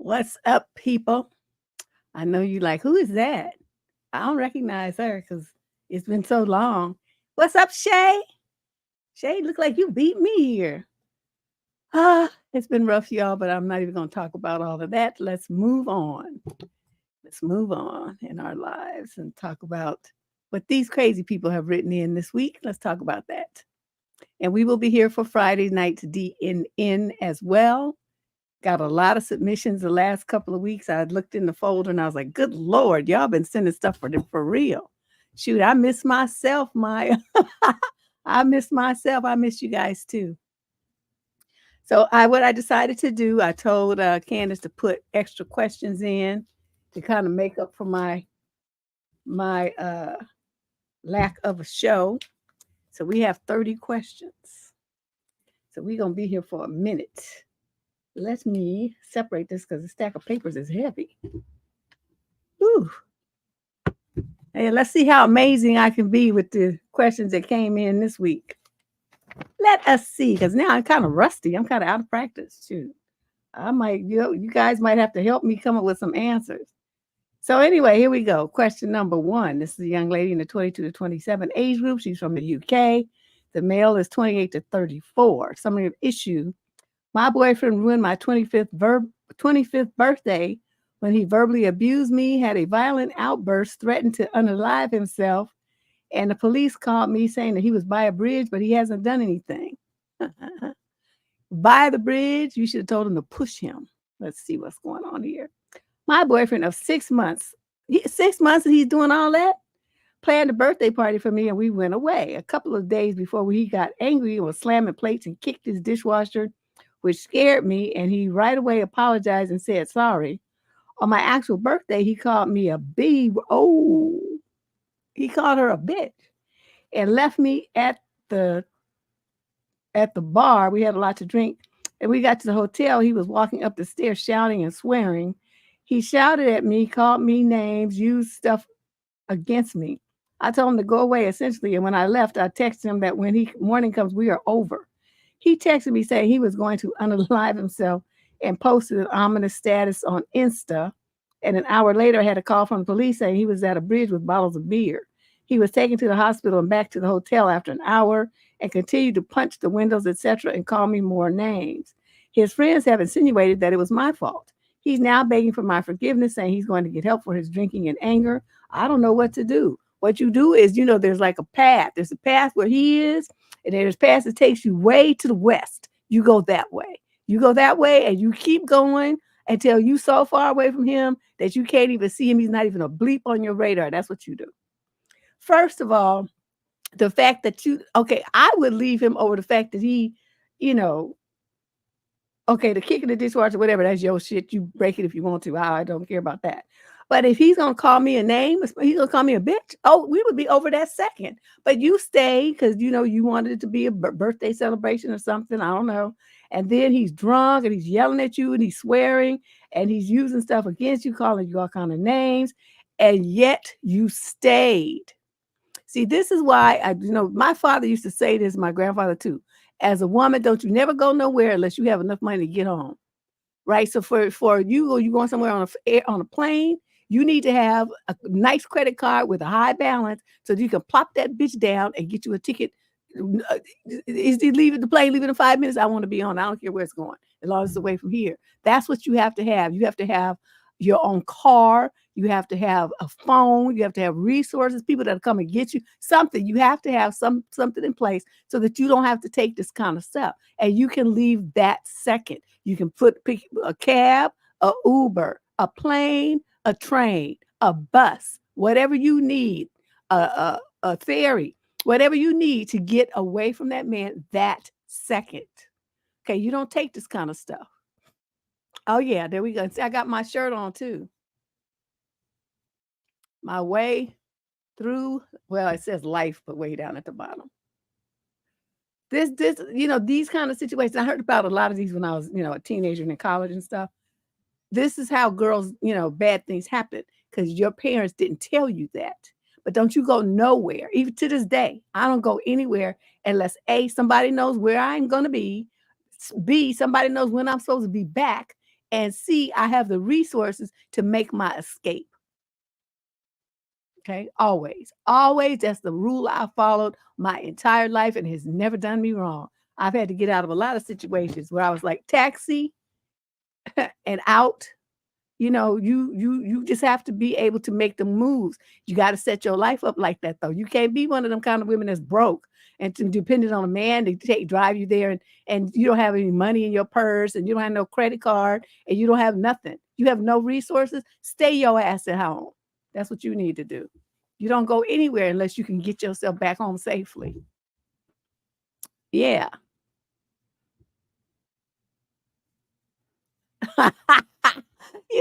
What's up, people? I know you like, who is that? I don't recognize her because it's been so long. What's up, Shay? Shay, look like you beat me here. It's been rough, y'all, but I'm not even going to talk about all of that. Let's move on. Let's move on in our lives and talk about what these crazy people have written in this week. Let's talk about that. And we will be here for Friday night's DNN as well. Got a lot of submissions the last couple of weeks. I looked in the folder and I was like, good Lord, y'all been sending stuff for real. Shoot, I miss myself, Maya. I miss myself. I miss you guys too. So what I decided to do, I told Candace to put extra questions in to kind of make up for my lack of a show. So we have 30 questions. So we're going to be here for a minute. Let me separate this because the stack of papers is heavy. Ooh. Hey, let's see how amazing I can be with the questions that came in this week. Let us see, because now I'm kind of rusty. I'm kind of out of practice too. You guys might have to help me come up with some answers. So anyway, here we go. Question number 1. This is a young lady in the 22 to 27 age group. She's from the UK. The male is 28 to 34. Summary of issue. My boyfriend ruined my 25th birthday when he verbally abused me, had a violent outburst, threatened to unalive himself, and the police called me saying that he was by a bridge, but he hasn't done anything. By the bridge, you should have told him to push him. Let's see what's going on here. My boyfriend of 6 months, 6 months and he's doing all that, planned a birthday party for me and we went away. A couple of days before he got angry and was slamming plates and kicked his dishwasher, which scared me, and he right away apologized and said sorry. On my actual birthday, he called me a B. Oh, he called her a bitch and left me at the bar. We had a lot to drink, and we got to the hotel. He was walking up the stairs shouting and swearing. He shouted at me, called me names, used stuff against me. I told him to go away, essentially, and when I left, I texted him that when morning comes, we are over. He texted me saying he was going to unalive himself and posted an ominous status on Insta. And an hour later, I had a call from the police saying he was at a bridge with bottles of beer. He was taken to the hospital and back to the hotel after an hour and continued to punch the windows, etc., and call me more names. His friends have insinuated that it was my fault. He's now begging for my forgiveness, saying he's going to get help for his drinking and anger. I don't know what to do. What you do is, there's like a path. There's a path where he is, and there's a path that takes you way to the west. You go that way. You go that way, and you keep going until you're so far away from him that you can't even see him. He's not even a bleep on your radar. That's what you do. First of all, the fact that I would leave him over the fact that he, the kicking the dishwasher, whatever, that's your shit. You break it if you want to. I don't care about that. But if he's going to call me a name, he's going to call me a bitch, we would be over that second. But you stay because, you wanted it to be a birthday celebration or something. I don't know. And then he's drunk and he's yelling at you and he's swearing and he's using stuff against you, calling you all kind of names. And yet you stayed. See, this is why my father used to say this, my grandfather too. As a woman, don't you never go nowhere unless you have enough money to get home. Right? So for you, or you going somewhere on a plane, you need to have a nice credit card with a high balance so that you can plop that bitch down and get you a ticket. Is he leaving the plane, leaving in 5 minutes? I want to be on. I don't care where it's going, as long as it's away from here. That's what you have to have. You have to have your own car. You have to have a phone. You have to have resources, people that come and get you something. You have to have something in place so that you don't have to take this kind of stuff. And you can leave that second. You can pick a cab, a Uber, a plane, a train, a bus, whatever you need, a ferry, whatever you need to get away from that man that second. Okay, you don't take this kind of stuff. Oh yeah, there we go. See, I got my shirt on too. My way through, well, it says life, but way down at the bottom. This, these kind of situations, I heard about a lot of these when I was, a teenager and in college and stuff. This is how girls, bad things happen because your parents didn't tell you that. But don't you go nowhere. Even to this day, I don't go anywhere unless A, somebody knows where I'm going to be. B, somebody knows when I'm supposed to be back. And C, I have the resources to make my escape. Okay, always, always. That's the rule I followed my entire life and has never done me wrong. I've had to get out of a lot of situations where I was like taxi and out. You just have to be able to make the moves. You got to set your life up like that, though. You can't be one of them kind of women that's broke and dependent on a man to drive you there, and you don't have any money in your purse, and you don't have no credit card, and you don't have nothing. You have no resources. Stay your ass at home. That's what you need to do. You don't go anywhere unless you can get yourself back home safely. Yeah.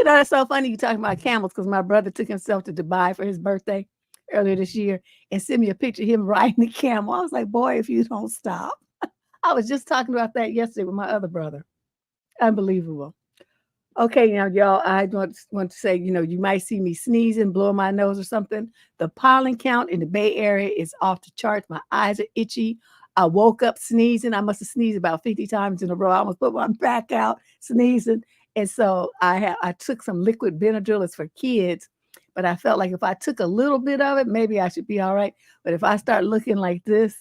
That's so funny you talking about camels because my brother took himself to Dubai for his birthday earlier this year and sent me a picture of him riding the camel. I was like, boy, if you don't stop. I was just talking about that yesterday with my other brother. Unbelievable. Okay, now, y'all, I want to say, you might see me sneezing, blowing my nose or something. The pollen count in the Bay Area is off the charts. My eyes are itchy. I woke up sneezing. I must have sneezed about 50 times in a row. I almost put my back out sneezing. And so I took some liquid Benadryl. It's for kids. But I felt like if I took a little bit of it, maybe I should be all right. But if I start looking like this,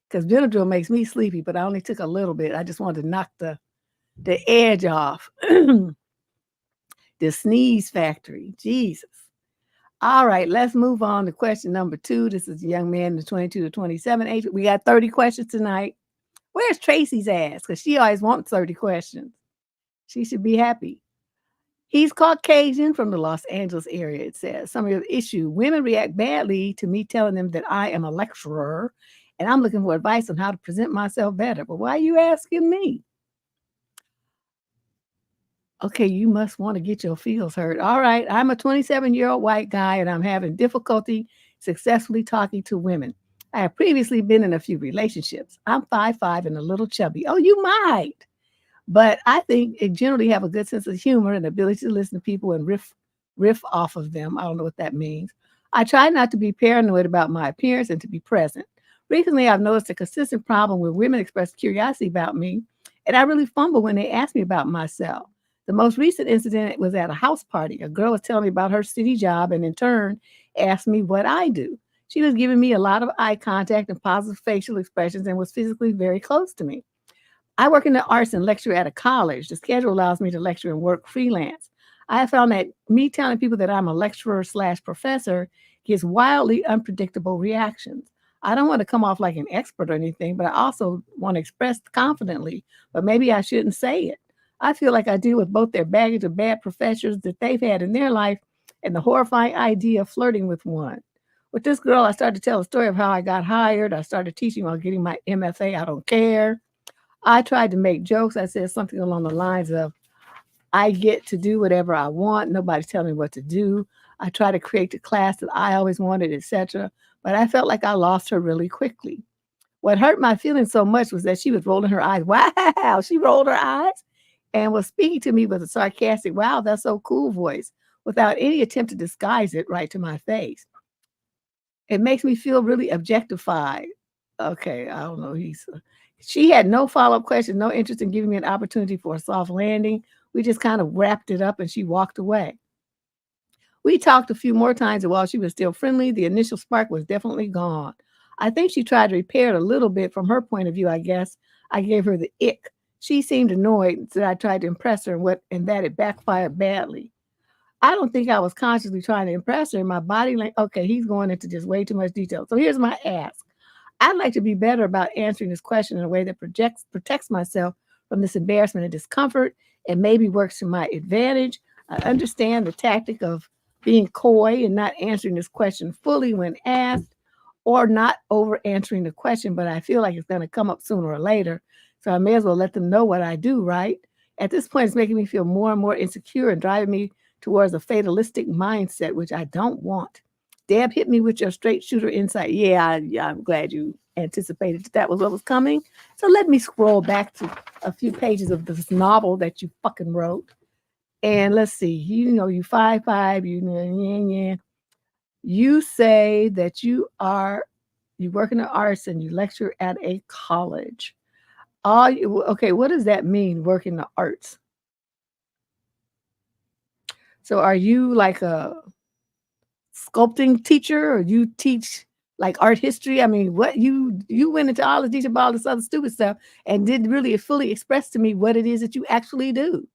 because Benadryl makes me sleepy, but I only took a little bit. I just wanted to knock the edge off. The sneeze factory. Jesus. All right, let's move on to question number 2. This is a young man in the 22 to 27 age. We got 30 questions tonight. Where's Tracy's ass? Because she always wants 30 questions. She should be happy. He's Caucasian from the Los Angeles area, it says. Summary of the issue. Women react badly to me telling them that I am a lecturer, and I'm looking for advice on how to present myself better. But why are you asking me? Okay, you must want to get your feels hurt. All right, I'm a 27-year-old white guy, and I'm having difficulty successfully talking to women. I have previously been in a few relationships. I'm 5'5" and a little chubby. Oh, you might. But I think I generally have a good sense of humor and ability to listen to people and riff off of them. I don't know what that means. I try not to be paranoid about my appearance and to be present. Recently, I've noticed a consistent problem where women express curiosity about me, and I really fumble when they ask me about myself. The most recent incident was at a house party. A girl was telling me about her city job and in turn asked me what I do. She was giving me a lot of eye contact and positive facial expressions and was physically very close to me. I work in the arts and lecture at a college. The schedule allows me to lecture and work freelance. I have found that me telling people that I'm a lecturer/professor gives wildly unpredictable reactions. I don't want to come off like an expert or anything, but I also want to express confidently, but maybe I shouldn't say it. I feel like I deal with both their baggage of bad professors that they've had in their life and the horrifying idea of flirting with one. With this girl, I started to tell a story of how I got hired. I started teaching while getting my MFA. I don't care. I tried to make jokes. I said something along the lines of, I get to do whatever I want. Nobody's telling me what to do. I try to create the class that I always wanted, etc. But I felt like I lost her really quickly. What hurt my feelings so much was that she was rolling her eyes. Wow, she rolled her eyes and was speaking to me with a sarcastic, wow, that's so cool voice, without any attempt to disguise it right to my face. It makes me feel really objectified. Okay, I don't know. She had no follow-up question, no interest in giving me an opportunity for a soft landing. We just kind of wrapped it up and she walked away. We talked a few more times, and while she was still friendly, the initial spark was definitely gone. I think she tried to repair it a little bit from her point of view, I guess. I gave her the ick. She seemed annoyed that I tried to impress her and that it backfired badly. I don't think I was consciously trying to impress her. My body, like, okay, he's going into just way too much detail. So here's my ask. I'd like to be better about answering this question in a way that protects myself from this embarrassment and discomfort and maybe works to my advantage. I understand the tactic of being coy and not answering this question fully when asked or not over answering the question, but I feel like it's going to come up sooner or later. So I may as well let them know what I do, right? At this point, it's making me feel more and more insecure and driving me towards a fatalistic mindset, which I don't want. Deb, hit me with your straight shooter insight. Yeah, I'm glad you anticipated that was what was coming. So let me scroll back to a few pages of this novel that you fucking wrote. And let's see, you 5'5", yeah. You say that you work in the arts and you lecture at a college. Okay, what does that mean, work in the arts? So are you like a sculpting teacher or you teach like art history? I mean, what you went into all this detail about all this other stupid stuff and didn't really fully express to me what it is that you actually do.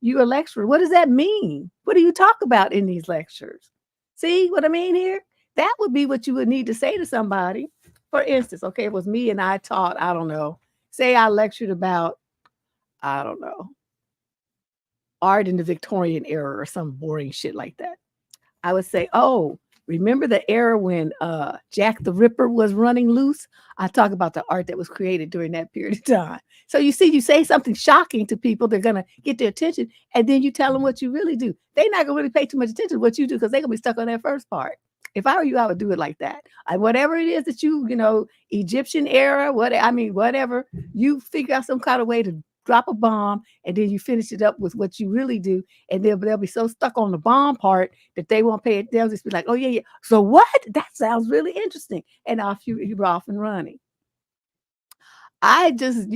You're a lecturer. What does that mean? What do you talk about in these lectures? See what I mean here? That would be what you would need to say to somebody. For instance, okay, it was me and I taught, I don't know, say I lectured about, I don't know, art in the Victorian era or some boring shit like that. I would say, oh, remember the era when Jack the Ripper was running loose? I talk about the art that was created during that period of time. So you see, you say something shocking to people, they're going to get their attention, and then you tell them what you really do. They're not going to really pay too much attention to what you do because they're going to be stuck on that first part. If I were you, I would do it like that. Whatever it is that Egyptian era, whatever, you figure out some kind of way to drop a bomb, and then you finish it up with what you really do, and they'll be so stuck on the bomb part that they won't pay it. They'll just be like, "Oh yeah. So what? That sounds really interesting," and off you're off and running. I just,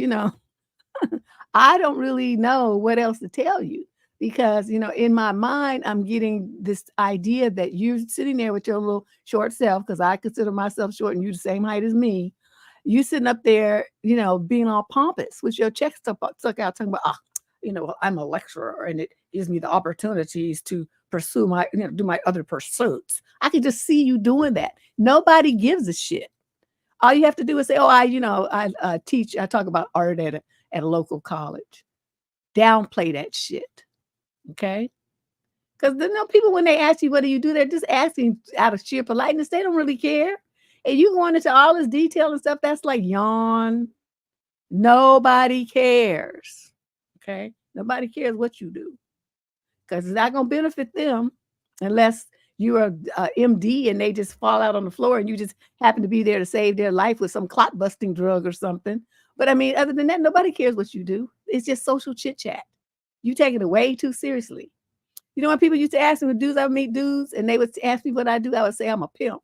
I don't really know what else to tell you because, in my mind, I'm getting this idea that you're sitting there with your little short self, because I consider myself short and you're the same height as me. You sitting up there, being all pompous with your chest stuck out, talking about, I'm a lecturer and it gives me the opportunities to pursue do my other pursuits. I can just see you doing that. Nobody gives a shit. All you have to do is say, "Oh, I teach. I talk about art at a local college." Downplay that shit, okay? Because people, when they ask you what do you do, they're just asking out of sheer politeness. They don't really care. And you going into all this detail and stuff, that's like yawn. Nobody cares, okay? Nobody cares what you do because it's not going to benefit them unless you're a MD and they just fall out on the floor and you just happen to be there to save their life with some clot busting drug or something. But I mean, other than that, nobody cares what you do. It's just social chit chat. You take it way too seriously. When people used to ask me, dudes, I would meet dudes and they would ask me what I do, I would say I'm a pimp.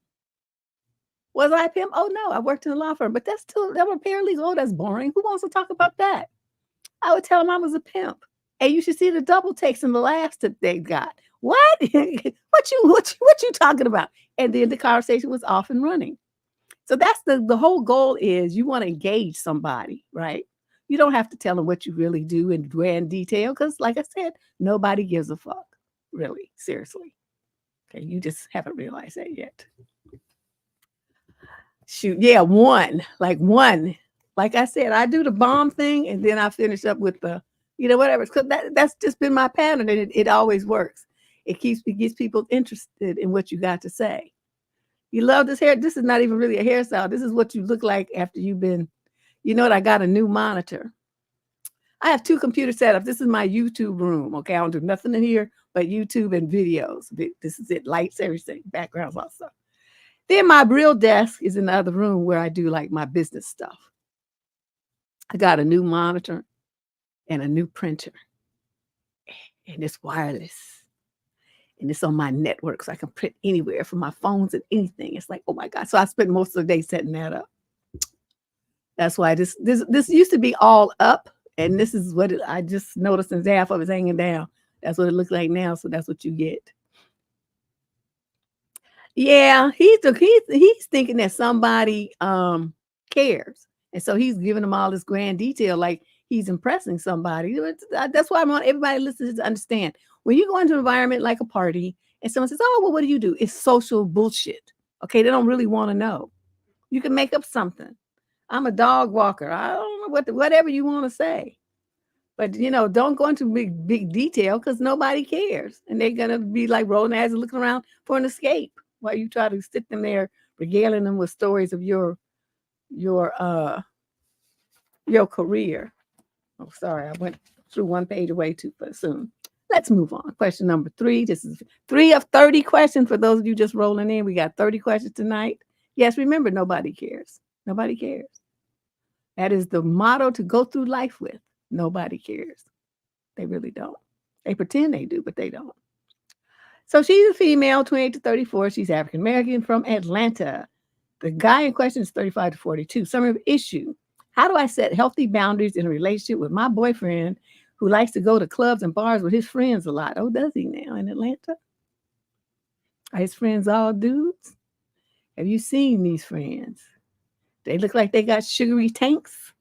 Was I a pimp? Oh no, I worked in a law firm, but I'm a paralegal. Oh, that's boring. Who wants to talk about that? I would tell them I was a pimp. And you should see the double takes and the laughs that they got. What? what you talking about? And then the conversation was off and running. So that's the whole goal is you want to engage somebody, right? You don't have to tell them what you really do in grand detail because, like I said, nobody gives a fuck. Really, seriously. Okay, you just haven't realized that yet. Shoot, yeah, one. Like I said, I do the bomb thing and then I finish up with the, whatever. Because that's just been my pattern and it always works. It gets people interested in what you got to say. You love this hair? This is not even really a hairstyle. This is what you look like after you've been, I got a new monitor. I have 2 computer setups. This is my YouTube room. Okay, I don't do nothing in here but YouTube and videos. This is it. Lights, everything, backgrounds, all stuff. Then my real desk is in the other room where I do like my business stuff. I got a new monitor and a new printer. And it's wireless. And it's on my network, so I can print anywhere from my phones and anything. It's like, oh my God. So I spent most of the day setting that up. That's why this used to be all up, and this is what I just noticed since half of it's hanging down. That's what it looks like now, so that's what you get. Yeah, he's thinking that somebody cares, and so he's giving them all this grand detail, like he's impressing somebody. That's why I want everybody listening to understand when you go into an environment like a party, and someone says, "Oh, well, what do you do?" It's social bullshit. Okay, they don't really want to know. You can make up something. I'm a dog walker. I don't know whatever you want to say. But don't go into big detail because nobody cares. And they're gonna be like rolling eyes and looking around for an escape while you try to sit them there regaling them with stories of your career. Oh, sorry, I went through one page away too soon. Let's move on. Question number 3. This is 3 of 30 questions for those of you just rolling in. We got 30 questions tonight. Yes, remember, nobody cares. Nobody cares. That is the motto to go through life with. Nobody cares. They really don't. They pretend they do, but they don't. So she's a female, 28 to 34. She's African American from Atlanta. The guy in question is 35 to 42. Summary of issue. How do I set healthy boundaries in a relationship with my boyfriend who likes to go to clubs and bars with his friends a lot? Oh, does he now in Atlanta? Are his friends all dudes? Have you seen these friends? They look like they got sugary tanks.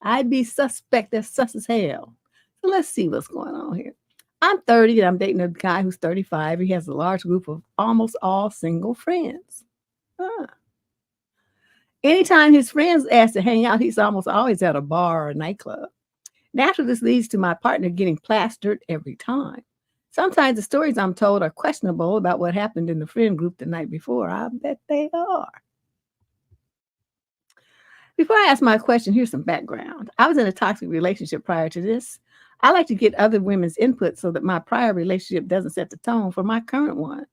I'd be suspect. That's sus as hell. So let's see what's going on here. I'm 30 and I'm dating a guy who's 35. He has a large group of almost all single friends. Anytime his friends ask to hang out, he's almost always at a bar or a nightclub. Naturally, this leads to my partner getting plastered every time. Sometimes the stories I'm told are questionable about what happened in the friend group the night before. I bet they are. Before I ask my question, here's some background. I was in a toxic relationship prior to this. I like to get other women's input so that my prior relationship doesn't set the tone for my current one.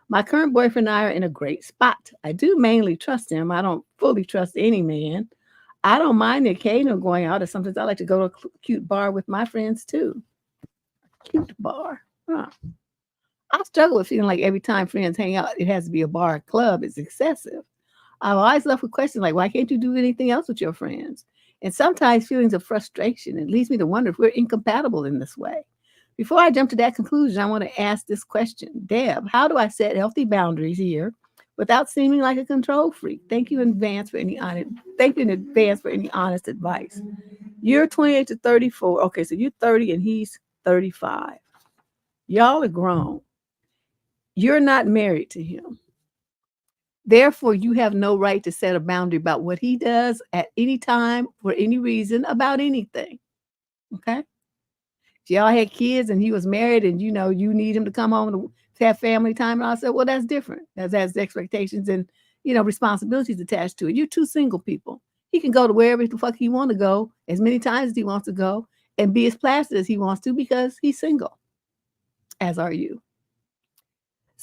My current boyfriend and I are in a great spot. I do mainly trust him. I don't fully trust any man. I don't mind the occasional going out, or sometimes I like to go to a cute bar with my friends too. Cute bar. Huh. I struggle with feeling like every time friends hang out, it has to be a bar or club. It's excessive. I'm always left with questions like, why can't you do anything else with your friends? And sometimes feelings of frustration. It leads me to wonder if we're incompatible in this way. Before I jump to that conclusion, I want to ask this question. Deb, how do I set healthy boundaries here without seeming like a control freak? Thank you in advance for any honest advice. You're 28 to 34. Okay, so you're 30 and he's 35. Y'all are grown. You're not married to him. Therefore, you have no right to set a boundary about what he does at any time for any reason about anything. Okay? If y'all had kids and he was married and you need him to come home to have family time, and I said, well, that's different. That has expectations and responsibilities attached to it. You're two single people. He can go to wherever the fuck he want to go as many times as he wants to go and be as placid as he wants to because he's single, as are you.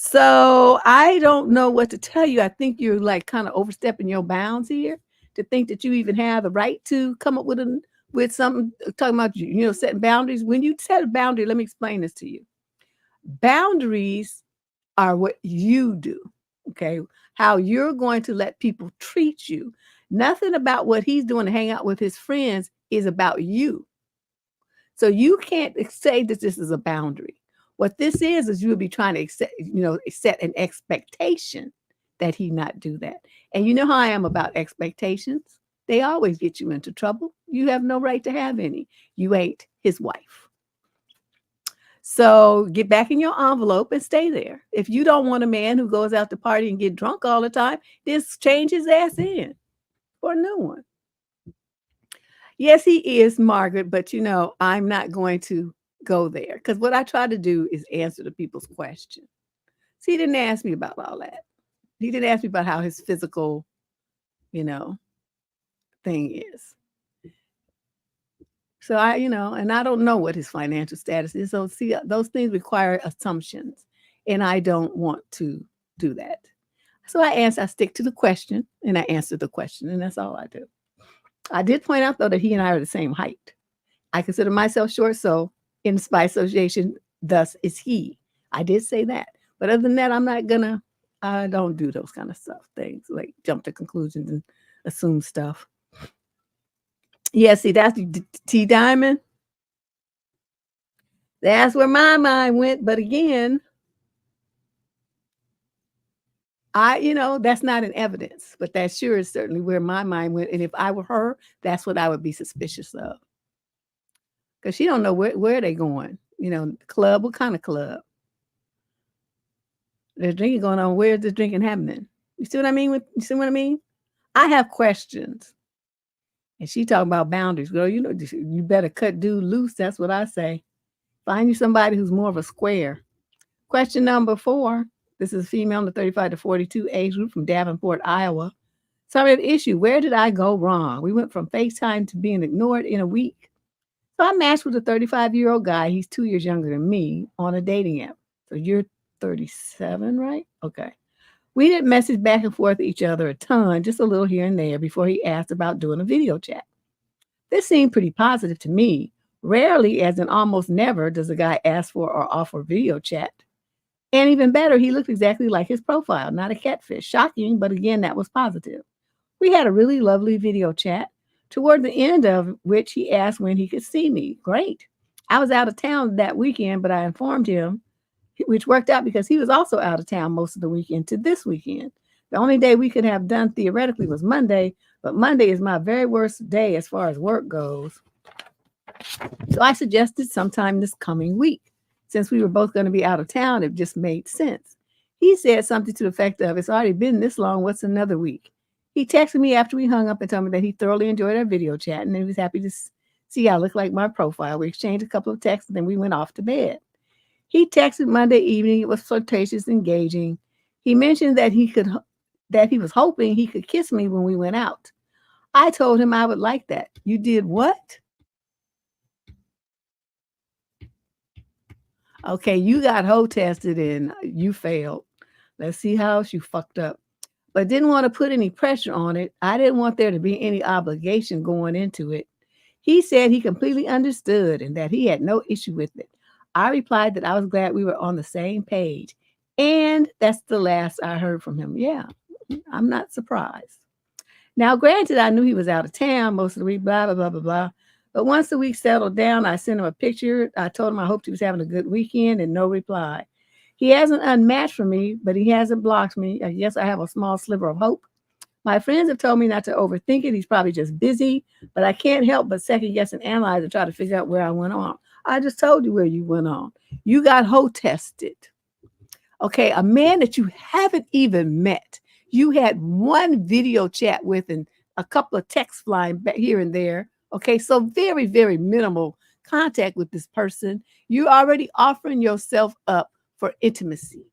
So I don't know what to tell you. I think you're like kind of overstepping your bounds here to think that you even have the right to come up with something talking about setting boundaries. When you set a boundary, let me explain this to you. Boundaries are what you do. Okay, how you're going to let people treat you. Nothing about what he's doing to hang out with his friends is about you. So you can't say that this is a boundary. What this is you would be trying to set an expectation that he not do that. And you know how I am about expectations. They always get you into trouble. You have no right to have any. You ain't his wife. So get back in your envelope and stay there. If you don't want a man who goes out to party and get drunk all the time, just change his ass in for a new one. Yes, he is, Margaret, but I'm not going to go there because what I try to do is answer the people's question. See, he didn't ask me about all that. He didn't ask me about how his physical, thing is. So and I don't know what his financial status is. So see, those things require assumptions, and I don't want to do that. So I stick to the question, and I answer the question, and that's all I do. I did point out though that he and I are the same height. I consider myself short, so by association, thus is he. I did say that. But other than that, I don't do those kind of things, like jump to conclusions and assume stuff. Yeah, see, that's T Diamond. That's where my mind went. But again, that's not an evidence, but that sure is certainly where my mind went. And if I were her, that's what I would be suspicious of. Because she don't know where they going. Club, what kind of club? There's drinking going on. Where's the drinking happening? You see what I mean? You see what I mean? I have questions. And she talking about boundaries. Girl, you better cut dude loose. That's what I say. Find you somebody who's more of a square. Question number 4. This is a female in the 35 to 42 age group from Davenport, Iowa. Sorry of the issue. Where did I go wrong? We went from FaceTime to being ignored in a week. So I matched with a 35-year-old guy. He's 2 years younger than me on a dating app. So you're 37, right? Okay. We didn't message back and forth each other a ton, just a little here and there before he asked about doing a video chat. This seemed pretty positive to me. Rarely, as in almost never, does a guy ask for or offer video chat. And even better, he looked exactly like his profile, not a catfish. Shocking, but again, that was positive. We had a really lovely video chat, toward the end of which he asked when he could see me. Great. I was out of town that weekend, but I informed him, which worked out because he was also out of town most of the weekend to this weekend. The only day we could have done theoretically was Monday, but Monday is my very worst day as far as work goes. So I suggested sometime this coming week. Since we were both going to be out of town, it just made sense. He said something to the effect of, "It's already been this long. What's another week?" He texted me after we hung up and told me that he thoroughly enjoyed our video chat and he was happy to see I looked like my profile. We exchanged a couple of texts and then we went off to bed. He texted Monday evening. It was flirtatious, engaging. He mentioned that he was hoping he could kiss me when we went out. I told him I would like that. You did what? Okay, you got hoe tested and you failed. Let's see how else you fucked up. But didn't want to put any pressure on it. I didn't want there to be any obligation going into it. He said he completely understood and that he had no issue with it. I replied that I was glad we were on the same page. And that's the last I heard from him. Yeah, I'm not surprised. Now, granted, I knew he was out of town most of the week, blah, blah, blah, blah, blah. But once the week settled down, I sent him a picture. I told him I hoped he was having a good weekend and no reply. He hasn't unmatched for me, but he hasn't blocked me. I guess I have a small sliver of hope. My friends have told me not to overthink it. He's probably just busy, but I can't help but second guess and analyze and try to figure out where I went on. I just told you where you went on. You got hoe tested. Okay, a man that you haven't even met. You had one video chat with and a couple of texts flying back here and there. Okay, so very, very minimal contact with this person. You're already offering yourself up for intimacy,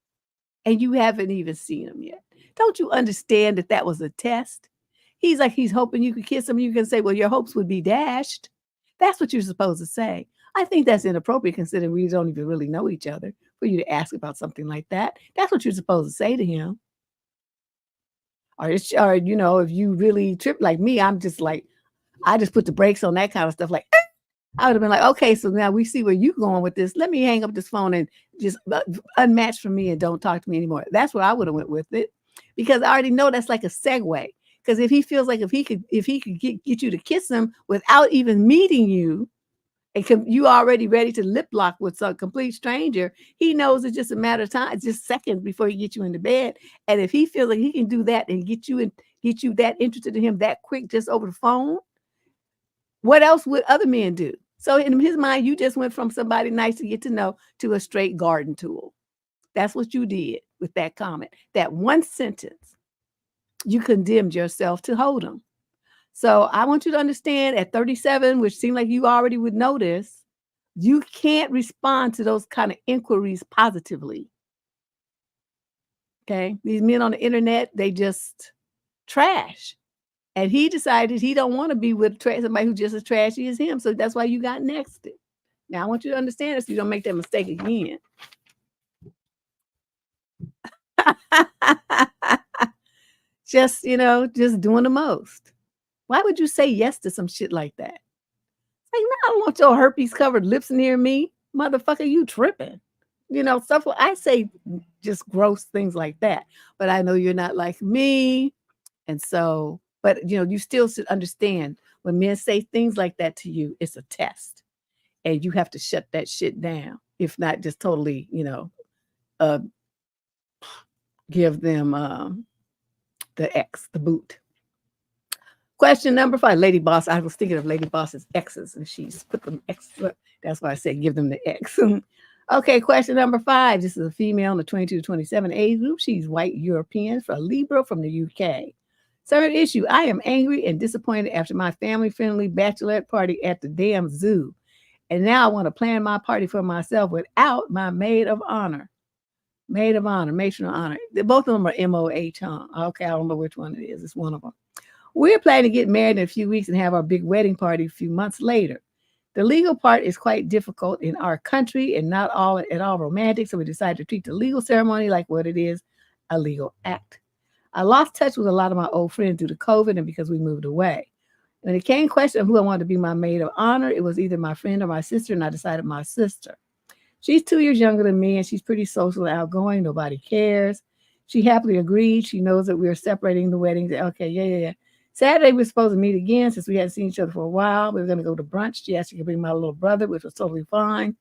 and you haven't even seen him yet. Don't you understand that that was a test? He's hoping you could kiss him. You can say, well, your hopes would be dashed. That's what you're supposed to say. I think that's inappropriate considering we don't even really know each other for you to ask about something like that. That's what you're supposed to say to him. Or if you really trip like me, I'm just like, I just put the brakes on that kind of stuff. Like, I would have been like, okay, so now we see where you're going with this. Let me hang up this phone and just unmatch from me and don't talk to me anymore. That's where I would have went with it because I already know that's like a segue. Because if he feels like if he could get you to kiss him without even meeting you, and you already ready to lip lock with some complete stranger, he knows it's just a matter of time. It's just seconds before he gets you into bed. And if he feels like he can do that and get you that interested in him that quick just over the phone, what else would other men do? So in his mind, you just went from somebody nice to get to know to a straight garden tool. That's what you did with that comment. That one sentence, you condemned yourself to hold him. So I want you to understand at 37, which seemed like you already would know this, you can't respond to those kind of inquiries positively. Okay? These men on the internet, they just trash. And he decided he don't want to be with somebody who's just as trashy as him. So that's why you got nexted. Now I want you to understand this so you don't make that mistake again. just doing the most. Why would you say yes to some shit like that? Like, no, I don't want your herpes covered lips near me. Motherfucker, you tripping. Stuff I say just gross things like that. But I know you're not like me. And so, but you still should understand When men say things like that to you, it's a test. And you have to shut that shit down. If not, just totally, uh, give them the X, the boot. Question number 5, Lady Boss. I was thinking of Lady Boss's exes, and she's put them X. That's why I said give them the X. Okay, question number 5. This is a female in the 22 to 27 age group. She's white European for a Libra from the UK. Third issue, I am angry and disappointed after my family-friendly bachelorette party at the damn zoo. And now I want to plan my party for myself without my maid of honor. Maid of honor, matron of honor. Both of them are MOH, huh? Okay, I don't know which one it is. It's one of them. We're planning to get married in a few weeks and have our big wedding party a few months later. The legal part is quite difficult in our country and not all at all romantic, so we decided to treat the legal ceremony like what it is, a legal act. I lost touch with a lot of my old friends due to COVID and because we moved away. When it came question of who I wanted to be my maid of honor, it was either my friend or my sister, and I decided my sister. She's 2 years younger than me, and she's pretty social and outgoing. Nobody cares. She happily agreed. She knows that we're separating the wedding. Okay, yeah. Saturday, we're supposed to meet again since we hadn't seen each other for a while. We were going to go to brunch. She asked me to bring my little brother, which was totally fine.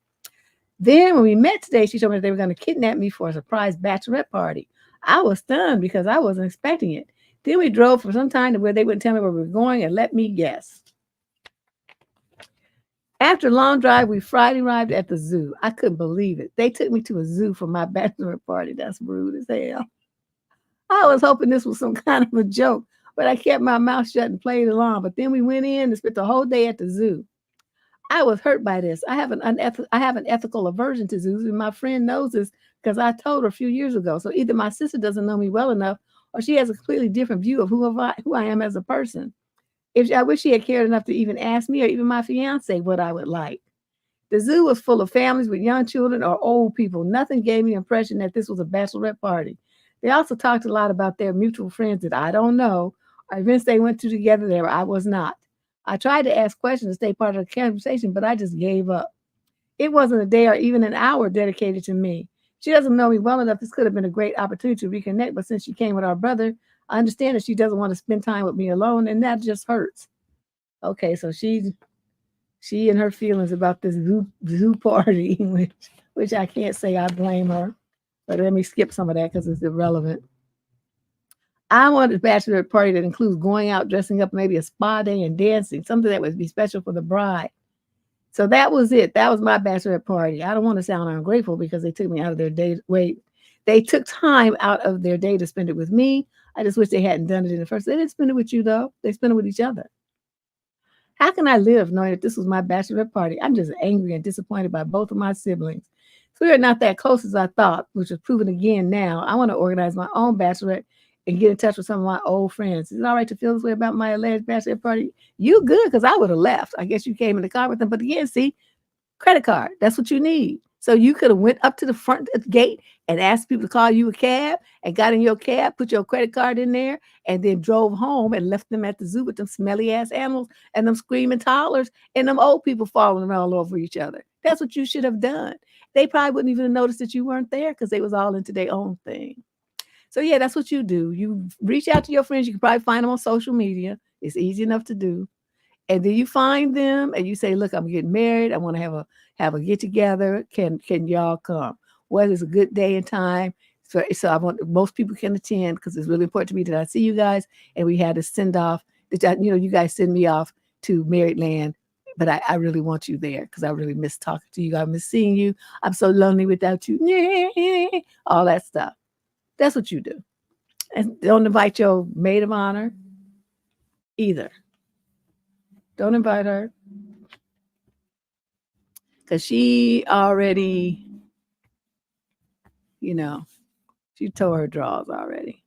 Then when we met today, she told me that they were going to kidnap me for a surprise bachelorette party. I was stunned because I wasn't expecting it. Then we drove for some time to where they wouldn't tell me where we were going, and let me guess. After a long drive, we Friday arrived at the zoo. I couldn't believe it. They took me to a zoo for my bachelorette party. That's rude as hell. I was hoping this was some kind of a joke, but I kept my mouth shut and played along. But then we went in and spent the whole day at the zoo. I was hurt by this. I have an ethical aversion to zoos, and my friend knows this because I told her a few years ago. So either my sister doesn't know me well enough, or she has a completely different view of who I am as a person. I wish she had cared enough to even ask me or even my fiance what I would like. The zoo was full of families with young children or old people. Nothing gave me the impression that this was a bachelorette party. They also talked a lot about their mutual friends that I don't know, or events they went to together there I was not. I tried to ask questions to stay part of the conversation, but I just gave up. It wasn't a day or even an hour dedicated to me. She doesn't know me well enough. This could have been a great opportunity to reconnect, but since she came with our brother, I understand that she doesn't want to spend time with me alone, and that just hurts. Okay, so she and her feelings about this zoo party, which I can't say I blame her, but let me skip some of that because it's irrelevant. I wanted a bachelorette party that includes going out, dressing up, maybe a spa day and dancing, something that would be special for the bride. So that was it. That was my bachelorette party. I don't want to sound ungrateful because they took me out of their day. They took time out of their day to spend it with me. I just wish they hadn't done it in the first. They didn't spend it with you, though. They spent it with each other. How can I live knowing that this was my bachelorette party? I'm just angry and disappointed by both of my siblings. So we are not that close as I thought, which is proven again now. I want to organize my own bachelorette and get in touch with some of my old friends. Is it all right to feel this way about my alleged bachelorette party? You good, because I would have left. I guess you came in the car with them. But again, see, credit card, that's what you need. So you could have went up to the front gate and asked people to call you a cab and got in your cab, put your credit card in there, and then drove home and left them at the zoo with them smelly ass animals and them screaming toddlers and them old people falling all over each other. That's what you should have done. They probably wouldn't even have noticed that you weren't there because they was all into their own thing. So yeah, that's what you do. You reach out to your friends. You can probably find them on social media. It's easy enough to do. And then you find them and you say, look, I'm getting married. I want to have a get together. Can y'all come? Well, it's a good day and time. So I want most people can attend because it's really important to me that I see you guys. And we had to send off that, you guys send me off to married land. But I really want you there because I really miss talking to you. I miss seeing you. I'm so lonely without you. All that stuff. That's what you do. And don't invite your maid of honor either. Don't invite her. Because she already, she tore her drawers already.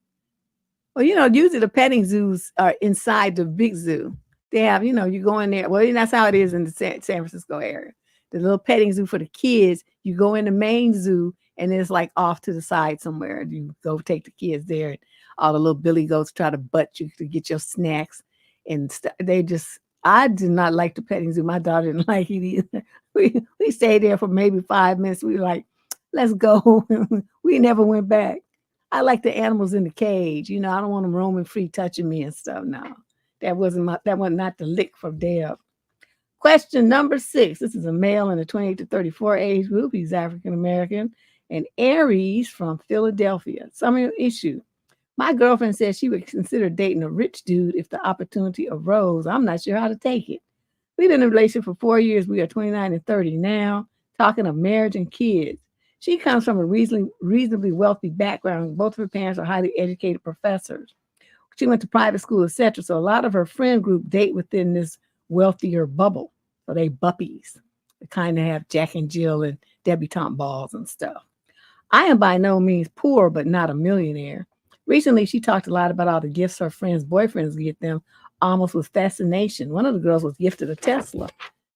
Well, usually the petting zoos are inside the big zoo. They have, you go in there. Well, that's how it is in the San Francisco area. The little petting zoo for the kids, you go in the main zoo, and it's like off to the side somewhere. You go take the kids there, and all the little billy goats try to butt you to get your snacks. And I did not like the petting zoo. My daughter didn't like it either. We stayed there for maybe 5 minutes. We were like, let's go. We never went back. I like the animals in the cage. I don't want them roaming free, touching me and stuff. No, That was not the lick from Deb. Question number 6. This is a male in the 28 to 34 age group. He's African American and Aries from Philadelphia. Summary issue. My girlfriend said she would consider dating a rich dude if the opportunity arose. I'm not sure how to take it. We've been in a relationship for 4 years. We are 29 and 30 now, talking of marriage and kids. She comes from a reasonably wealthy background. Both of her parents are highly educated professors. She went to private school, etc. So a lot of her friend group date within this wealthier bubble. So they buppies. They kind of have Jack and Jill and debutante balls and stuff. I am by no means poor, but not a millionaire. Recently, she talked a lot about all the gifts her friends' boyfriends get them, almost with fascination. One of the girls was gifted a Tesla.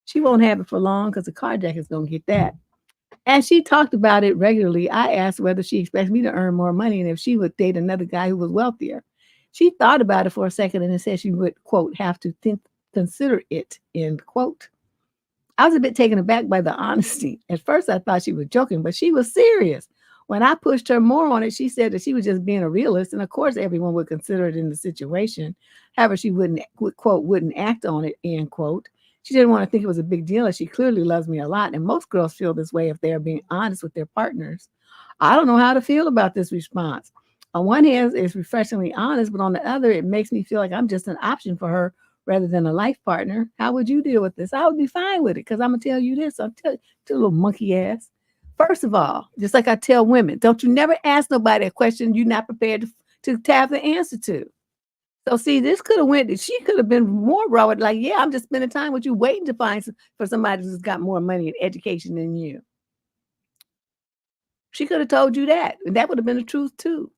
She won't have it for long because the carjacker is going to get that. As she talked about it regularly, I asked whether she expects me to earn more money and if she would date another guy who was wealthier. She thought about it for a second and then said she would, quote, have to consider it, end quote. I was a bit taken aback by the honesty. At first, I thought she was joking, but she was serious. When I pushed her more on it, she said that she was just being a realist, and of course, everyone would consider it in the situation. However, she wouldn't, quote, wouldn't act on it, end quote. She didn't want to think it was a big deal, as she clearly loves me a lot, and most girls feel this way if they are being honest with their partners. I don't know how to feel about this response. On one hand, it's refreshingly honest, but on the other, it makes me feel like I'm just an option for her rather than a life partner. How would you deal with this? I would be fine with it because I'm going to tell you this. I'll tell you, little monkey ass. First of all, just like I tell women, don't you never ask nobody a question you're not prepared to have the answer to. So see, this could have went, she could have been more raw with like, yeah, I'm just spending time with you waiting to find for somebody who's got more money and education than you. She could have told you that, and that would have been the truth too.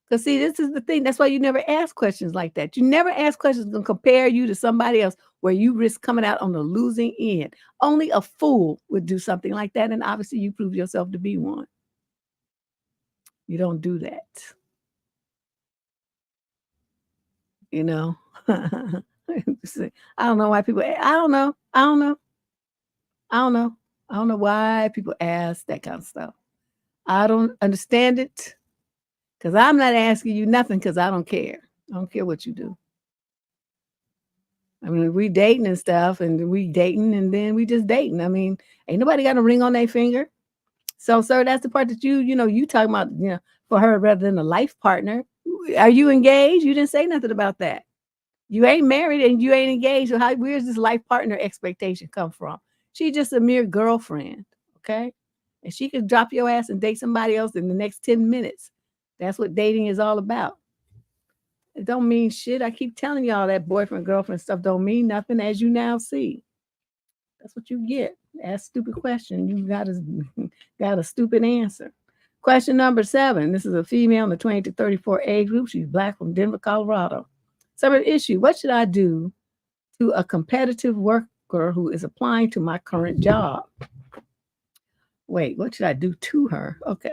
Because see, this is the thing. That's why you never ask questions like that. You never ask questions to compare you to somebody else where you risk coming out on the losing end. Only a fool would do something like that, and obviously you prove yourself to be one. You don't do that. You know? I don't know why people, I don't know. I don't know. I don't know. I don't know why people ask that kind of stuff. I don't understand it. Because I'm not asking you nothing because I don't care. I don't care what you do. I mean, we dating and stuff, and we dating, and then we just dating. I mean, ain't nobody got a ring on their finger. So, sir, that's the part that you talking about, for her rather than a life partner. Are you engaged? You didn't say nothing about that. You ain't married and you ain't engaged. So where's this life partner expectation come from? She's just a mere girlfriend, okay? And she could drop your ass and date somebody else in the next 10 minutes. That's what dating is all about. It don't mean shit. I keep telling y'all that boyfriend, girlfriend stuff don't mean nothing, as you now see. That's what you get. Ask stupid question. You got a stupid answer. Question number 7. This is a female in the 20 to 34 age group. She's Black from Denver, Colorado. Summary issue. What should I do to a competitive worker who is applying to my current job? Wait, what should I do to her? Okay,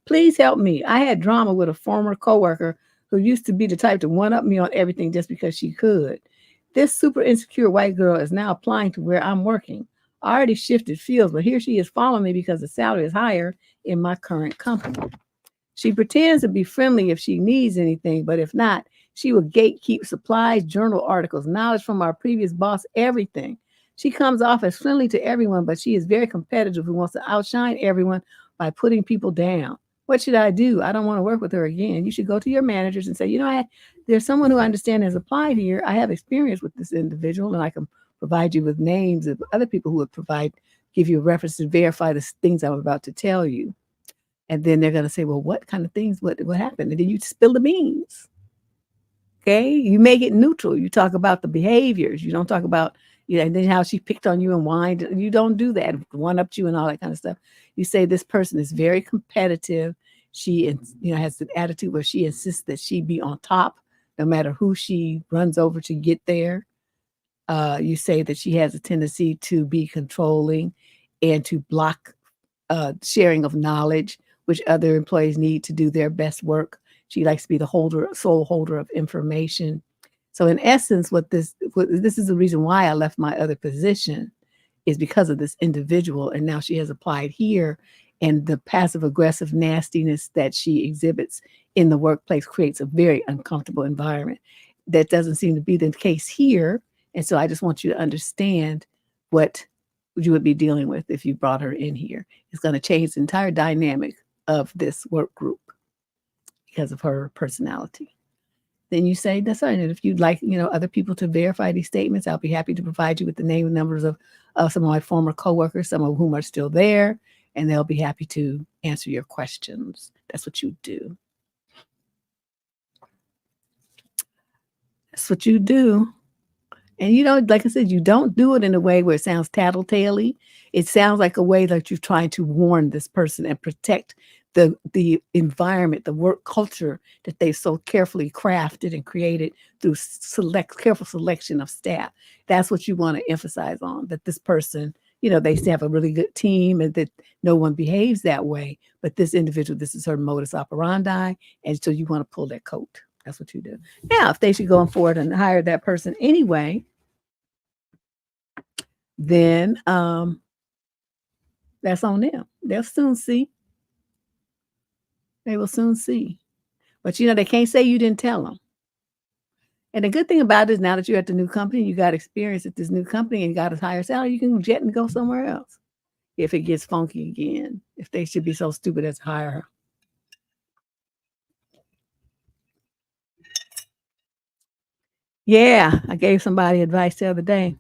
please help me. I had drama with a former coworker who used to be the type to one-up me on everything just because she could. This super insecure white girl is now applying to where I'm working. I already shifted fields, but here she is following me because the salary is higher in my current company. She pretends to be friendly if she needs anything, but if not, she will gatekeep supplies, journal articles, knowledge from our previous boss, everything. She comes off as friendly to everyone, but she is very competitive who wants to outshine everyone by putting people down. What should I do? I don't want to work with her again. You should go to your managers and say, there's someone who I understand has applied here. I have experience with this individual, and I can provide you with names of other people who would give you a reference to verify the things I'm about to tell you. And then they're going to say, well, what kind of things, what happened? And then you spill the beans. Okay? You make it neutral. You talk about the behaviors. You don't talk about, and then how she picked on you and whined. You don't do that. One-upped you and all that kind of stuff. You say this person is very competitive. She, has an attitude where she insists that she be on top, no matter who she runs over to get there. You say that she has a tendency to be controlling and to block sharing of knowledge, which other employees need to do their best work. She likes to be the sole holder of information. So in essence, this is the reason why I left my other position, is because of this individual. And now she has applied here, and the passive aggressive nastiness that she exhibits in the workplace creates a very uncomfortable environment. that doesn't seem to be the case here. And so I just want you to understand what you would be dealing with if you brought her in here. It's going to change the entire dynamic of this work group because of her personality. Then you say, that's all right. And if you'd like, other people to verify these statements, I'll be happy to provide you with the name and numbers of some of my former coworkers, some of whom are still there, and they'll be happy to answer your questions. That's what you do. That's what you do. And like I said, you don't do it in a way where it sounds tattletale-y. It sounds like a way that you're trying to warn this person and protect the environment, the work culture that they've so carefully crafted and created through careful selection of staff. That's what you want to emphasize on, that this person, they have a really good team and that no one behaves that way. But this individual, this is her modus operandi. And so you want to pull that coat. That's what you do. Now, if they should go forward and hire that person anyway, then that's on them. They'll soon see. They will soon see. But, they can't say you didn't tell them. And the good thing about it is now that you're at the new company, you got experience at this new company and got a higher salary, you can jet and go somewhere else if it gets funky again, if they should be so stupid as to hire her. Yeah, I gave somebody advice the other day.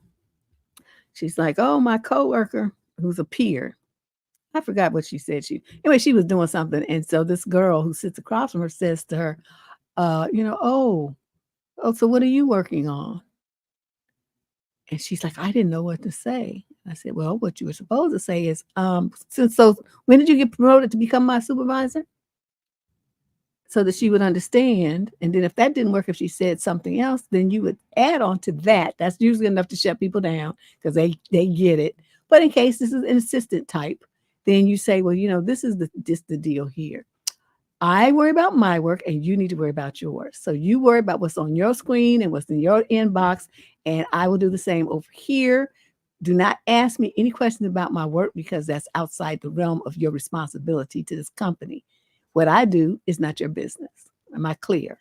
She's like, oh, my coworker, who's a peer. I forgot what she said. Anyway, she was doing something. And so this girl who sits across from her says to her, oh, so what are you working on? And she's like, I didn't know what to say. I said, well, what you were supposed to say is, so when did you get promoted to become my supervisor? So that she would understand. And then if that didn't work, if she said something else, then you would add on to that. That's usually enough to shut people down because they get it. But in case this is an assistant type, then you say, well, this is the deal here. I worry about my work and you need to worry about yours. So you worry about what's on your screen and what's in your inbox, and I will do the same over here. Do not ask me any questions about my work because that's outside the realm of your responsibility to this company. What I do is not your business. Am I clear?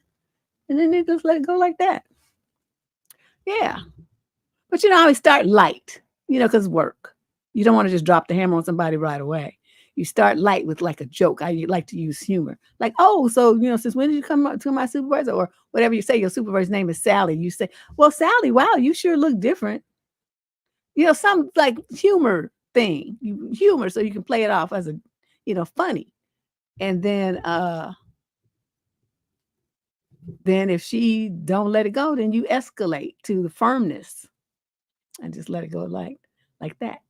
And then they just let it go like that. Yeah. But I always start light, because work. You don't want to just drop the hammer on somebody right away. You start light with like a joke. I like to use humor. Like, oh, so, since when did you come up to my supervisor? Or whatever you say, your supervisor's name is Sally. You say, well, Sally, wow, you sure look different. Some like humor thing. Humor so you can play it off as a, funny. And then if she don't let it go, then you escalate to the firmness and just let it go like that.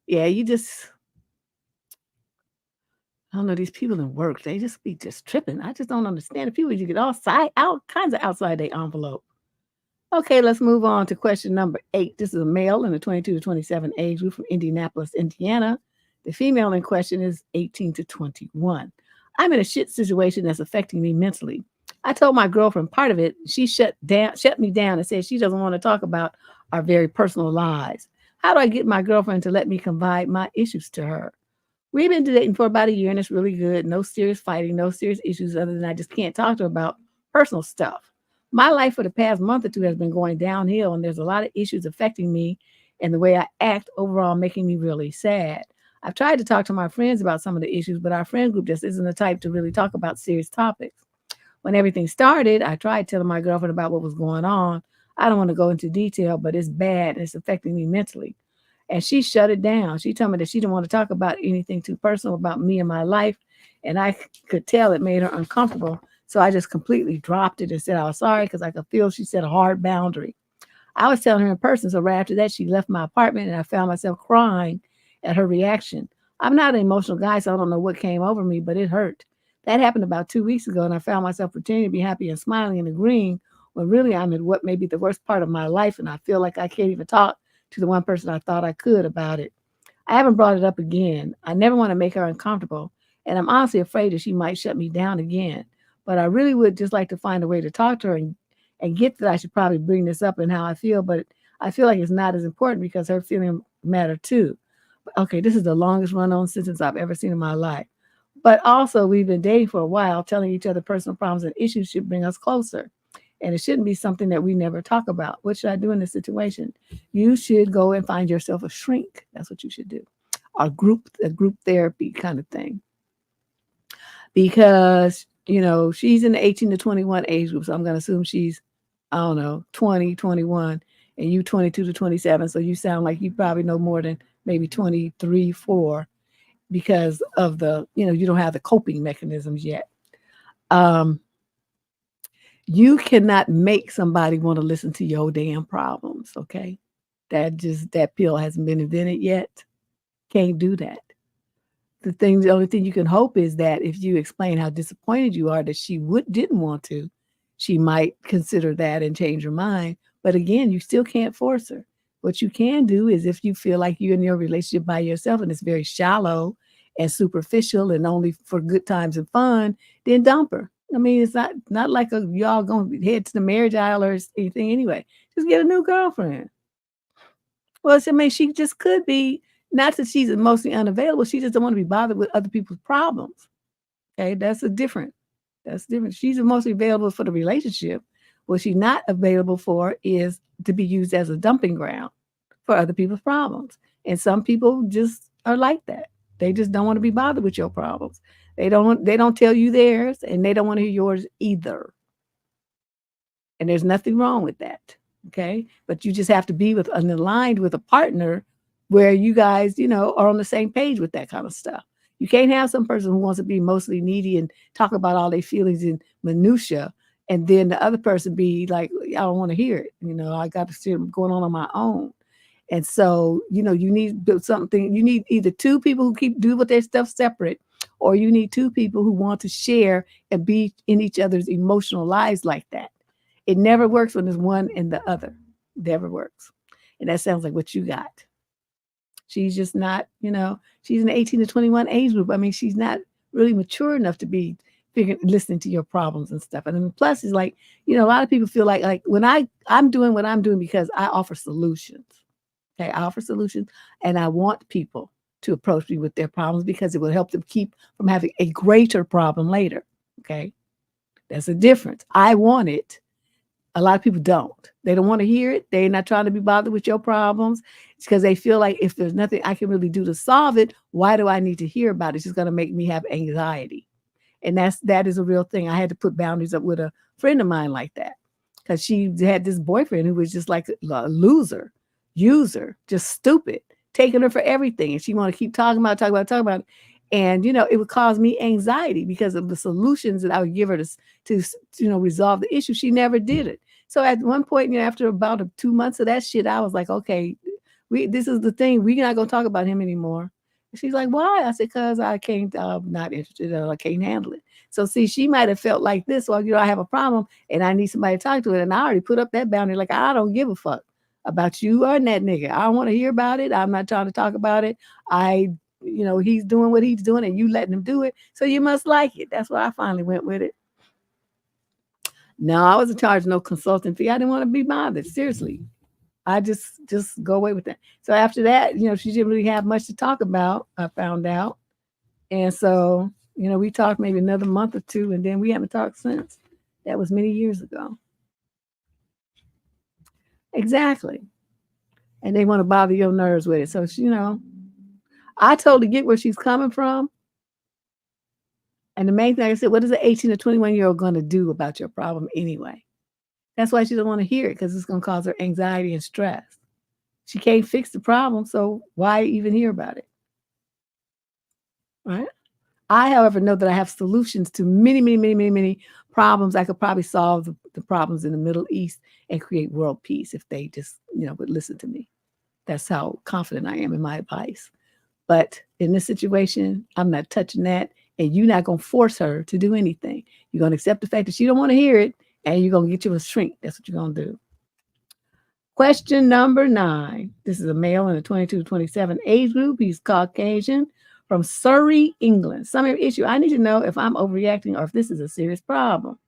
Yeah, I don't know, these people in work, they just be tripping. I just don't understand. The people, you get all kinds of outside their envelope. Okay, let's move on to question number 8. This is a male in the 22 to 27 age group from Indianapolis, Indiana. The female in question is 18 to 21. I'm in a shit situation that's affecting me mentally. I told my girlfriend part of it. She shut me down and said she doesn't want to talk about our very personal lives. How do I get my girlfriend to let me confide my issues to her? We've been dating for about a year and it's really good. No serious fighting, no serious issues other than I just can't talk to her about personal stuff. My life for the past month or two has been going downhill and there's a lot of issues affecting me and the way I act overall making me really sad. I've tried to talk to my friends about some of the issues, but our friend group just isn't the type to really talk about serious topics. When everything started, I tried telling my girlfriend about what was going on. I don't want to go into detail, but it's bad and it's affecting me mentally. And she shut it down. She told me that she didn't want to talk about anything too personal about me and my life. And I could tell it made her uncomfortable. So I just completely dropped it and said I was sorry because I could feel she set a hard boundary. I was telling her in person. So right after that, she left my apartment and I found myself crying at her reaction. I'm not an emotional guy, so I don't know what came over me, but it hurt. That happened about 2 weeks ago, and I found myself pretending to be happy and smiling and agreeing when really I'm in what may be the worst part of my life, and I feel like I can't even talk to the one person I thought I could about it. I haven't brought it up again. I never want to make her uncomfortable, and I'm honestly afraid that she might shut me down again. But I really would just like to find a way to talk to her and get that I should probably bring this up and how I feel, but I feel like it's not as important because her feelings matter too. Okay, this is the longest run-on sentence I've ever seen in my life. But also, we've been dating for a while, telling each other personal problems and issues should bring us closer. And it shouldn't be something that we never talk about. What should I do in this situation? You should go and find yourself a shrink. That's what you should do. A group therapy kind of thing. Because, she's in the 18 to 21 age group. So I'm going to assume she's, I don't know, 20, 21, and you 22 to 27. So you sound like you probably know more than maybe 23, 4 because of the, you don't have the coping mechanisms yet. You cannot make somebody want to listen to your damn problems, okay? That pill hasn't been invented yet. Can't do that. The only thing you can hope is that if you explain how disappointed you are that she didn't want to, she might consider that and change her mind. But again, you still can't force her. What you can do is if you feel like you're in your relationship by yourself and it's very shallow and superficial and only for good times and fun, then dump her. I mean, it's not like y'all going to head to the marriage aisle or anything anyway. Just get a new girlfriend. Well, I mean, she just could be, not that she's emotionally unavailable. She just don't want to be bothered with other people's problems. Okay, that's different. She's emotionally available for the relationship. What she's not available for is to be used as a dumping ground for other people's problems. And some people just are like that. They just don't want to be bothered with your problems. They don't tell you theirs, and they don't want to hear yours either. And there's nothing wrong with that. Okay. But you just have to be aligned with a partner where you guys, are on the same page with that kind of stuff. You can't have some person who wants to be mostly needy and talk about all their feelings in minutia, and then the other person be like, I don't want to hear it. I got to see it going on my own. And so, you need something. You need either two people who do with their stuff separate, or you need two people who want to share and be in each other's emotional lives like that. It never works when there's one and the other. Never works. And that sounds like what you got. She's just not, she's in the 18 to 21 age group. I mean, she's not really mature enough to be listening to your problems and stuff. And then plus it's like, a lot of people feel like when I'm doing what I'm doing because I offer solutions. Okay. I offer solutions and I want people to approach me with their problems because it will help them keep from having a greater problem later. Okay. That's a difference. I want it. A lot of people don't. They don't want to hear it. They're not trying to be bothered with your problems. It's because they feel like if there's nothing I can really do to solve it, why do I need to hear about it? It's just going to make me have anxiety. And that is a real thing. I had to put boundaries up with a friend of mine like that because she had this boyfriend who was just like a loser, user, just stupid, taking her for everything. And she wanted to keep talking about it. And, it would cause me anxiety because of the solutions that I would give her to resolve the issue. She never did it. So at one point, after about 2 months of that shit, I was like, okay, this is the thing. We're not going to talk about him anymore. And she's like, why? I said, because I'm not interested. I can't handle it. So see, she might have felt like this. Well, I have a problem and I need somebody to talk to it. And I already put up that boundary. Like, I don't give a fuck about you or that nigga. I don't want to hear about it. I'm not trying to talk about it. He's doing what he's doing and you letting him do it. So you must like it. That's why I finally went with it. No, I wasn't charged no consulting fee. I didn't want to be bothered. Seriously. I just go away with that. So after that, she didn't really have much to talk about, I found out. And so, we talked maybe another month or two and then we haven't talked since. That was many years ago. Exactly. And they want to bother your nerves with it. So, I totally get where she's coming from. And the main thing I said, what is an 18 to 21-year-old going to do about your problem anyway? That's why she doesn't want to hear it because it's going to cause her anxiety and stress. She can't fix the problem, so why even hear about it? Right? I, however, know that I have solutions to many, many, many, many, many problems. I could probably solve the problems in the Middle East and create world peace if they just, would listen to me. That's how confident I am in my advice. But in this situation, I'm not touching that. And you're not going to force her to do anything. You're going to accept the fact that she don't want to hear it. And you're going to get you a shrink. That's what you're going to do. Question number 9. This is a male in the 22 to 27 age group. He's Caucasian from Surrey, England. Summary issue. I need to know if I'm overreacting or if this is a serious problem.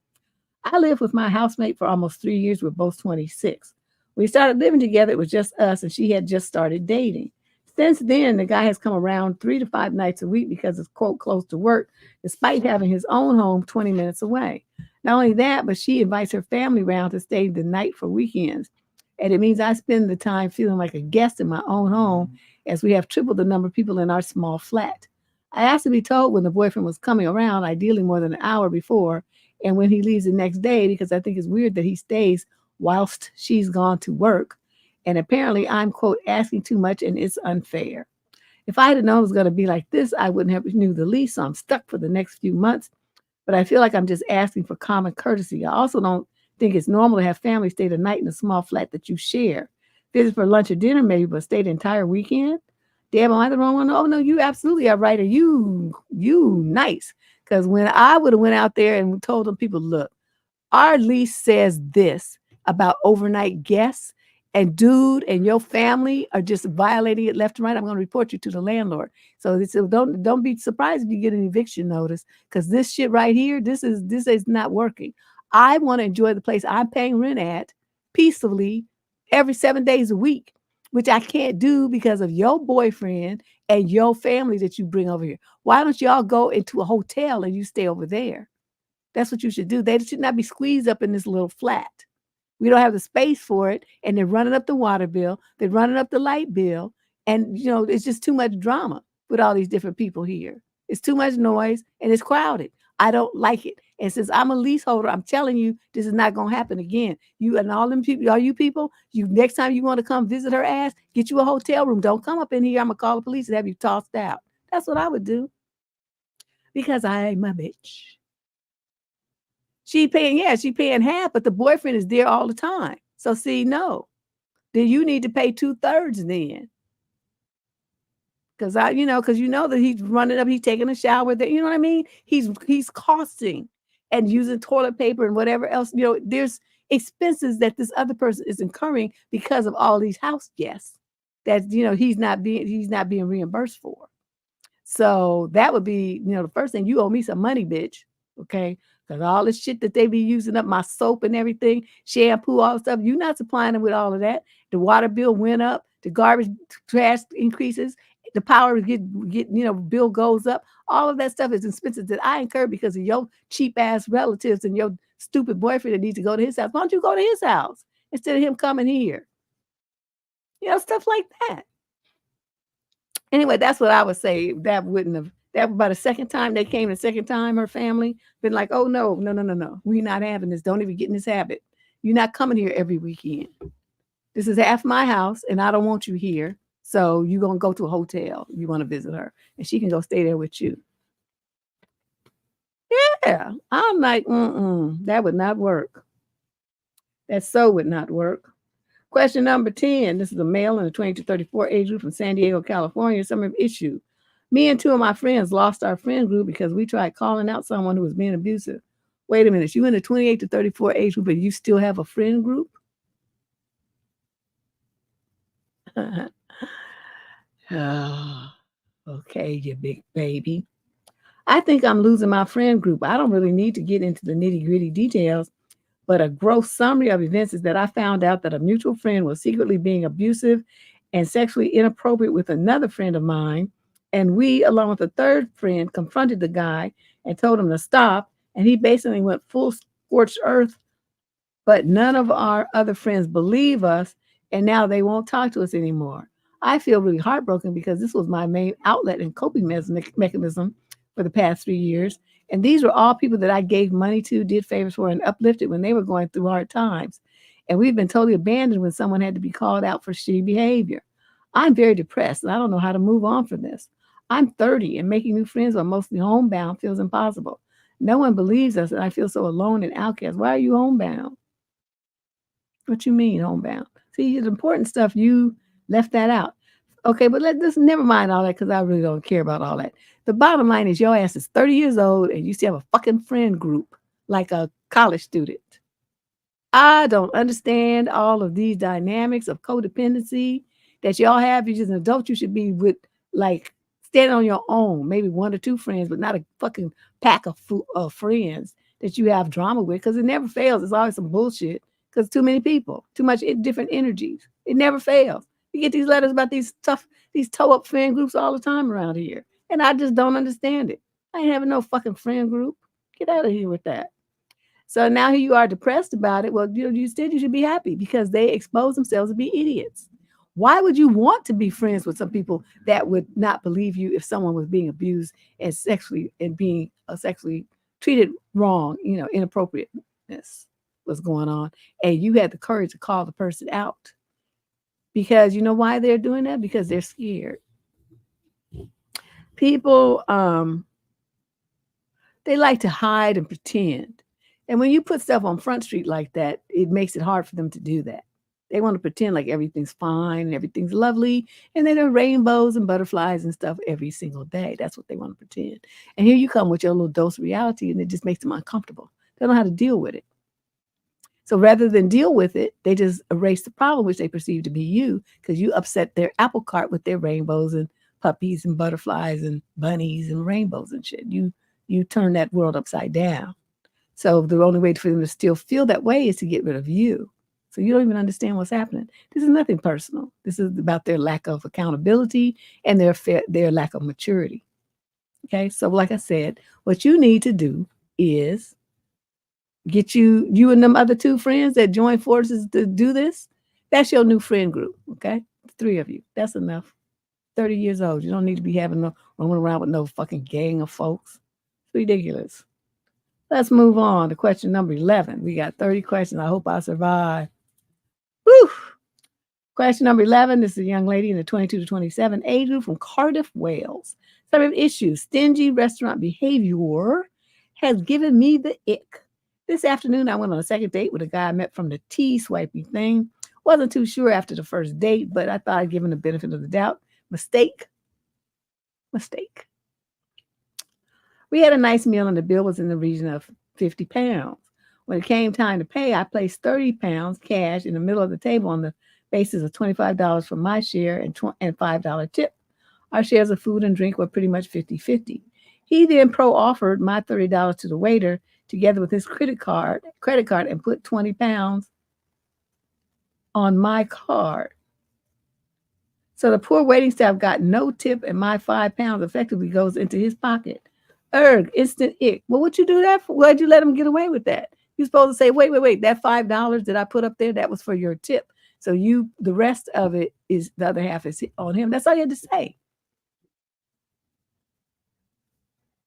I lived with my housemate for almost 3 years. We're both 26. We started living together. It was just us, and she had just started dating. Since then, the guy has come around 3 to 5 nights a week because it's, quote, close to work, despite having his own home 20 minutes away. Not only that, but she invites her family around to stay the night for weekends. And it means I spend the time feeling like a guest in my own home as we have tripled the number of people in our small flat. I asked to be told when the boyfriend was coming around, ideally more than an hour before, and when he leaves the next day, because I think it's weird that he stays whilst she's gone to work. And apparently I'm, quote, asking too much and it's unfair. If I had known it was going to be like this, I wouldn't have renewed the lease. So I'm stuck for the next few months. But I feel like I'm just asking for common courtesy. I also don't think it's normal to have families stay the night in a small flat that you share. Visit for lunch or dinner, maybe, but stay the entire weekend. Damn, am I the wrong one? Oh no, you absolutely are right. Are you nice? Because when I would have went out there and told them people, look, our lease says this about overnight guests, and dude and your family are just violating it left and right. I'm going to report you to the landlord. So don't be surprised if you get an eviction notice, because this shit right here, this is not working. I want to enjoy the place I'm paying rent at peacefully every 7 days a week, which I can't do because of your boyfriend and your family that you bring over here. Why don't y'all go into a hotel and you stay over there? That's what you should do. They should not be squeezed up in this little flat. We don't have the space for it, and they're running up the water bill, they're running up the light bill, and it's just too much drama with all these different people here. It's too much noise and it's crowded. I don't like it. And since I'm a leaseholder, I'm telling you, this is not gonna happen again. You and all them people, all you people, you next time you want to come visit her ass, get you a hotel room. Don't come up in here. I'm gonna call the police and have you tossed out. That's what I would do because I'm a bitch. She paying half, but the boyfriend is there all the time. So see, no, then you need to pay 2/3 then. Because that he's running up, he's taking a shower there. You know what I mean? He's costing and using toilet paper and whatever else. There's expenses that this other person is incurring because of all these house guests that he's not being reimbursed for. So that would be, the first thing. You owe me some money, bitch. Okay. Because all the shit that they be using up, my soap and everything, shampoo, all the stuff, you're not supplying them with all of that. The water bill went up, the garbage trash increases, the power bill goes up. All of that stuff is expenses that I incur because of your cheap ass relatives and your stupid boyfriend that needs to go to his house. Why don't you go to his house instead of him coming here? Stuff like that. Anyway, that's what I would say. That by the second time they came, the second time her family been like, oh no, no, no, no, no. We're not having this. Don't even get in this habit. You're not coming here every weekend. This is half my house and I don't want you here. So you're gonna go to a hotel. You want to visit her. And she can go stay there with you. Yeah. I'm like, that would not work. That so would not work. Question number 10. This is a male in the 20 to 34 age group from San Diego, California. Summary of issue. Me and two of my friends lost our friend group because we tried calling out someone who was being abusive. Wait a minute. You in the 28 to 34 age group, but you still have a friend group? Oh, okay, you big baby. I think I'm losing my friend group. I don't really need to get into the nitty-gritty details, but a gross summary of events is that I found out that a mutual friend was secretly being abusive and sexually inappropriate with another friend of mine. And we, along with a third friend, confronted the guy and told him to stop. And he basically went full scorched earth, but none of our other friends believe us. And now they won't talk to us anymore. I feel really heartbroken because this was my main outlet and coping mechanism for the past 3 years. And these were all people that I gave money to, did favors for, and uplifted when they were going through hard times. And we've been totally abandoned when someone had to be called out for shitty behavior. I'm very depressed, and I don't know how to move on from this. I'm 30, and making new friends while mostly homebound feels impossible. No one believes us, and I feel so alone and outcast. Why are you homebound? What you mean homebound? See, the important stuff, you left that out. Okay, but let's never mind all that because I really don't care about all that. The bottom line is your ass is 30 years old and you still have a fucking friend group like a college student. I don't understand all of these dynamics of codependency that y'all have. You're just an adult. You should be with, like, standing on your own, maybe one or two friends, but not a fucking pack of friends that you have drama with, because it never fails. It's always some bullshit because too many people, too much different energies. It never fails. You get these letters about these toe-up friend groups all the time around here. And I just don't understand it. I ain't having no fucking friend group. Get out of here with that. So now here you are depressed about it. Well, you should be happy because they expose themselves to be idiots. Why would you want to be friends with some people that would not believe you if someone was being abused and being sexually treated wrong, inappropriateness was going on, and you had the courage to call the person out? Because you know why they're doing that? Because they're scared. People, they like to hide and pretend. And when you put stuff on Front Street like that, it makes it hard for them to do that. They want to pretend like everything's fine and everything's lovely, and then there are rainbows and butterflies and stuff every single day. That's what they want to pretend. And here you come with your little dose of reality, and it just makes them uncomfortable. They don't know how to deal with it. So rather than deal with it, they just erase the problem, which they perceive to be you, because you upset their apple cart with their rainbows and puppies and butterflies and bunnies and rainbows and shit. You turn that world upside down. So the only way for them to still feel that way is to get rid of you. So you don't even understand what's happening. This is nothing personal. This is about their lack of accountability and their lack of maturity. Okay, so like I said, what you need to do is get you and them other two friends that join forces to do this. That's your new friend group. Okay, 3 of you. That's enough. 30 years old. You don't need to be roaming around with no fucking gang of folks. It's ridiculous. Let's move on to question number 11. We got 30 questions. I hope I survive. Whew. Question number 11. This is a young lady in the 22 to 27 age group from Cardiff, Wales. Some of issues. Stingy restaurant behavior has given me the ick. This afternoon, I went on a second date with a guy I met from the tea swiping thing. Wasn't too sure after the first date, but I thought I'd give him the benefit of the doubt. Mistake. We had a nice meal and the bill was in the region of 50 pounds. When it came time to pay, I placed 30 pounds cash in the middle of the table on the basis of $25 for my share and $5 tip. Our shares of food and drink were pretty much 50-50. He then offered my $30 to the waiter together with his credit card and put 20 pounds on my card. So the poor waiting staff got no tip and my 5 pounds effectively goes into his pocket. Instant ick. Well, what you do that for? Why'd you let him get away with that? You're supposed to say, wait, that $5 that I put up there, that was for your tip. So the rest of it is, the other half is on him. That's all you had to say.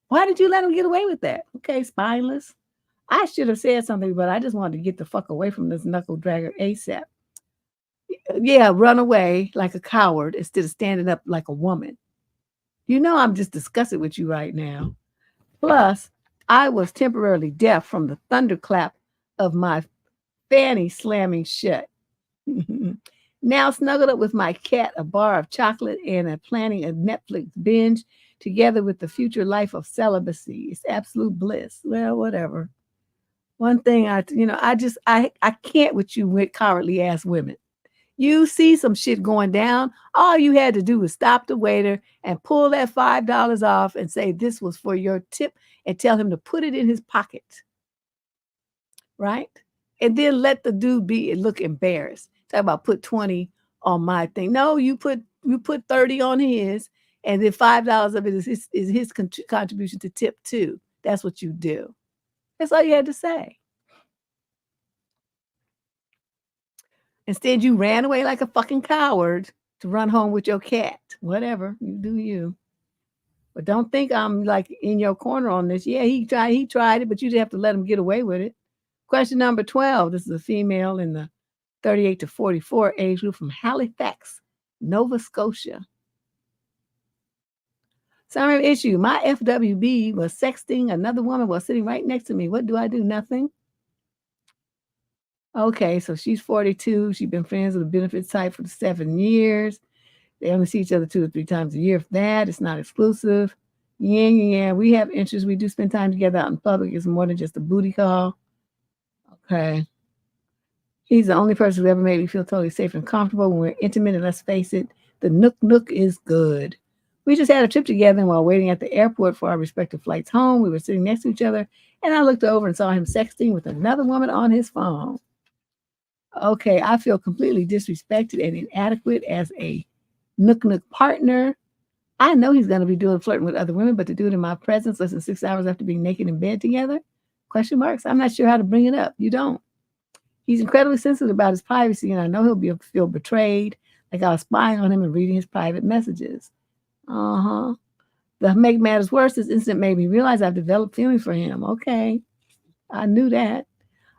Why did you let him get away with that? Okay, spineless. I should have said something, but I just wanted to get the fuck away from this knuckle dragger ASAP. Yeah, run away like a coward instead of standing up like a woman. You know I'm just disgusted with you right now. Plus, I was temporarily deaf from the thunderclap of my fanny slamming shut. Now snuggled up with my cat, a bar of chocolate, and planning a Netflix binge together with the future life of celibacy. It's absolute bliss. Well, whatever. One thing I can't with you with cowardly ass women. You see some shit going down, all you had to do was stop the waiter and pull that $5 off and say this was for your tip and tell him to put it in his pocket. Right? And then let the dude look embarrassed. Talk about put 20 on my thing. No, you put 30 on his, and then $5 of it is his contribution to tip too. That's what you do. That's all you had to say. Instead, you ran away like a fucking coward to run home with your cat. Whatever, you do you. But don't think I'm like in your corner on this. Yeah, he tried it, but you just have to let him get away with it. Question number 12. This is a female in the 38 to 44 age group from Halifax, Nova Scotia. Summary issue. My FWB was sexting another woman while sitting right next to me. What do I do? Nothing. Okay, so she's 42. She's been friends with a benefits type for 7 years. They only see each other 2 to 3 times a year. If that, it's not exclusive. Yeah. We have interests. We do spend time together out in public. It's more than just a booty call. Okay. He's the only person who ever made me feel totally safe and comfortable when we're intimate. And let's face it, the nook is good. We just had a trip together, and while waiting at the airport for our respective flights home, we were sitting next to each other, and I looked over and saw him sexting with another woman on his phone. Okay, I feel completely disrespected and inadequate as a nook partner. I know he's going to be flirting with other women, but to do it in my presence less than 6 hours after being naked in bed together, Question marks? I'm not sure how to bring it up. You don't. He's incredibly sensitive about his privacy, and I know he'll feel betrayed, like I was spying on him and reading his private messages. Uh-huh. The make matters worse, this incident made me realize I've developed feelings for him. Okay. I knew that.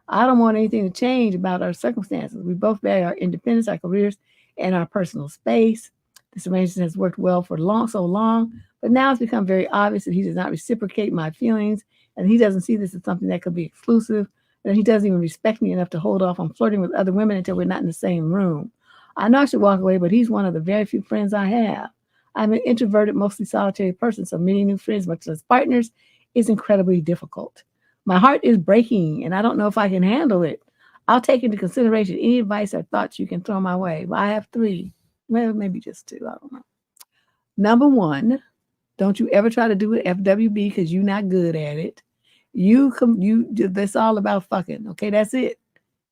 I don't want anything to change about our circumstances. We both value our independence, our careers, and our personal space. This arrangement has worked well for so long, but now it's become very obvious that he does not reciprocate my feelings, and he doesn't see this as something that could be exclusive, and he doesn't even respect me enough to hold off on flirting with other women until we're not in the same room. I know I should walk away, but he's one of the very few friends I have. I'm an introverted, mostly solitary person, so meeting new friends, much less partners, is incredibly difficult. My heart is breaking, and I don't know if I can handle it. I'll take into consideration any advice or thoughts you can throw my way. Well, I have 3. Well, maybe just 2. I don't know. Number 1, don't you ever try to do an FWB because you're not good at it. That's all about fucking. Okay, that's it.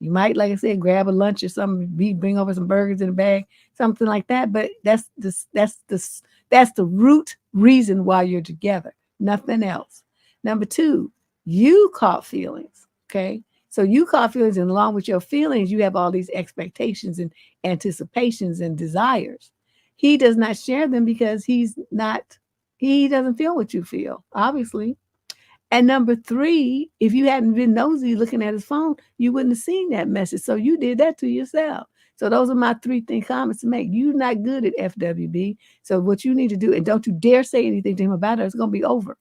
You might, like I said, grab a lunch or something, bring over some burgers in a bag, something like that. But that's the root reason why you're together. Nothing else. Number 2, you caught feelings. Okay. So you caught feelings, and along with your feelings, you have all these expectations and anticipations and desires. He does not share them because he doesn't feel what you feel, obviously. And number 3, if you hadn't been nosy looking at his phone, you wouldn't have seen that message. So you did that to yourself. So those are my 3 comments to make. You're not good at FWB. So what you need to do, and don't you dare say anything to him about it, it's going to be over.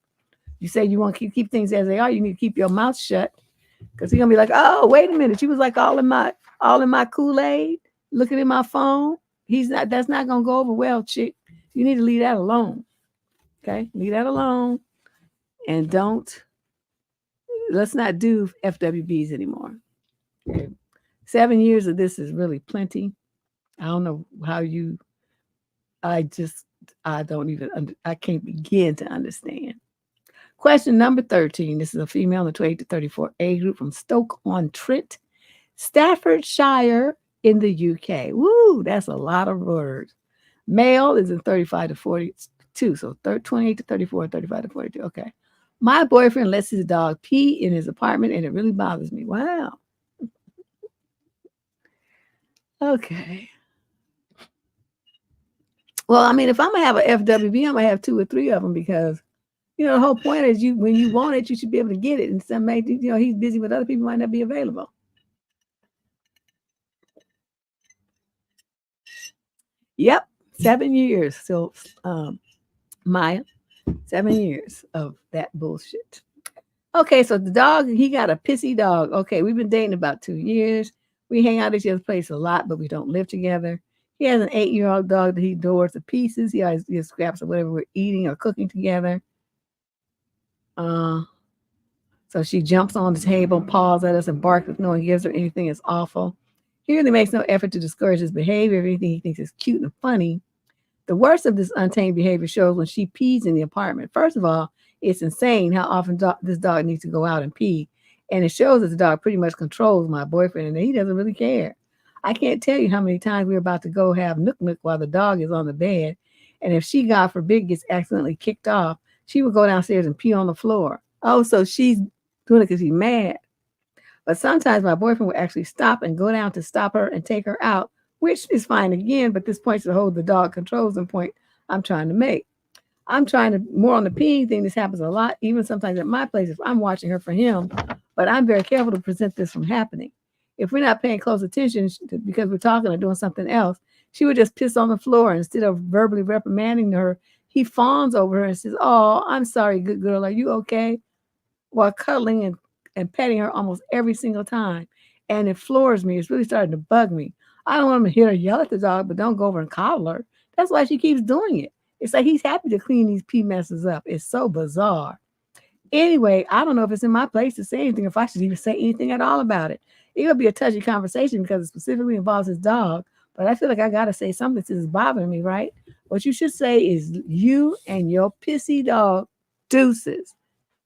You say you want to keep things as they are, you need to keep your mouth shut, because he's going to be like, oh, wait a minute. You was like all in my Kool-Aid, looking at my phone. That's not going to go over well, chick. You need to leave that alone. Okay? Leave that alone. And let's not do FWBs anymore. Okay. 7 years of this is really plenty. I don't know how I can't begin to understand. Question number 13. This is a female in the 28 to 34 age group from Stoke-on-Trent, Staffordshire in the UK. Woo, that's a lot of words. Male is in 35 to 42. So 28 to 34, 35 to 42. Okay. My boyfriend lets his dog pee in his apartment, and it really bothers me. Wow. Okay. Well, I mean, if I'm going to have an FWB, I'm going to have 2 or 3 of them, because, the whole point is when you want it, you should be able to get it. And somebody, he's busy with other people, might not be available. Yep. 7 years. So, Maya, 7 years of that bullshit. Okay, so the dog, he got a pissy dog. Okay, we've been dating about 2 years. We hang out at each other's place a lot, but we don't live together. He has an 8-year-old dog that he adores to pieces. He always gives scraps of whatever we're eating or cooking together. So she jumps on the table, paws at us, and barks if no one gives her anything. It's awful. He really makes no effort to discourage his behavior. Everything he thinks is cute and funny. The worst of this untamed behavior shows when she pees in the apartment. First of all, it's insane how often this dog needs to go out and pee. And it shows that the dog pretty much controls my boyfriend, and he doesn't really care. I can't tell you how many times we're about to go have nook while the dog is on the bed. And if she, God forbid, gets accidentally kicked off, she would go downstairs and pee on the floor. Oh, so she's doing it because she's mad. But sometimes my boyfriend will actually stop and go down to stop her and take her out, which is fine again, but this points to the whole the dog controls and point I'm trying to make. I'm trying to more on the peeing thing. This happens a lot, even sometimes at my place if I'm watching her for him, but I'm very careful to prevent this from happening. If we're not paying close attention because we're talking or doing something else, she would just piss on the floor. Instead of verbally reprimanding her, he fawns over her and says, oh, I'm sorry, good girl. Are you okay? While cuddling and petting her almost every single time. And it floors me. It's really starting to bug me. I don't want him to hear her yell at the dog, but don't go over and coddle her. That's why she keeps doing it. It's like he's happy to clean these pee messes up. It's so bizarre. Anyway, I don't know if it's in my place to say anything, if I should even say anything at all about it. It would be a touchy conversation because it specifically involves his dog, but I feel like I got to say something since it's bothering me, right? What you should say is you and your pissy dog deuces.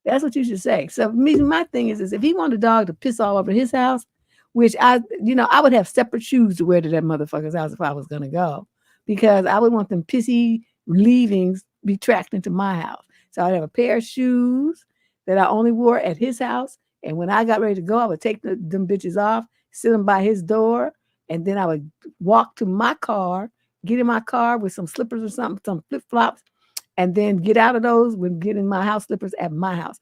That's what you should say. So my thing is if he wanted a dog to piss all over his house, which I would have separate shoes to wear to that motherfucker's house if I was going to go, because I would want them pissy leavings be tracked into my house. So I'd have a pair of shoes that I only wore at his house And when I got ready to go, I would take them bitches off, sit them by his door, and then I would walk to my car, get in my car with some slippers or something, some flip flops, and then get out of those when get in my house slippers at my house.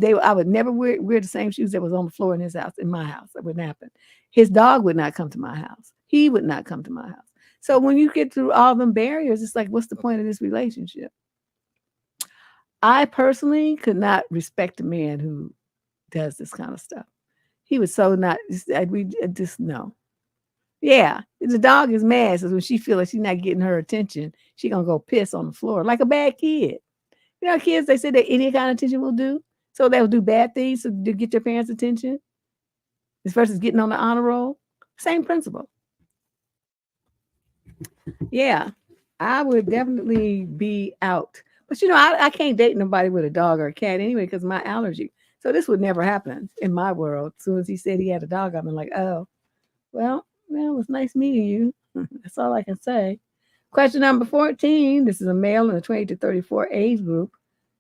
I would never wear the same shoes that was on the floor in his house, in my house. That wouldn't happen. His dog would not come to my house. He would not come to my house. So when you get through all them barriers, it's like, what's the point of this relationship? I personally could not respect a man who does this kind of stuff. He was so not, we just no. Yeah, the dog is mad. So when she feels like she's not getting her attention, she gonna go piss on the floor like a bad kid. You know, kids, they say that any kind of attention will do. So they'll do bad things to get your parents' attention. As versus getting on the honor roll. Same principle. Yeah, I would definitely be out. But you know, I can't date nobody with a dog or a cat anyway because of my allergy. So this would never happen in my world. As soon as he said he had a dog, I've been like, oh, well, it was nice meeting you. That's all I can say. Question number 14. This is a male in the 20 to 34 age group.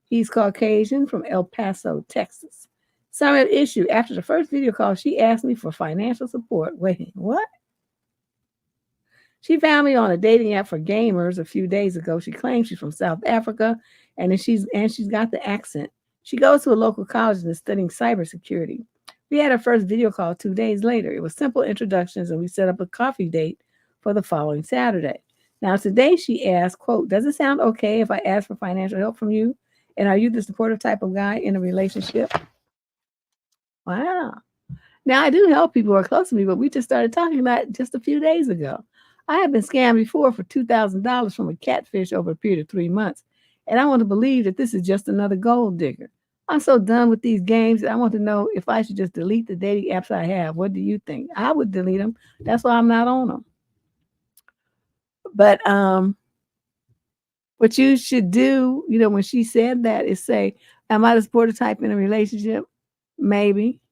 He's Caucasian from El Paso, Texas. Summary issue. After the first video call, she asked me for financial support. Wait, what? She found me on a dating app for gamers a few days ago. She claims she's from South Africa, and she's got the accent. She goes to a local college and is studying cybersecurity. We had our first video call 2 days later. It was simple introductions, and we set up a coffee date for the following Saturday. Now, today she asked, quote, does it sound okay if I ask for financial help from you? And are you the supportive type of guy in a relationship? Wow. Now, I do help people who are close to me, but we just started talking about just a few days ago. I have been scammed before for $2,000 from a catfish over a period of 3 months. And I want to believe that this is just another gold digger. I'm so done with these games that I want to know if I should just delete the dating apps I have. What do you think? I would delete them. That's why I'm not on them. But what you should do, you know, when she said that is say, am I the supportive type in a relationship? Maybe.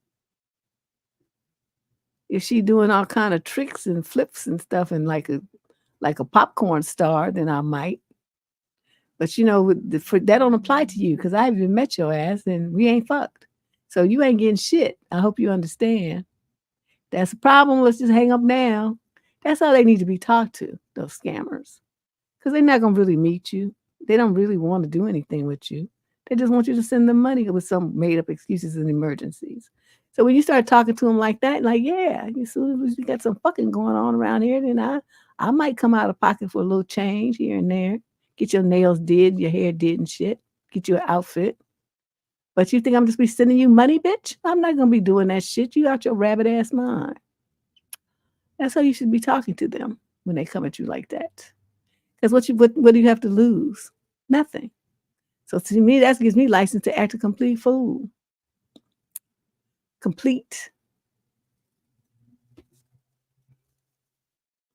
If she doing all kind of tricks and flips and stuff and like a popcorn star, then I might. But you know, that don't apply to you because I haven't even met your ass and we ain't fucked. So you ain't getting shit. I hope you understand. That's a problem. Let's just hang up now. That's how they need to be talked to, those scammers. Because they're not going to really meet you. They don't really want to do anything with you. They just want you to send them money with some made up excuses and emergencies. So when you start talking to them like that, like, yeah, as soon as we got some fucking going on around here, then I might come out of pocket for a little change here and there. Get your nails did, your hair did and shit. Get you an outfit. But you think I'm just be sending you money, bitch? I'm not going to be doing that shit. You out your rabbit ass mind. That's how you should be talking to them when they come at you like that. Because what do you have to lose? Nothing. So to me, that gives me license to act a complete fool. Complete.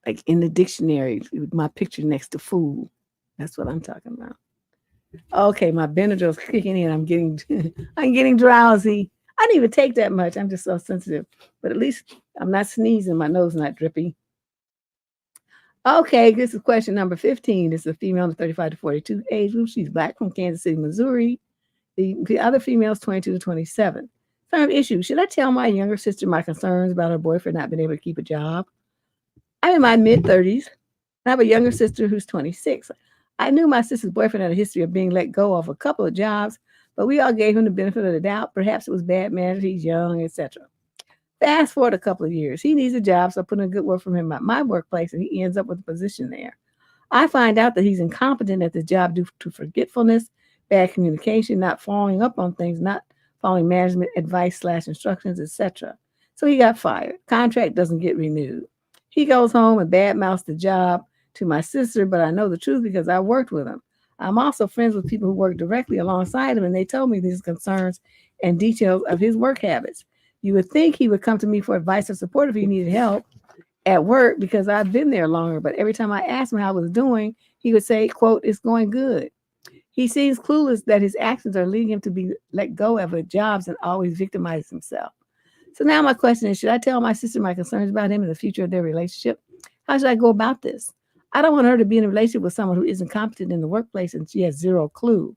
Like in the dictionary, with my picture next to fool. That's what I'm talking about. Okay, my Benadryl's kicking in. I'm getting drowsy. I didn't even take that much. I'm just so sensitive. But at least I'm not sneezing. My nose not drippy. Okay, this is question number 15. This is a female in the 35 to 42 age group. She's Black from Kansas City, Missouri. The other female is 22 to 27. Firm issue. Should I tell my younger sister my concerns about her boyfriend not being able to keep a job? I'm in my mid-30s. I have a younger sister who's 26. I knew my sister's boyfriend had a history of being let go of a couple of jobs, but we all gave him the benefit of the doubt. Perhaps it was bad management, he's young, etc. Fast forward a couple of years. He needs a job, so I put in a good word from him at my workplace, and he ends up with a position there. I find out that he's incompetent at the job due to forgetfulness, bad communication, not following up on things, not following management advice / instructions, etc. So he got fired. Contract doesn't get renewed. He goes home and badmouths the job to my sister, but I know the truth because I worked with him. I'm also friends with people who work directly alongside him, and they told me these concerns and details of his work habits. You would think he would come to me for advice or support if he needed help at work because I've been there longer, but every time I asked him how I was doing, he would say, quote, it's going good. He seems clueless that his actions are leading him to be let go of his jobs and always victimize himself. So now my question is, should I tell my sister my concerns about him and the future of their relationship? How should I go about this? I don't want her to be in a relationship with someone who isn't competent in the workplace and she has zero clue.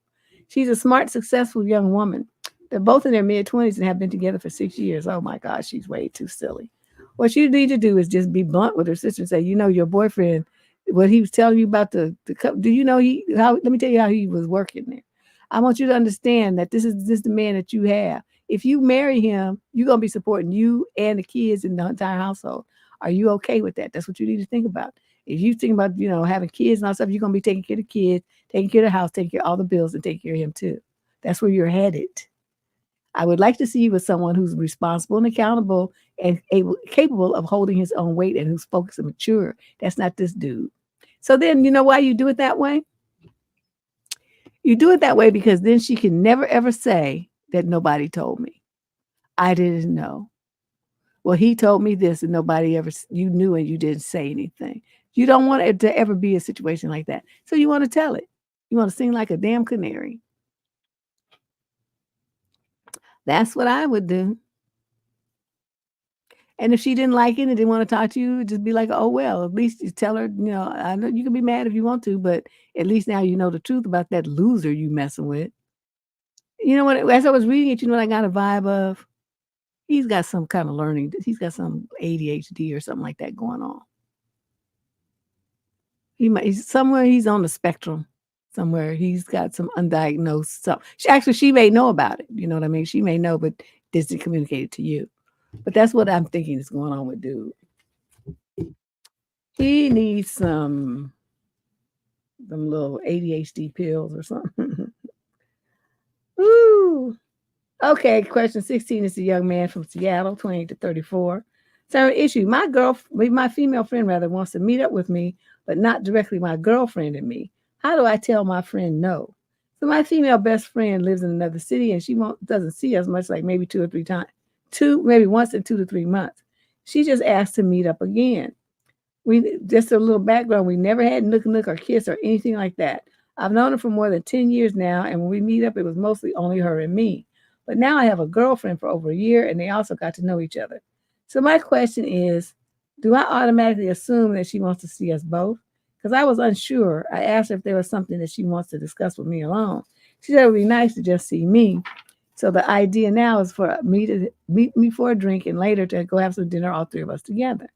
She's a smart, successful young woman. They're both in their mid-20s and have been together for 6 years. Oh my gosh, she's way too silly. What you need to do is just be blunt with her sister and say, you know, your boyfriend, what he was telling you about the cup. Do you know let me tell you how he was working there. I want you to understand that this is the man that you have. If you marry him, you're gonna be supporting you and the kids in the entire household. Are you okay with that? That's what you need to think about. If you think about, having kids and all stuff, you're gonna be taking care of the kids, taking care of the house, taking care of all the bills, and taking care of him too. That's where you're headed. I would like to see you with someone who's responsible and accountable and capable of holding his own weight and who's focused and mature. That's not this dude. So then, you know why you do it that way? You do it that way because then she can never ever say that nobody told me. I didn't know. Well, he told me this and nobody ever, you knew and you didn't say anything. You don't want it to ever be a situation like that. So you want to tell it. You want to sing like a damn canary. That's what I would do. And if she didn't like it and didn't want to talk to you, just be like, oh, well, at least you tell her, I know you can be mad if you want to, but at least now you know the truth about that loser you messing with. You know what? As I was reading it, you know what I got a vibe of? He's got some kind of learning. He's got some ADHD or something like that going on. He's somewhere he's on the spectrum. Somewhere he's got some undiagnosed stuff. She may know about it. You know what I mean? She may know, but doesn't communicate it to you. But that's what I'm thinking is going on with dude. He needs some little ADHD pills or something. Ooh. Okay, question 16 is a young man from Seattle, 28 to 34. So issue, my female friend rather wants to meet up with me, but not directly my girlfriend and me. How do I tell my friend no? So my female best friend lives in another city and she doesn't see us much, like maybe 2 or 3 times. Maybe once in 2 to 3 months. She just asked to meet up again. We just a little background. We never had nook or kiss or anything like that. I've known her for more than 10 years now, and when we meet up, it was mostly only her and me. But now I have a girlfriend for over a year, and they also got to know each other. So my question is, do I automatically assume that she wants to see us both? Because I was unsure. I asked her if there was something that she wants to discuss with me alone. She said it would be nice to just see me. So the idea now is for me to meet me for a drink and later to go have some dinner, all 3 of us together.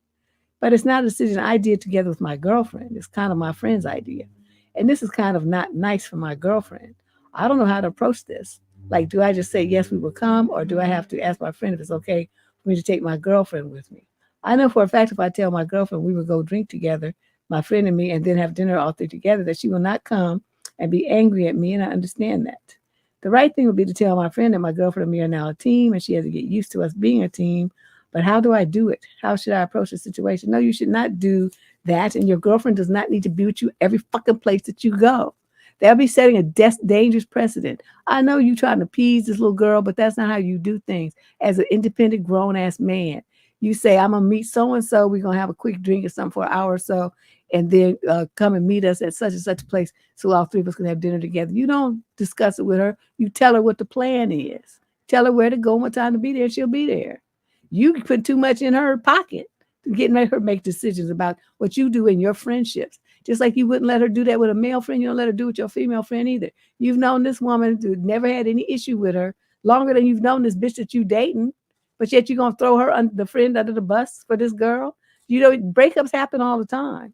But it's not a decision I did together with my girlfriend. It's kind of my friend's idea. And this is kind of not nice for my girlfriend. I don't know how to approach this. Like, do I just say, yes, we will come? Or do I have to ask my friend if it's okay for me to take my girlfriend with me? I know for a fact if I tell my girlfriend we will go drink together, my friend and me, and then have dinner all 3 together, that she will not come and be angry at me. And I understand that. The right thing would be to tell my friend that my girlfriend and me are now a team and she has to get used to us being a team. But how do I do it? How should I approach the situation? No, you should not do that. And your girlfriend does not need to be with you every fucking place that you go. They'll be setting a dangerous precedent. I know you're trying to appease this little girl, but that's not how you do things as an independent grown-ass man. You say, I'm going to meet so-and-so. We're going to have a quick drink or something for an hour or so, and then come and meet us at such and such a place so all 3 of us can have dinner together. You don't discuss it with her. You tell her what the plan is. Tell her where to go and what time to be there, and she'll be there. You put too much in her pocket to let her make decisions about what you do in your friendships. Just like you wouldn't let her do that with a male friend, you don't let her do with your female friend either. You've known this woman who never had any issue with her longer than you've known this bitch that you dating, but yet you're going to throw her the friend under the bus for this girl. You know, breakups happen all the time.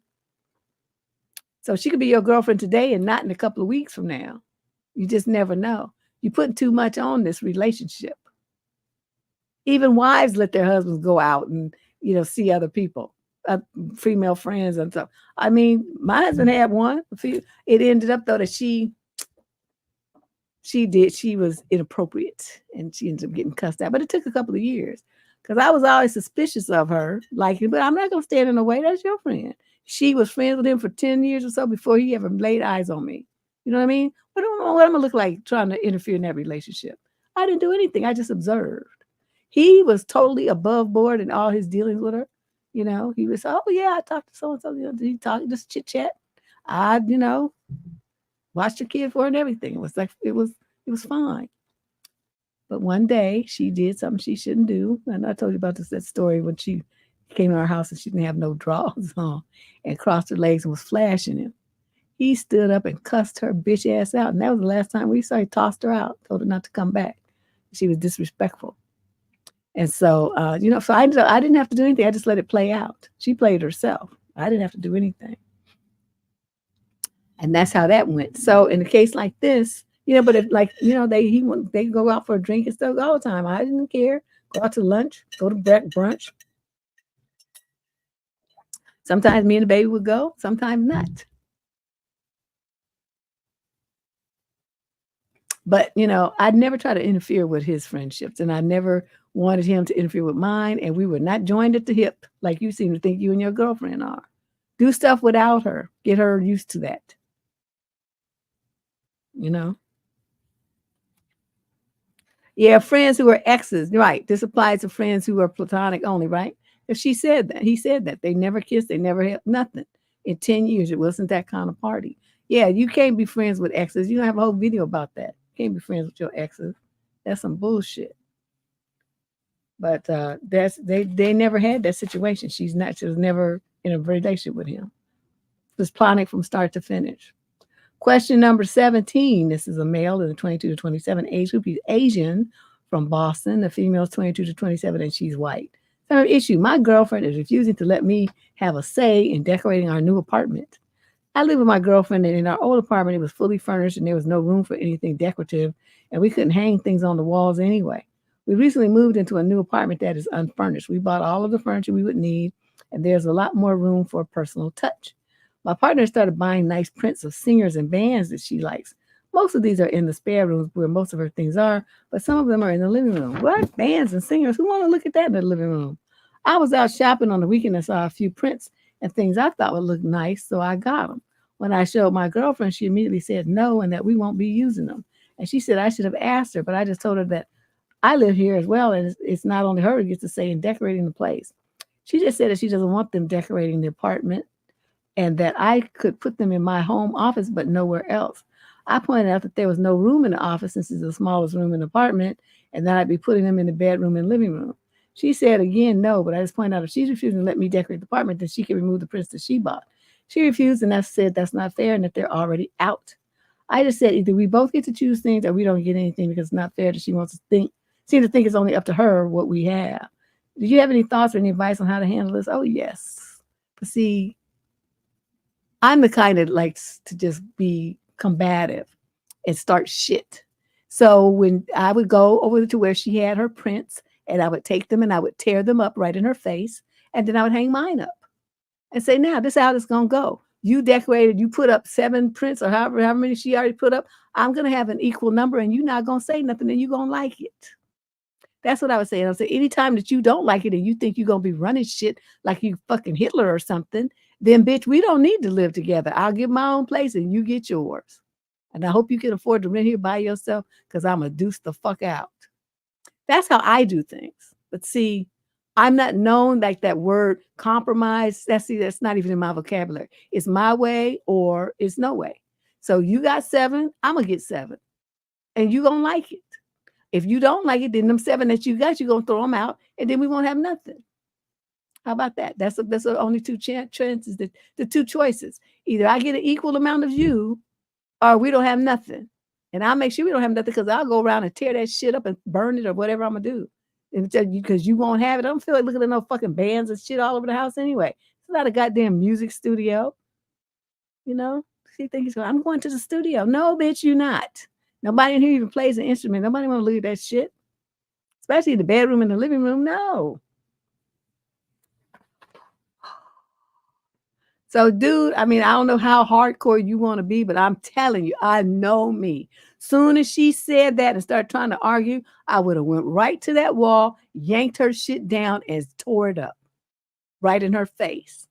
So she could be your girlfriend today and not in a couple of weeks from now. You just never know. You're putting too much on this relationship. Even wives let their husbands go out and, see other people, female friends and stuff. I mean, my husband had one. It ended up, though, that she was inappropriate and she ended up getting cussed out. But it took a couple of years because I was always suspicious of her, but I'm not going to stand in the way. That's your friend. She was friends with him for 10 years or so before he ever laid eyes on me. You know what I mean? What am I going to look like trying to interfere in that relationship? I didn't do anything. I just observed. He was totally above board in all his dealings with her. He was, oh, yeah, I talked to so-and-so. He talked, just chit-chat. I, watched the kid for her and everything. It was like, it was fine. But one day she did something she shouldn't do. And I told you about that story when she came to our house and she didn't have no drawers on and crossed her legs and was flashing him. He stood up and cussed her bitch ass out. And that was the last time we saw. He tossed her out, told her not to come back. She was disrespectful. And so, so I didn't have to do anything. I just let it play out. She played herself. I didn't have to do anything. And that's how that went. So in a case like this, but if they go out for a drink and stuff all the time. I didn't care. Go out to lunch, go to brunch. Sometimes me and the baby would go, sometimes not. But I'd never try to interfere with his friendships, and I never wanted him to interfere with mine. And we were not joined at the hip like you seem to think you and your girlfriend are. Do stuff without her. Get her used to that. Yeah, friends who are exes, right? This applies to friends who are platonic only, right? If he said that they never kissed, they never had nothing in 10 years. It wasn't that kind of party. Yeah, you can't be friends with exes. You don't have a whole video about that. You can't be friends with your exes. That's some bullshit. But they never had that situation. She was never in a relationship with him. It was platonic from start to finish. Question number 17. This is a male in the 22 to 27 age group. He's Asian from Boston. The female is 22 to 27 and she's white. Third issue. My girlfriend is refusing to let me have a say in decorating our new apartment. I live with my girlfriend, and in our old apartment, it was fully furnished and there was no room for anything decorative, and we couldn't hang things on the walls anyway. We recently moved into a new apartment that is unfurnished. We bought all of the furniture we would need, and there's a lot more room for personal touch. My partner started buying nice prints of singers and bands that she likes. Most of these are in the spare rooms where most of her things are, but some of them are in the living room. What? Bands and singers? Who want to look at that in the living room? I was out shopping on the weekend and saw a few prints and things I thought would look nice, so I got them. When I showed my girlfriend, she immediately said no and that we won't be using them. And she said I should have asked her, but I just told her that I live here as well, and it's not only her who gets to say in decorating the place. She just said that she doesn't want them decorating the apartment and that I could put them in my home office, but nowhere else. I pointed out that there was no room in the office since it's the smallest room in the apartment, and that I'd be putting them in the bedroom and living room. She said again, no, but I just pointed out if she's refusing to let me decorate the apartment, then she can remove the prints that she bought. She refused, and I said that's not fair and that they're already out. I just said either we both get to choose things or we don't get anything because it's not fair that she wants to seem to think it's only up to her what we have. Do you have any thoughts or any advice on how to handle this? Oh, yes. But see, I'm the kind that likes to just be combative and start shit. So when I would go over to where she had her prints and I would take them and I would tear them up right in her face, and then I would hang mine up and say, now this is how it's going to go. You decorated, you put up 7 prints or however many she already put up. I'm going to have an equal number and you're not going to say nothing and you're going to like it. That's what I was saying. I say, anytime that you don't like it and you think you're going to be running shit like you fucking Hitler or something, then bitch, we don't need to live together. I'll get my own place and you get yours. And I hope you can afford to rent here by yourself because I'm going to deuce the fuck out. That's how I do things. But see, I'm not known like that word compromise. That's not even in my vocabulary. It's my way or it's no way. So you got 7, I'm going to get 7. And you going to like it. If you don't like it, then them 7 that you got, you're going to throw them out and then we won't have nothing. How about that? That's the only 2 chances, the 2 choices. Either I get an equal amount of you or we don't have nothing. And I'll make sure we don't have nothing because I'll go around and tear that shit up and burn it or whatever I'm going to do. Because you won't have it. I don't feel like looking at no fucking bands and shit all over the house anyway. It's not a goddamn music studio. She thinks I'm going to the studio. No, bitch, you're not. Nobody in here even plays an instrument. Nobody want to look at that shit. Especially the bedroom and the living room. No. So, dude, I don't know how hardcore you want to be, but I'm telling you, I know me. Soon as she said that and started trying to argue, I would have went right to that wall, yanked her shit down, and tore it up right in her face.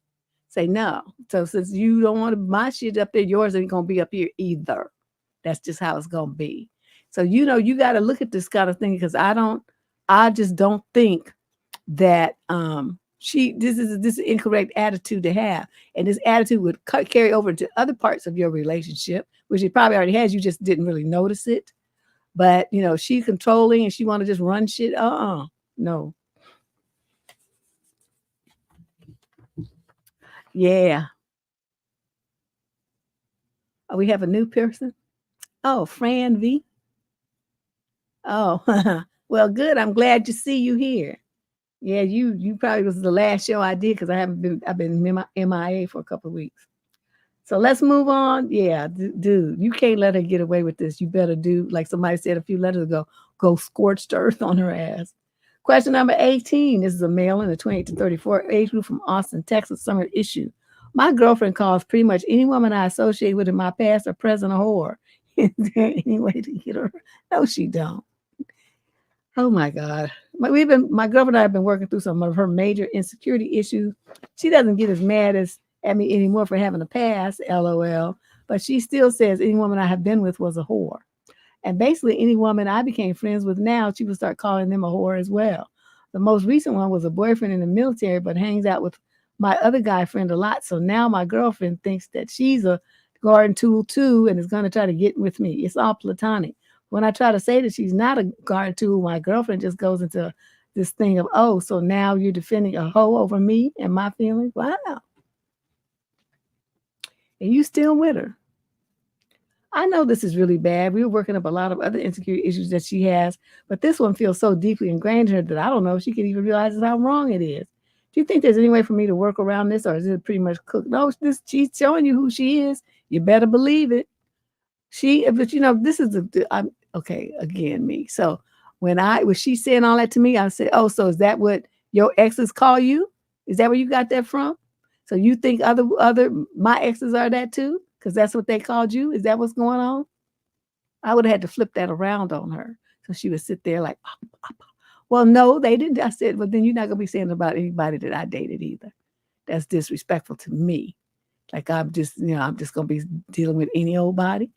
Say no. So since you don't want my shit up there, yours ain't going to be up here either. That's just how it's going to be. So, you got to look at this kind of thing because I just don't think that this is an incorrect attitude to have. And this attitude would carry over to other parts of your relationship, which it probably already has. You just didn't really notice it. But, she's controlling and she want to just run shit. No. Yeah. Oh, we have a new person. Oh, Fran V. Oh, Well, good. I'm glad to see you here. Yeah, you probably was the last show I did because I've been MIA for a couple of weeks. So let's move on. Yeah, dude, you can't let her get away with this. You better do, like somebody said a few letters ago, go scorched earth on her ass. Question number 18. This is a male in the 28 to 34 age group from Austin, Texas. Summer issue. My girlfriend calls pretty much any woman I associate with in my past or present a whore. Is there any way to get her? No, she don't. Oh my God. My girlfriend and I have been working through some of her major insecurity issues. She doesn't get as mad as at me anymore for having a past, LOL. But she still says any woman I have been with was a whore. And basically any woman I became friends with now, she would start calling them a whore as well. The most recent one was a boyfriend in the military, but hangs out with my other guy friend a lot. So now my girlfriend thinks that she's a garden tool too and is going to try to get with me. It's all platonic. When I try to say that she's not a guard tool, my girlfriend just goes into this thing of, oh, so now you're defending a hoe over me and my feelings? Wow. And you still with her. I know this is really bad. We were working up a lot of other insecurity issues that she has, but this one feels so deeply ingrained in her that I don't know if she can even realize how wrong it is. Do you think there's any way for me to work around this, or is it pretty much cooked? No, she's showing you who she is. You better believe it. But this is I'm okay again, me. So when she's saying all that to me, I said, oh, so is that what your exes call you? Is that where you got that from? So you think my exes are that too? Because that's what they called you? Is that what's going on? I would have had to flip that around on her. So she would sit there like, well, no, they didn't. I said, well, then you're not gonna be saying about anybody that I dated either. That's disrespectful to me. Like I'm just gonna be dealing with any old body.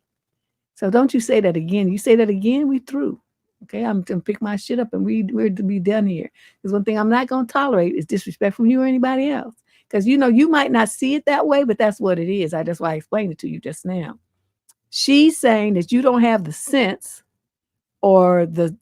So don't you say that again. You say that again, we through. Okay, I'm gonna pick my shit up and we're to be done here. Because one thing I'm not gonna tolerate is disrespect from you or anybody else. Because you might not see it that way, but that's what it is. That's why I explained it to you just now. She's saying that you don't have the sense or the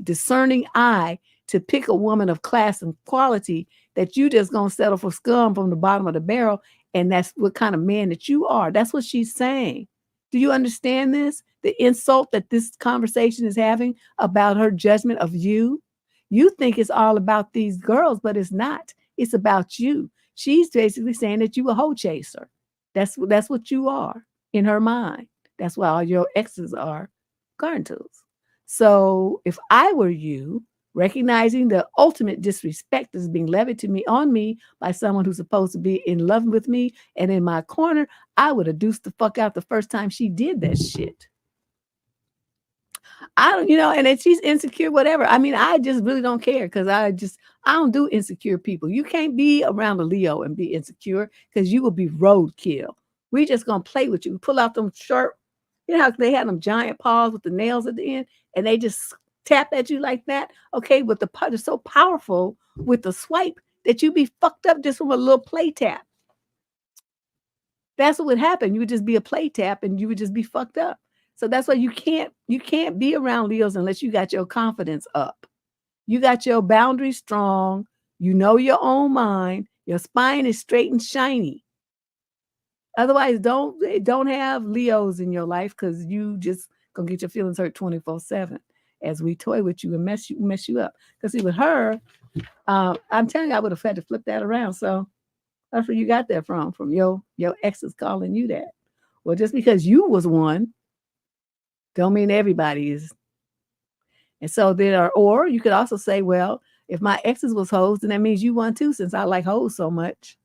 discerning eye to pick a woman of class and quality, that you just gonna settle for scum from the bottom of the barrel, and that's what kind of man that you are. That's what she's saying. Do you understand this? The insult that this conversation is having about her judgment of you? You think it's all about these girls, but it's not. It's about you. She's basically saying that you a hoe chaser. That's what you are in her mind. That's why all your exes are garden tools. So if I were you, recognizing the ultimate disrespect that's being levied to me on me by someone who's supposed to be in love with me and in my corner, I would have deuced the fuck out the first time she did that shit. I don't, and then she's insecure, whatever. I mean, I just really don't care because I don't do insecure people. You can't be around a Leo and be insecure because you will be roadkill. We just gonna play with you. Pull out them sharp, how they had them giant paws with the nails at the end, and they just tap at you like that. Okay, but the part is so powerful with the swipe that you be fucked up just from a little play tap. That's what would happen. You would just be a play tap and you would just be fucked up. So that's why you can't be around Leos unless you got your confidence up. You got your boundaries strong. You know your own mind. Your spine is straight and shiny. Otherwise, don't have Leos in your life because you just gonna get your feelings hurt 24/7 as we toy with you and mess you up. Because see, with her, I'm telling you, I would have had to flip that around. So that's where you got that from your exes calling you that. Well, just because you was one, don't mean everybody is. And so or you could also say, well, if my exes was hoes, then that means you won too, since I like hoes so much.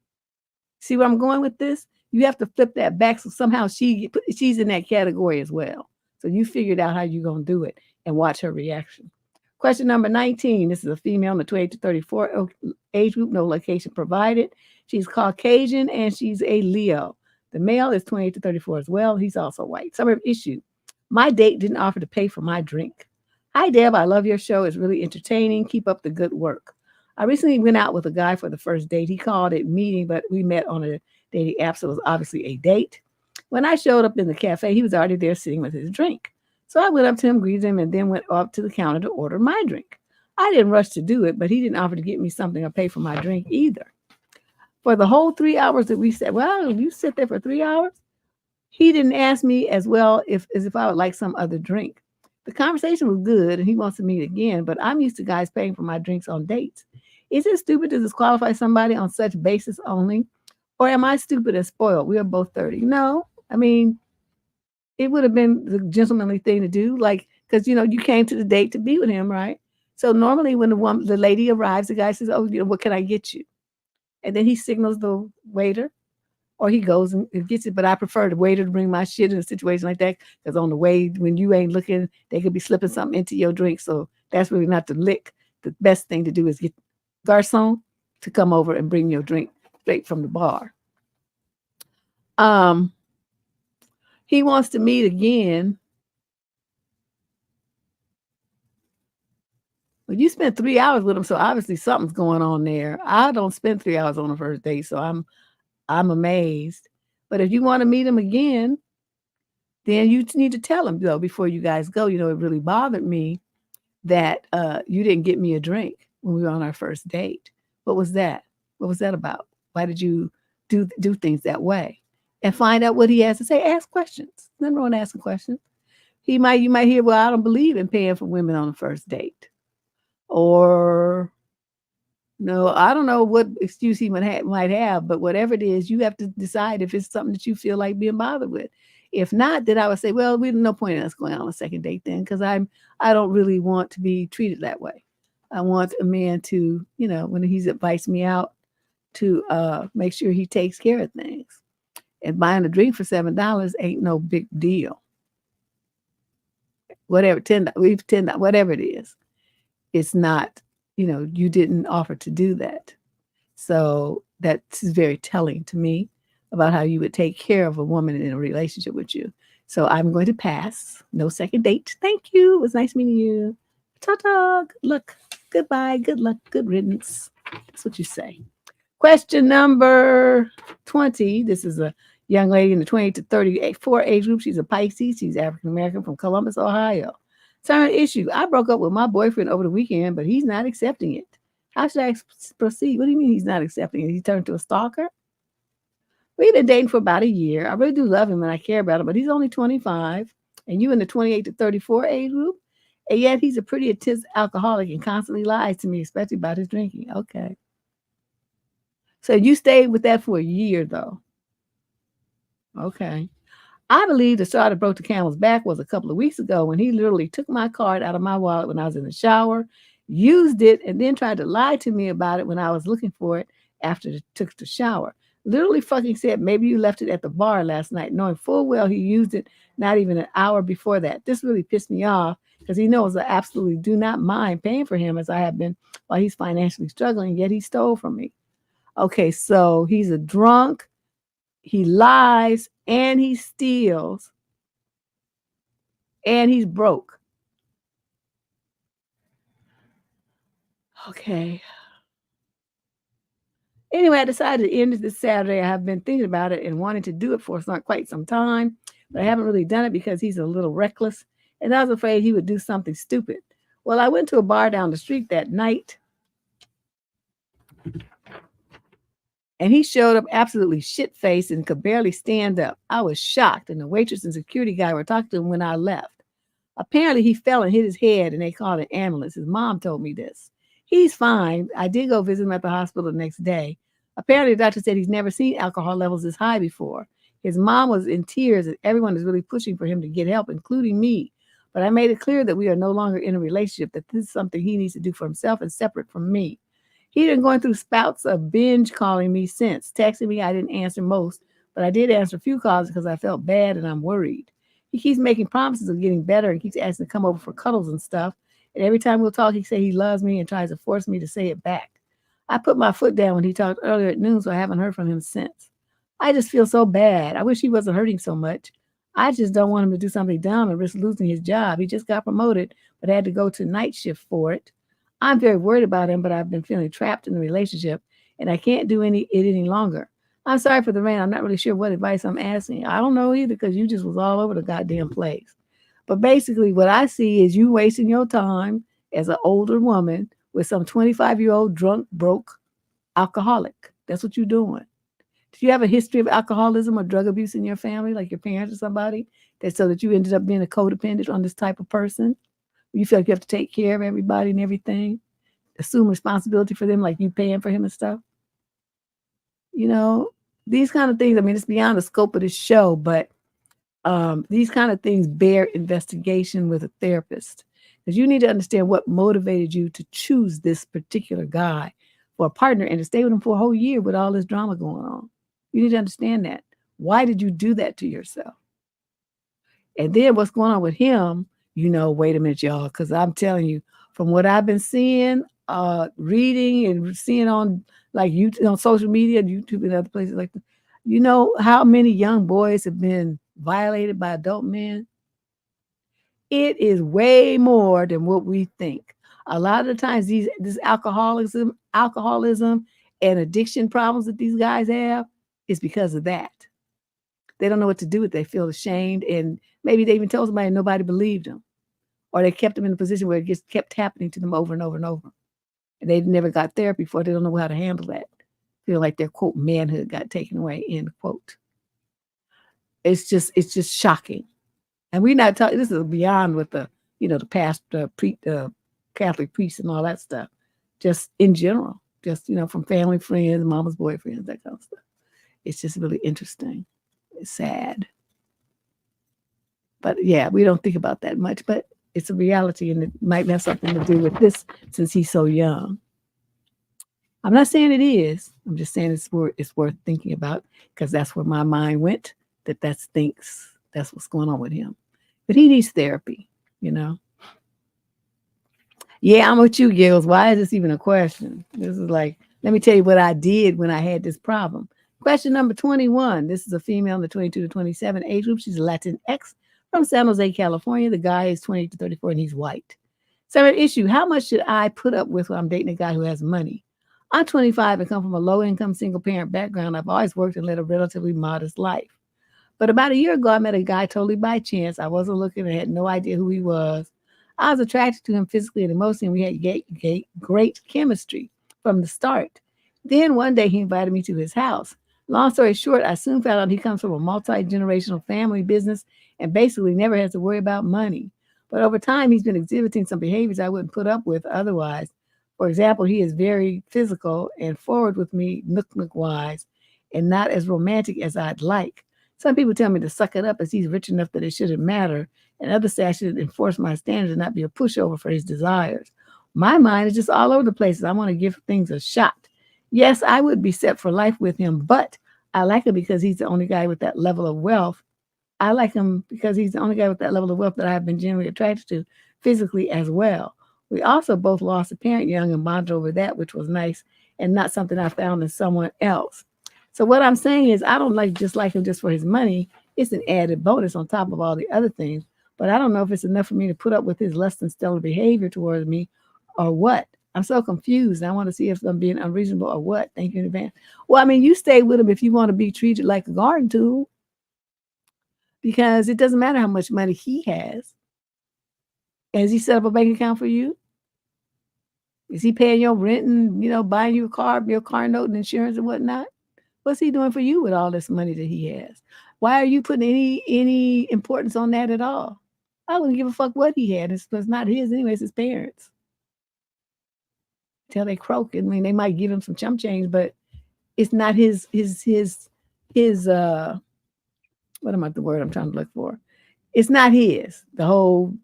See where I'm going with this? You have to flip that back so somehow she's in that category as well. So you figured out how you're going to do it and watch her reaction. Question number 19. This is a female in the 28 to 34 age group, no location provided. She's Caucasian and she's a Leo. The male is 28 to 34 as well. He's also white. Summary of issue. My date didn't offer to pay for my drink. Hi, Deb. I love your show. It's really entertaining. Keep up the good work. I recently went out with a guy for the first date. He called it meeting, but we met on a dating app, so it was obviously a date. When I showed up in the cafe, he was already there sitting with his drink. So I went up to him, greeted him, and then went up to the counter to order my drink. I didn't rush to do it, but he didn't offer to get me something or pay for my drink either. For the whole 3 hours that we sat, well, you sit there for 3 hours? He didn't ask me as well as if I would like some other drink. The conversation was good and he wants to meet again, but I'm used to guys paying for my drinks on dates. Is it stupid to disqualify somebody on such basis only? Or am I stupid and spoiled? We are both 30. No, I mean, it would have been the gentlemanly thing to do, like, because you came to the date to be with him, right? So normally when the lady arrives, the guy says, "Oh, what can I get you?" And then he signals the waiter, or he goes and gets it. But I prefer the waiter to bring my shit in a situation like that, because on the way when you ain't looking, they could be slipping something into your drink. So that's really not the lick. The best thing to do is get garçon to come over and bring your drink straight from the bar. He wants to meet again. Well, you spent 3 hours with him, so obviously something's going on there. I don't spend 3 hours on a first date, so I'm amazed. But if you want to meet him again, then you need to tell him though before you guys go. It really bothered me that you didn't get me a drink when we were on our first date. What was that? What was that about? Why did you do things that way? And find out what he has to say. Ask questions. Nothing wrong with asking questions. You might hear, well, I don't believe in paying for women on a first date. Or no, I don't know what excuse he might have, but whatever it is, you have to decide if it's something that you feel like being bothered with. If not, then I would say, well, there's no point in us going on a second date then, because I don't really want to be treated that way. I want a man to, when he's advised me out, to make sure he takes care of things. And buying a drink for $7 ain't no big deal. Whatever, $10, whatever it is. It's not, you didn't offer to do that. So that's very telling to me about how you would take care of a woman in a relationship with you. So I'm going to pass. No second date. Thank you. It was nice meeting you. Ta-ta. Good luck. Goodbye. Good luck. Good riddance. That's what you say. Question number 20. This is a young lady in the 28 to 34 age group. She's a Pisces. She's African-American from Columbus, Ohio. Current issue. I broke up with my boyfriend over the weekend, but he's not accepting it. How should I proceed? What do you mean he's not accepting it? He turned to a stalker? We've been dating for about a year. I really do love him and I care about him, but he's only 25, and you in the 28 to 34 age group, and yet he's a pretty intense alcoholic and constantly lies to me, especially about his drinking. Okay. So you stayed with that for a year, though. Okay. I believe the straw that broke the camel's back was a couple of weeks ago when he literally took my card out of my wallet when I was in the shower, used it, and then tried to lie to me about it when I was looking for it after I took the shower. Literally fucking said, maybe you left it at the bar last night, knowing full well he used it not even an hour before that. This really pissed me off because he knows I absolutely do not mind paying for him as I have been while he's financially struggling, yet he stole from me. Okay, so he's a drunk, he lies, and he steals, and he's broke. Okay. Anyway, I decided to end it this Saturday. I have been thinking about it and wanting to do it for quite some time, but I haven't really done it because he's a little reckless, and I was afraid he would do something stupid. Well, I went to a bar down the street that night, and he showed up absolutely shit-faced and could barely stand up. I was shocked, and the waitress and security guy were talking to him when I left. Apparently, he fell and hit his head, and they called an ambulance. His mom told me this. He's fine. I did go visit him at the hospital the next day. Apparently, the doctor said he's never seen alcohol levels this high before. His mom was in tears, and everyone is really pushing for him to get help, including me. But I made it clear that we are no longer in a relationship, that this is something he needs to do for himself and separate from me. He's been going through spouts of binge calling me since. Texting me, I didn't answer most, but I did answer a few calls because I felt bad and I'm worried. He keeps making promises of getting better and keeps asking to come over for cuddles and stuff. And every time we'll talk, he says he loves me and tries to force me to say it back. I put my foot down when he talked earlier at noon, so I haven't heard from him since. I just feel so bad. I wish he wasn't hurting so much. I just don't want him to do something dumb and risk losing his job. He just got promoted, but had to go to night shift for it. I'm very worried about him, but I've been feeling trapped in the relationship, and I can't do it any longer. I'm sorry for the rant. I'm not really sure what advice I'm asking. I don't know either because you just was all over the goddamn place. But basically what I see is you wasting your time as an older woman with some 25-year-old drunk, broke alcoholic. That's what you're doing. Do you have a history of alcoholism or drug abuse in your family, like your parents or somebody, that so that you ended up being a codependent on this type of person? You feel like you have to take care of everybody and everything, assume responsibility for them, like you paying for him and stuff. You know, these kind of things. I mean, it's beyond the scope of this show, but these kind of things bear investigation with a therapist, because you need to understand what motivated you to choose this particular guy for a partner and to stay with him for a whole year with all this drama going on. You need to understand that. Why did you do that to yourself? And then what's going on with him? Wait a minute, y'all, because I'm telling you, from what I've been seeing, reading and seeing on like YouTube, on social media, YouTube and other places like that, you know how many young boys have been violated by adult men? It is way more than what we think. A lot of the times, this alcoholism and addiction problems that these guys have is because of that. They don't know what to do with it. They feel ashamed, and maybe they even told somebody and nobody believed them, or they kept them in a position where it just kept happening to them over and over and over, and they never got therapy for it. They don't know how to handle that. Feel like their quote manhood got taken away, end quote. It's just shocking. And we're not talking. This is beyond what the pastor, Catholic priests, and all that stuff. Just in general, just from family, friends, mama's boyfriends, that kind of stuff. It's just really interesting. It's sad, but yeah, we don't think about that much. But it's a reality, and it might have something to do with this since he's so young. I'm not saying it is. I'm just saying it's worth thinking about, because that's where my mind went. That's what's going on with him. But he needs therapy, Yeah, I'm with you, Gills. Why is this even a question? This is like, let me tell you what I did when I had this problem. Question number 21. This is a female in the 22 to 27 age group. She's a Latinx from San Jose, California. The guy is 28 to 34 and he's white. Separate issue. How much should I put up with when I'm dating a guy who has money? I'm 25 and come from a low-income single parent background. I've always worked and led a relatively modest life. But about a year ago, I met a guy totally by chance. I wasn't looking and had no idea who he was. I was attracted to him physically and emotionally, and we had great chemistry from the start. Then one day he invited me to his house. Long story short, I soon found out he comes from a multi-generational family business and basically never has to worry about money. But over time, he's been exhibiting some behaviors I wouldn't put up with otherwise. For example, he is very physical and forward with me, nook-wise, and not as romantic as I'd like. Some people tell me to suck it up as he's rich enough that it shouldn't matter, and others say I should enforce my standards and not be a pushover for his desires. My mind is just all over the place. I want to give things a shot. Yes, I would be set for life with him, but I like him because he's the only guy with that level of wealth. I like him because he's the only guy with that level of wealth that I've been generally attracted to physically as well. We also both lost a parent young and bonded over that, which was nice and not something I found in someone else. So what I'm saying is I don't like him just for his money. It's an added bonus on top of all the other things. But I don't know if it's enough for me to put up with his less than stellar behavior towards me or what. I'm so confused. I want to see if I'm being unreasonable or what. Thank you in advance. Well, I mean, you stay with him if you want to be treated like a garden tool, because it doesn't matter how much money he has. Has he set up a bank account for you? Is he paying your rent and, buying you your car note and insurance and whatnot? What's he doing for you with all this money that he has? Why are you putting any importance on that at all? I wouldn't give a fuck what he had. It's not his anyway. It's his parents. Till they croak. I mean, they might give him some chump change, but it's not his what am I the word I'm trying to look for? It's not his. The whole,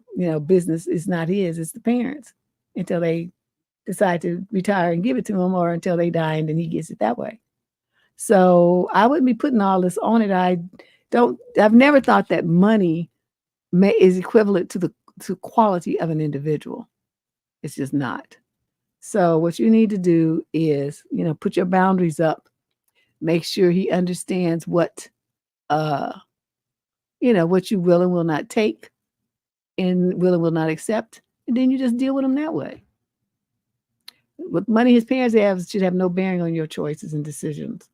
business is not his. It's the parents until they decide to retire and give it to him, or until they die and then he gets it that way. So I wouldn't be putting all this on it. I've never thought that money is equivalent to the quality of an individual. It's just not. So what you need to do is, put your boundaries up. Make sure he understands what what you will and will not take and will and will not accept. And then you just deal with him that way. What money his parents have should have no bearing on your choices and decisions.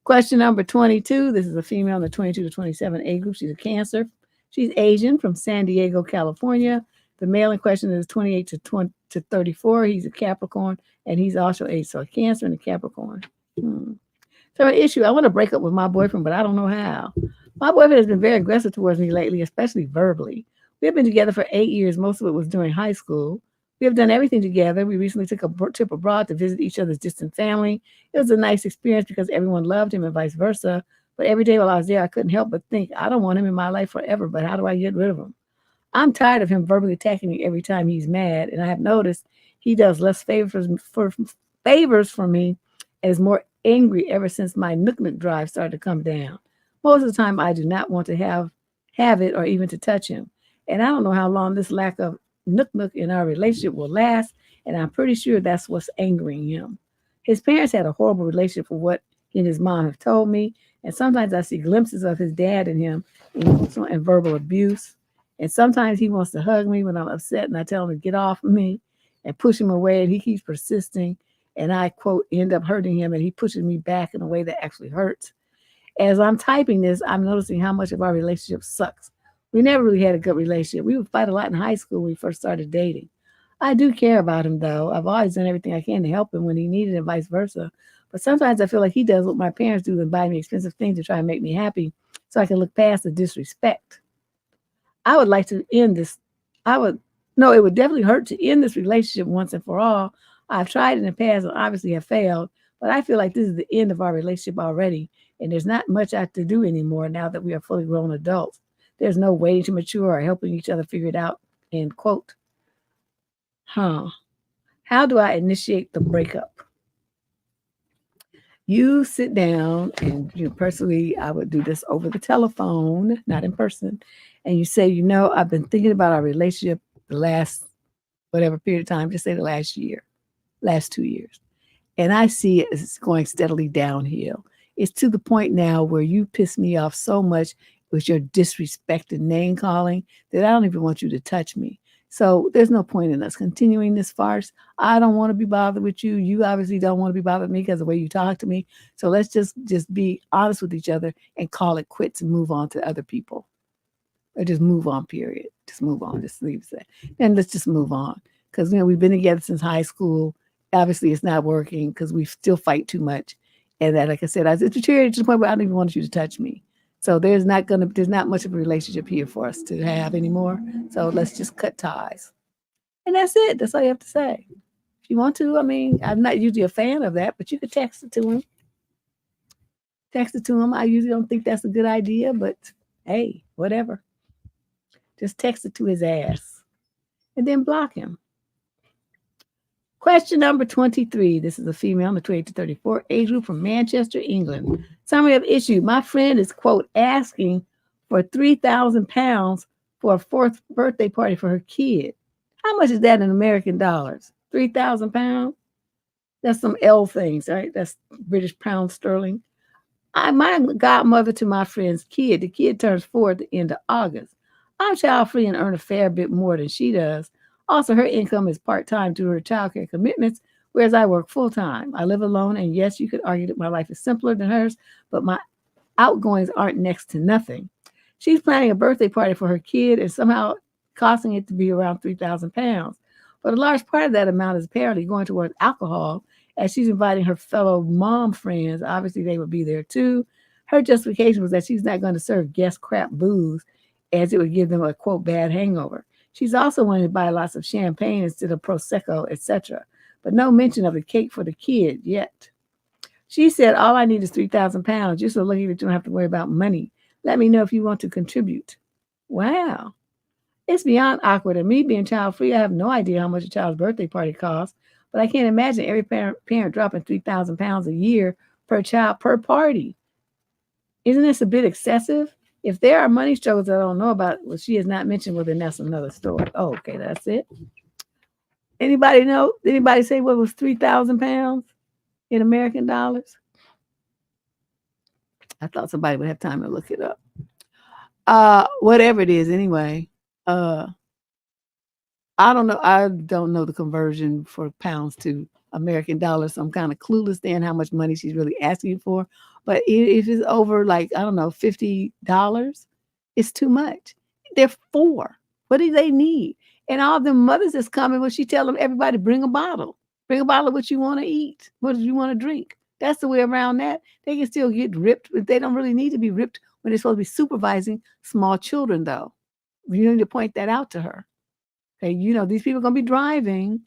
Question number 22. This is a female in the 22 to 27 age group. She's a Cancer. She's Asian from San Diego, California. The male in question is 28 to 34. He's a Capricorn, and he's also a Cancer and a Capricorn. So an issue, I want to break up with my boyfriend, but I don't know how. My boyfriend has been very aggressive towards me lately, especially verbally. We have been together for 8 years. Most of it was during high school. We have done everything together. We recently took a trip abroad to visit each other's distant family. It was a nice experience because everyone loved him and vice versa. But every day while I was there, I couldn't help but think, I don't want him in my life forever, but how do I get rid of him? I'm tired of him verbally attacking me every time he's mad, and I have noticed he does less favors for me and is more angry ever since my nook nook drive started to come down. Most of the time, I do not want to have it or even to touch him, and I don't know how long this lack of nook nook in our relationship will last. And I'm pretty sure that's what's angering him. His parents had a horrible relationship, for what he and his mom have told me, and sometimes I see glimpses of his dad in him, emotional and verbal abuse. And sometimes he wants to hug me when I'm upset, and I tell him to get off of me and push him away, and he keeps persisting. And I, quote, end up hurting him, and he pushes me back in a way that actually hurts. As I'm typing this, I'm noticing how much of our relationship sucks. We never really had a good relationship. We would fight a lot in high school when we first started dating. I do care about him, though. I've always done everything I can to help him when he needed it and vice versa. But sometimes I feel like he does what my parents do and buy me expensive things to try and make me happy so I can look past the disrespect. I would like to end this. I would, no, it would definitely hurt to end this relationship once and for all. I've tried in the past and obviously have failed, but I feel like this is the end of our relationship already, and there's not much I have to do anymore now that we are fully grown adults. There's no waiting to mature or helping each other figure it out. End quote. Huh. How do I initiate the breakup? You sit down, and personally, I would do this over the telephone, not in person. And you say, I've been thinking about our relationship the last whatever period of time, just say the last year, last 2 years. And I see it as going steadily downhill. It's to the point now where you piss me off so much with your disrespect and name calling that I don't even want you to touch me. So there's no point in us continuing this farce. I don't want to be bothered with you. You obviously don't want to be bothered with me because of the way you talk to me. So let's just be honest with each other and call it quits and move on to other people. Or just move on, period. Just move on. Just leave it. And let's just move on. Because, we've been together since high school. Obviously, it's not working because we still fight too much. And that, like I said, it's deteriorated to the point where I don't even want you to touch me. So there's not much of a relationship here for us to have anymore. So let's just cut ties. And that's it. That's all you have to say. If you want to, I'm not usually a fan of that, but you could text it to him. Text it to him. I usually don't think that's a good idea, but hey, whatever. Just text it to his ass and then block him. Question number 23. This is a female in the 28 to 34 age group from Manchester, England. Summary of issue. My friend is, quote, asking for £3,000 for a fourth birthday party for her kid. How much is that in American dollars? £3,000? That's some L things, right? That's British pound sterling. I'm godmother to my friend's kid. The kid turns 4 at the end of August. I'm child free and earn a fair bit more than she does. Also, her income is part-time due to her childcare commitments, whereas I work full-time. I live alone, and yes, you could argue that my life is simpler than hers, but my outgoings aren't next to nothing. She's planning a birthday party for her kid and somehow costing it to be around £3,000. But a large part of that amount is apparently going towards alcohol, as she's inviting her fellow mom friends. Obviously, they would be there too. Her justification was that she's not going to serve guest crap booze, as it would give them a, quote, bad hangover. She's also wanting to buy lots of champagne instead of Prosecco, etc., but no mention of the cake for the kid yet. She said, all I need is £3,000. You're so lucky that you don't have to worry about money. Let me know if you want to contribute. Wow. It's beyond awkward. And me being child-free, I have no idea how much a child's birthday party costs, but I can't imagine every parent dropping £3,000 a year per child per party. Isn't this a bit excessive? If there are money struggles that I don't know about, well, she has not mentioned, well, then that's another story. Oh, okay, that's it. Anybody know? Anybody say what was £3,000 in American dollars? I thought somebody would have time to look it up. Whatever it is, anyway. I don't know. I don't know the conversion for pounds to American dollars, so I'm kind of clueless then how much money she's really asking for. But if it's over, like, I don't know, $50, it's too much. They're 4. What do they need? And all the mothers that's coming, when she tell them, everybody bring a bottle. Bring a bottle of what you want to eat. What do you want to drink? That's the way around that. They can still get ripped, but they don't really need to be ripped when they're supposed to be supervising small children, though. You need to point that out to her. Okay, these people are gonna be driving,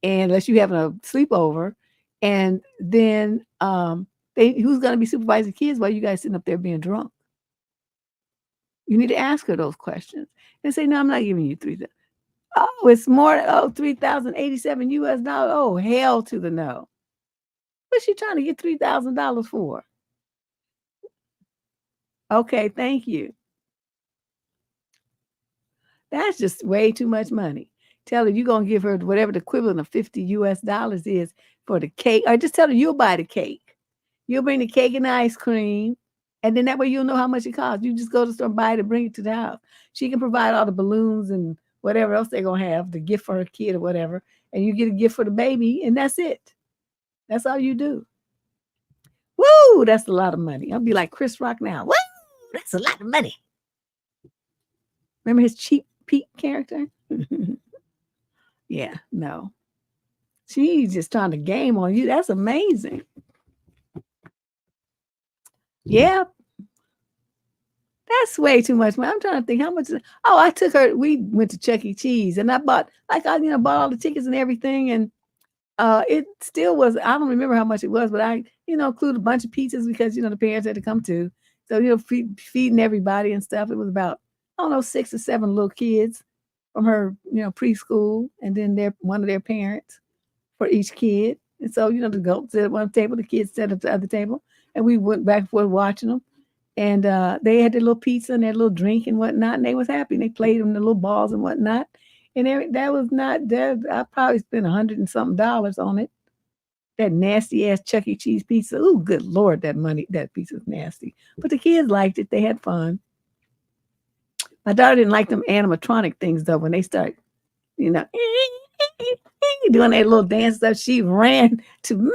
and unless you having a sleepover, and then who's gonna be supervising kids while you guys sitting up there being drunk? You need to ask her those questions and say, "No, I'm not giving you 3,000. Oh, it's more. Oh, $3,087 US. Oh, hell to the no. What's she trying to get $3,000 for? Okay, thank you. That's just way too much money. Tell her you're gonna give her whatever the equivalent of $50 US is for the cake, or just tell her you'll buy the cake. You'll bring the cake and the ice cream, and then that way you'll know how much it costs. You just go to the store and buy it and bring it to the house. She can provide all the balloons and whatever else they're gonna have, the gift for her kid or whatever, and you get a gift for the baby, and that's it. That's all you do. Woo, that's a lot of money. I'll be like Chris Rock now. Woo, that's a lot of money. Remember his Cheap Pete character? Yeah, no. She's just trying to game on you. That's amazing. Yeah, that's way too much money. I'm trying to think how much. Oh, I took her. We went to Chuck E. Cheese, and I bought bought all the tickets and everything, and it still was. I don't remember how much it was, but I included a bunch of pizzas because the parents had to come too. So feeding everybody and stuff. It was about I don't know 6 or 7 little kids from her preschool, and then one of their parents for each kid. And so the adults sit at one table, the kids sat at the other table, and we went back and forth watching them. And they had their little pizza and their little drink and whatnot, and they was happy. And they played them the little balls and whatnot. And that was not that. I probably spent $100 and something on it. That nasty ass Chuck E. Cheese pizza. Oh, good Lord, that pizza's nasty. But the kids liked it. They had fun. My daughter didn't like them animatronic things though. When they start, doing that little dance stuff, she ran to mommy.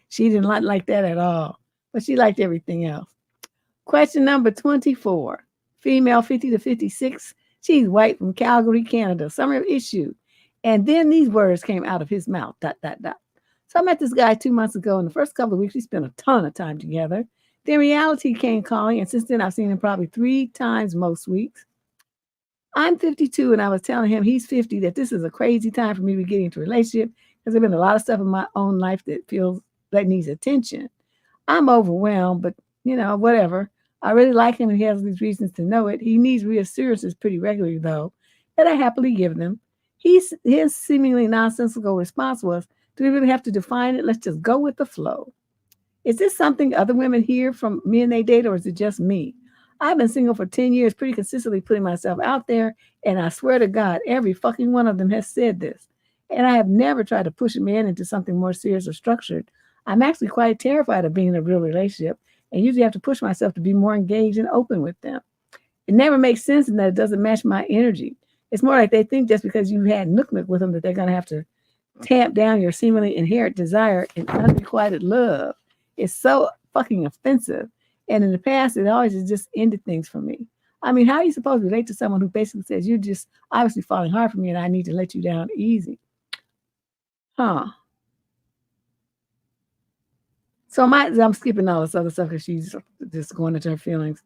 She didn't like that at all. But she liked everything else. Question number 24. Female 50 to 56. She's white from Calgary, Canada. Summary issue. And then these words came out of his mouth. ... So I met this guy 2 months ago. In the first couple of weeks, we spent a ton of time together. Then reality came calling, and since then I've seen him probably 3 times most weeks. I'm 52, and I was telling him he's 50 that this is a crazy time for me to be getting into a relationship because there's been a lot of stuff in my own life that needs attention. I'm overwhelmed, but whatever. I really like him, and he has these reasons to know it. He needs reassurances pretty regularly, though, that I happily give them. His seemingly nonsensical response was, "Do we really have to define it? Let's just go with the flow." Is this something other women hear from men they date, or is it just me? I've been single for 10 years, pretty consistently putting myself out there, and I swear to God, every fucking one of them has said this. And I have never tried to push a man into something more serious or structured. I'm actually quite terrified of being in a real relationship, and usually have to push myself to be more engaged and open with them. It never makes sense in that it doesn't match my energy. It's more like they think just because you had nook with them that they're going to have to tamp down your seemingly inherent desire and unrequited love. It's so fucking offensive. And in the past, it always has just ended things for me. I mean, how are you supposed to relate to someone who basically says, "You're just obviously falling hard for me and I need to let you down easy"? Huh. So I'm skipping all this other stuff because she's just going into her feelings.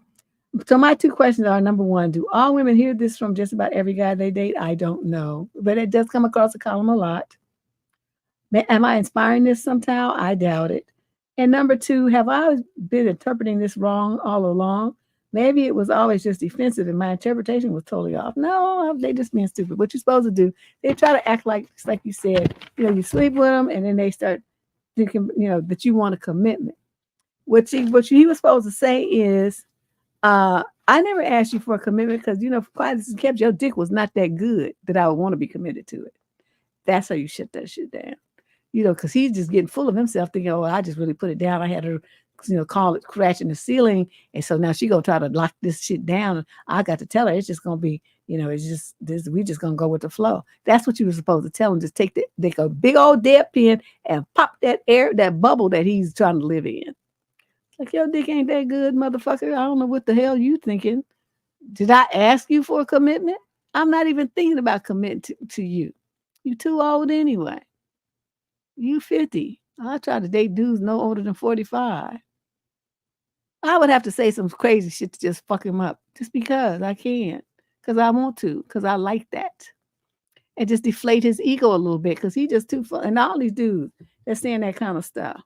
So my 2 questions are, number 1, do all women hear this from just about every guy they date? I don't know, but it does come across the column a lot. Am I inspiring this somehow? I doubt it. And number 2, have I always been interpreting this wrong all along? Maybe it was always just defensive and my interpretation was totally off. No, they just being stupid. What you're supposed to do, they try to act like, just like you said, you sleep with them and then they start thinking, that you want a commitment. What he was supposed to say is, I never asked you for a commitment because, for quiet as kept, your dick was not that good that I would want to be committed to it. That's how you shut that shit down. Because he's just getting full of himself, thinking, "Oh, I just really put it down. I had her, call it crashing the ceiling, and so now she gonna try to lock this shit down. I got to tell her it's just gonna be, it's just this. We just gonna go with the flow." That's what you were supposed to tell him. Just take a big old dab pen and pop that bubble that he's trying to live in. Like, your dick ain't that good, motherfucker. I don't know what the hell you thinking. Did I ask you for a commitment? I'm not even thinking about committing to you. You too old anyway. You 50. I try to date dudes no older than 45. I would have to say some crazy shit to just fuck him up, just because I can, because I want to, because I like that, and just deflate his ego a little bit, because he just too fun. And all these dudes that's saying that kind of stuff.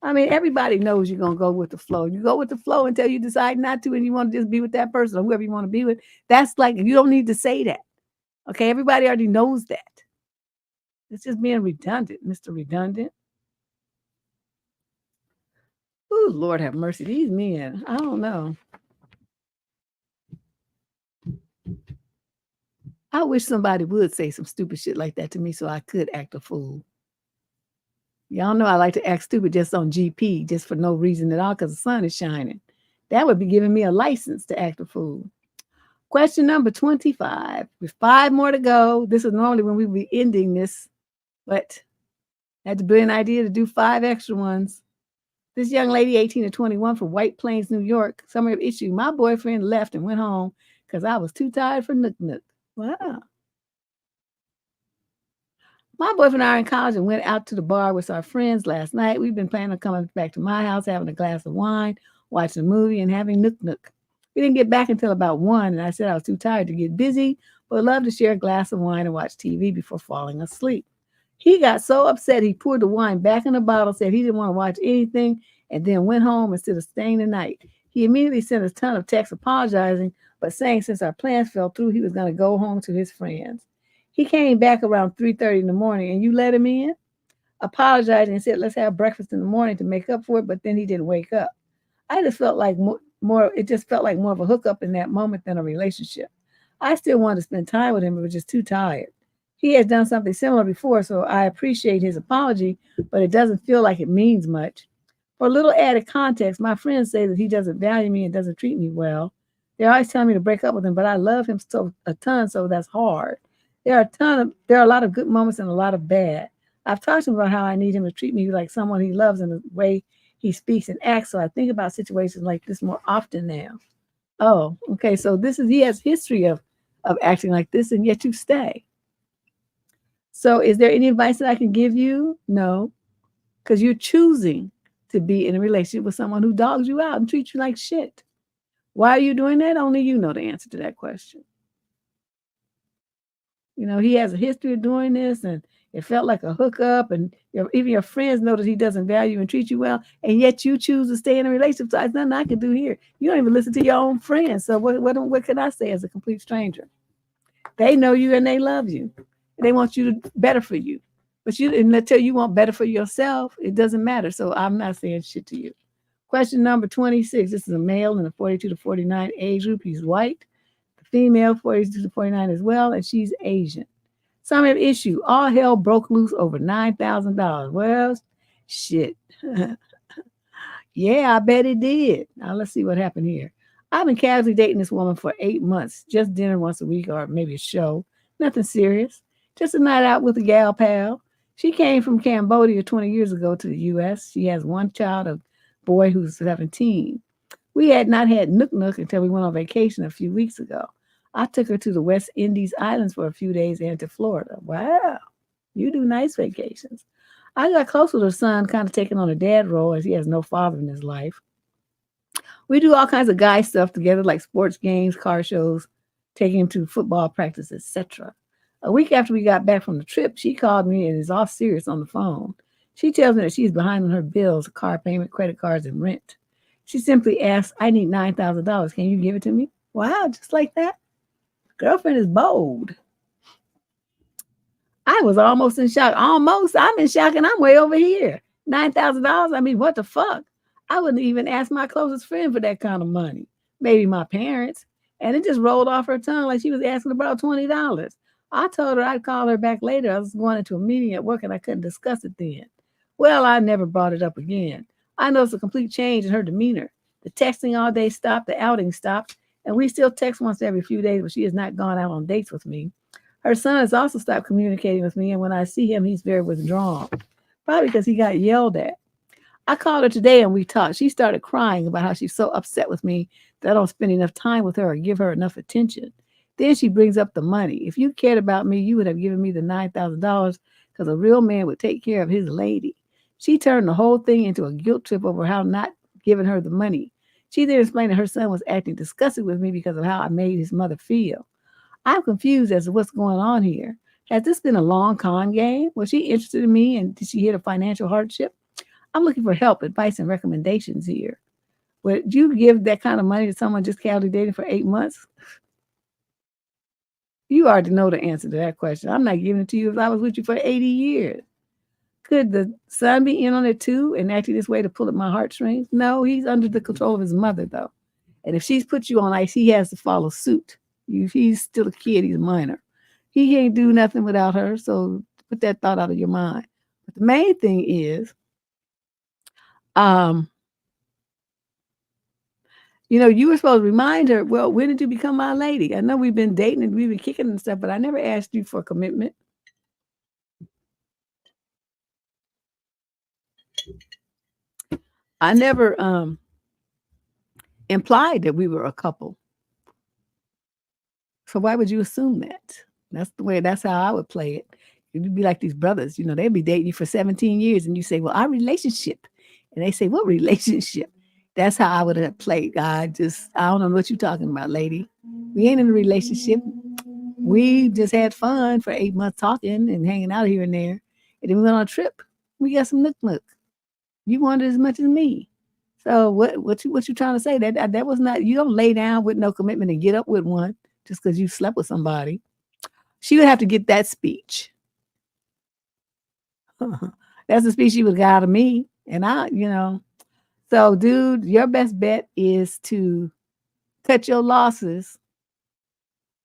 I mean, everybody knows you're gonna go with the flow. You go with the flow until you decide not to, and you want to just be with that person or whoever you want to be with. That's like you don't need to say that. Okay, everybody already knows that. It's just being redundant, Mr. Redundant. Ooh, Lord have mercy. These men, I don't know. I wish somebody would say some stupid shit like that to me so I could act a fool. Y'all know I like to act stupid just on GP, just for no reason at all, because the sun is shining. That would be giving me a license to act a fool. Question number 25. With 5 more to go. This is normally when we would be ending this, but I had the brilliant idea to do 5 extra ones. This young lady, 18 to 21, from White Plains, New York. Summary of issue. My boyfriend left and went home because I was too tired for Nook Nook. Wow. My boyfriend and I are in college and went out to the bar with our friends last night. We've been planning on coming back to my house, having a glass of wine, watching a movie, and having Nook Nook. We didn't get back until about 1, and I said I was too tired to get busy, but would love to share a glass of wine and watch TV before falling asleep. He got so upset he poured the wine back in the bottle, said he didn't want to watch anything, and then went home instead of staying the night. He immediately sent a ton of texts apologizing, but saying since our plans fell through, he was going to go home to his friends. He came back around 3:30 in the morning, and you let him in? Apologized and said, let's have breakfast in the morning to make up for it, but then he didn't wake up. I just felt like it just felt like more of a hookup in that moment than a relationship. I still wanted to spend time with him, but was just too tired. He has done something similar before, so I appreciate his apology, but it doesn't feel like it means much. For a little added context, my friends say that he doesn't value me and doesn't treat me well. They're always telling me to break up with him, but I love him a ton, so that's hard. There are a lot of good moments and a lot of bad. I've talked to him about how I need him to treat me like someone he loves in the way he speaks and acts. So I think about situations like this more often now. Oh, okay. So he has history of acting like this, and yet you stay. So is there any advice that I can give you? No, because you're choosing to be in a relationship with someone who dogs you out and treats you like shit. Why are you doing that? Only you know the answer to that question. You know, he has a history of doing this, and it felt like a hookup, and even your friends know that he doesn't value and treat you well, and yet you choose to stay in a relationship. So there's nothing I can do here. You don't even listen to your own friends. So what can I say as a complete stranger? They know you and they love you. They want you to better for you. But until you want better for yourself, it doesn't matter. So I'm not saying shit to you. Question number 26. This is a male in the 42 to 49 age group. He's white. The female, 42 to 49 as well, and she's Asian. Summary of issue. All hell broke loose over $9,000. Well, shit. Yeah, I bet it did. Now let's see what happened here. I've been casually dating this woman for 8 months. Just dinner once a week or maybe a show. Nothing serious. Just a night out with a gal pal. She came from Cambodia 20 years ago to the U.S. She has one child, a boy who's 17. We had not had Nook Nook until we went on vacation a few weeks ago. I took her to the West Indies Islands for a few days and to Florida. Wow, you do nice vacations. I got close with her son, kind of taking on a dad role as he has no father in his life. We do all kinds of guy stuff together, like sports games, car shows, taking him to football practice, etc. A week after we got back from the trip, she called me and is all serious on the phone. She tells me that she's behind on her bills, car payment, credit cards, and rent. She simply asks, I need $9,000. Can you give it to me? Wow, just like that? Girlfriend is bold. I was almost in shock. Almost. I'm in shock and I'm way over here. $9,000? I mean, what the fuck? I wouldn't even ask my closest friend for that kind of money. Maybe my parents. And it just rolled off her tongue like she was asking about $20. I told her I'd call her back later. I was going into a meeting at work and I couldn't discuss it then. Well, I never brought it up again. I noticed a complete change in her demeanor. The texting all day stopped, the outing stopped, and we still text once every few days, but she has not gone out on dates with me. Her son has also stopped communicating with me, and when I see him, he's very withdrawn, probably because he got yelled at. I called her today and we talked. She started crying about how she's so upset with me that I don't spend enough time with her or give her enough attention. Then she brings up the money. If you cared about me, you would have given me the $9,000 because a real man would take care of his lady. She turned the whole thing into a guilt trip over how not giving her the money. She then explained that her son was acting disgusted with me because of how I made his mother feel. I'm confused as to what's going on here. Has this been a long con game? Was she interested in me and did she hit a financial hardship? I'm looking for help, advice, and recommendations here. Would you give that kind of money to someone just casually dating for 8 months? You already know the answer to that question. I'm not giving it to you if I was with you for 80 years. Could the son be in on it too and acting this way to pull at my heartstrings? No, he's under the control of his mother, though. And if she's put you on ice, he has to follow suit. He's still a kid. He's a minor. He can't do nothing without her. So put that thought out of your mind. But the main thing is, you were supposed to remind her, well, when did you become my lady? I know we've been dating and we've been kicking and stuff, but I never asked you for commitment. I never implied that we were a couple. So why would you assume that? That's how I would play it. You'd be like these brothers, they'd be dating you for 17 years and you say, well, our relationship. And they say, what relationship? That's how I would have played. I don't know what you're talking about, lady. We ain't in a relationship. We just had fun for 8 months talking and hanging out here and there. And then we went on a trip. We got some nook. You wanted as much as me. So what you trying to say? That was not, you don't lay down with no commitment and get up with one just because you slept with somebody. She would have to get that speech. That's the speech she would got out of me. And so dude, your best bet is to cut your losses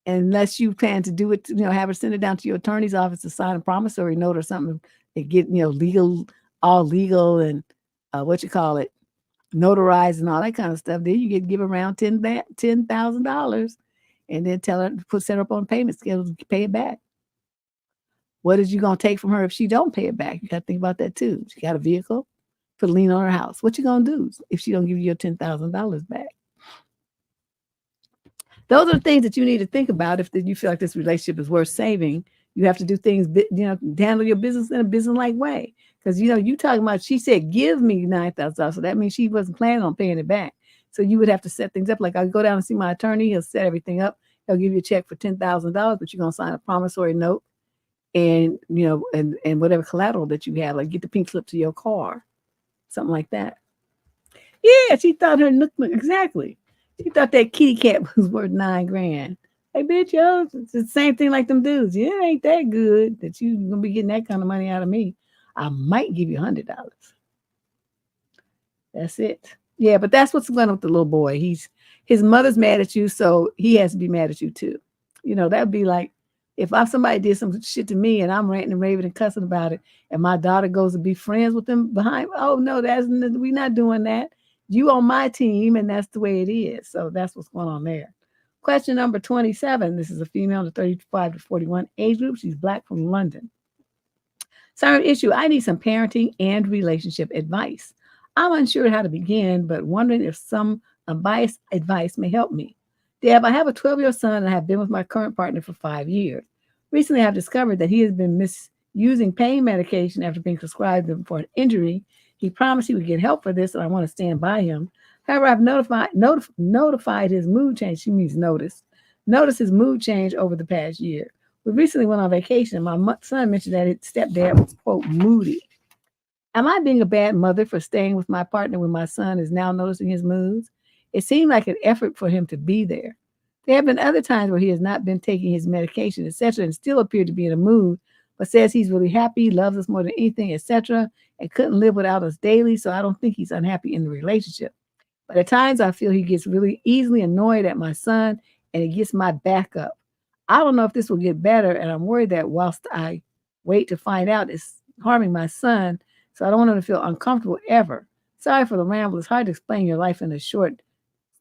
unless you plan to do it, have her send it down to your attorney's office to sign a promissory note or something and get, all legal and notarized and all that kind of stuff. Then you give around $10,000 and then tell her to set her up on payment schedule to pay it back. What is you going to take from her if she don't pay it back? You got to think about that too. She got a vehicle, put a lien on her house. What you going to do if she don't give you your $10,000 back? Those are the things that you need to think about if you feel like this relationship is worth saving. You have to do things, handle your business in a business-like way. Because, you talking about, she said, give me $9,000. So that means she wasn't planning on paying it back. So you would have to set things up. Like I'll go down and see my attorney. He'll set everything up. He'll give you a check for $10,000, but you're going to sign a promissory note and, and whatever collateral that you have, like get the pink slip to your car, something like that. Yeah, she thought her exactly. She thought that kitty cat was worth $9,000. Hey, bitch, it's the same thing like them dudes. Yeah, it ain't that good that you gonna be getting that kind of money out of me. I might give you $100. That's it. Yeah, but that's what's going on with the little boy. His mother's mad at you, so he has to be mad at you too. That'd be like if somebody did some shit to me and I'm ranting and raving and cussing about it, and my daughter goes to be friends with them behind. Oh no, we're not doing that. You on my team, and that's the way it is. So that's what's going on there. Question number 27. This is a female in the 35 to 41 age group. She's Black from London. Sorry, issue. I need some parenting and relationship advice. I'm unsure how to begin, but wondering if some unbiased advice may help me. Deb, I have a 12-year-old son and I have been with my current partner for 5 years. Recently, I've discovered that he has been misusing pain medication after being prescribed them for an injury. He promised he would get help for this, and I want to stand by him. However, I've notified his mood change. She means noticed his mood change over the past year. We recently went on vacation, and my son mentioned that his stepdad was, quote, moody. Am I being a bad mother for staying with my partner when my son is now noticing his moods? It seemed like an effort for him to be there. There have been other times where he has not been taking his medication, etc., and still appeared to be in a mood, but says he's really happy, loves us more than anything, etc., and couldn't live without us daily, so I don't think he's unhappy in the relationship. But at times I feel he gets really easily annoyed at my son, and it gets my back up. I don't know if this will get better, and I'm worried that whilst I wait to find out, it's harming my son, so I don't want him to feel uncomfortable ever. Sorry for the ramble. It's hard to explain your life in a short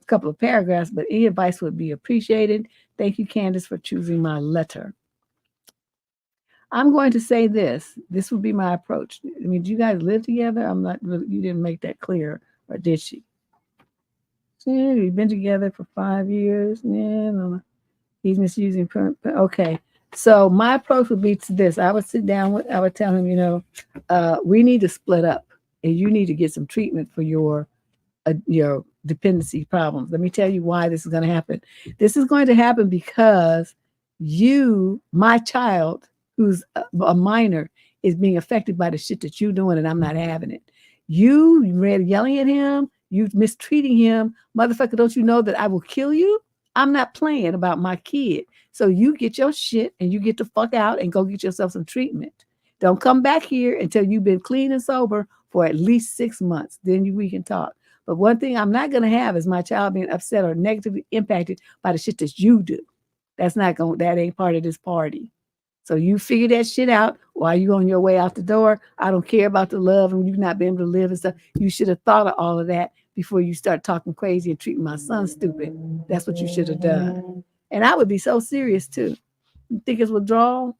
couple of paragraphs, but any advice would be appreciated. Thank you, Candace, for choosing my letter. I'm going to say this. This would be my approach. I mean, do you guys live together? You didn't make that clear, or did she? Yeah, we've been together for 5 years. Yeah, no. He's misusing. Okay. So my approach would be to this. I would sit down I would tell him, we need to split up. and you need to get some treatment for your dependency problems. Let me tell you why this is going to happen. This is going to happen because you, my child, who's a minor, is being affected by the shit that you're doing, and I'm not having it. You yelling at him, you mistreating him. Motherfucker, don't you know that I will kill you? I'm not playing about my kid. So you get your shit and you get the fuck out and go get yourself some treatment. Don't come back here until you've been clean and sober for at least 6 months. Then we can talk. But one thing I'm not going to have is my child being upset or negatively impacted by the shit that you do. That ain't part of this party. So you figure that shit out while you on your way out the door. I don't care about the love and you not being able to live and stuff. You should have thought of all of that before you start talking crazy and treating my son stupid. That's what you should have done. And I would be so serious too. You think it's withdrawal?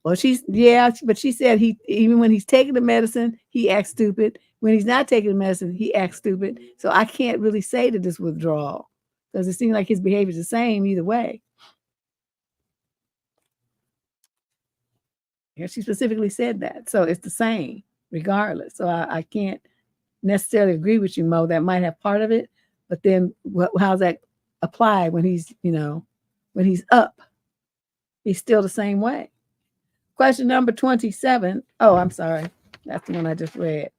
Well, but she said even when he's taking the medicine, he acts stupid. When he's not taking the medicine, he acts stupid. So I can't really say that this withdrawal because it seems like his behavior is the same either way. And she specifically said that. So it's the same regardless. So I can't necessarily agree with you, Mo. That might have part of it. But then how's that apply when he's, when he's up? He's still the same way. Question number 27. Oh, I'm sorry. That's the one I just read.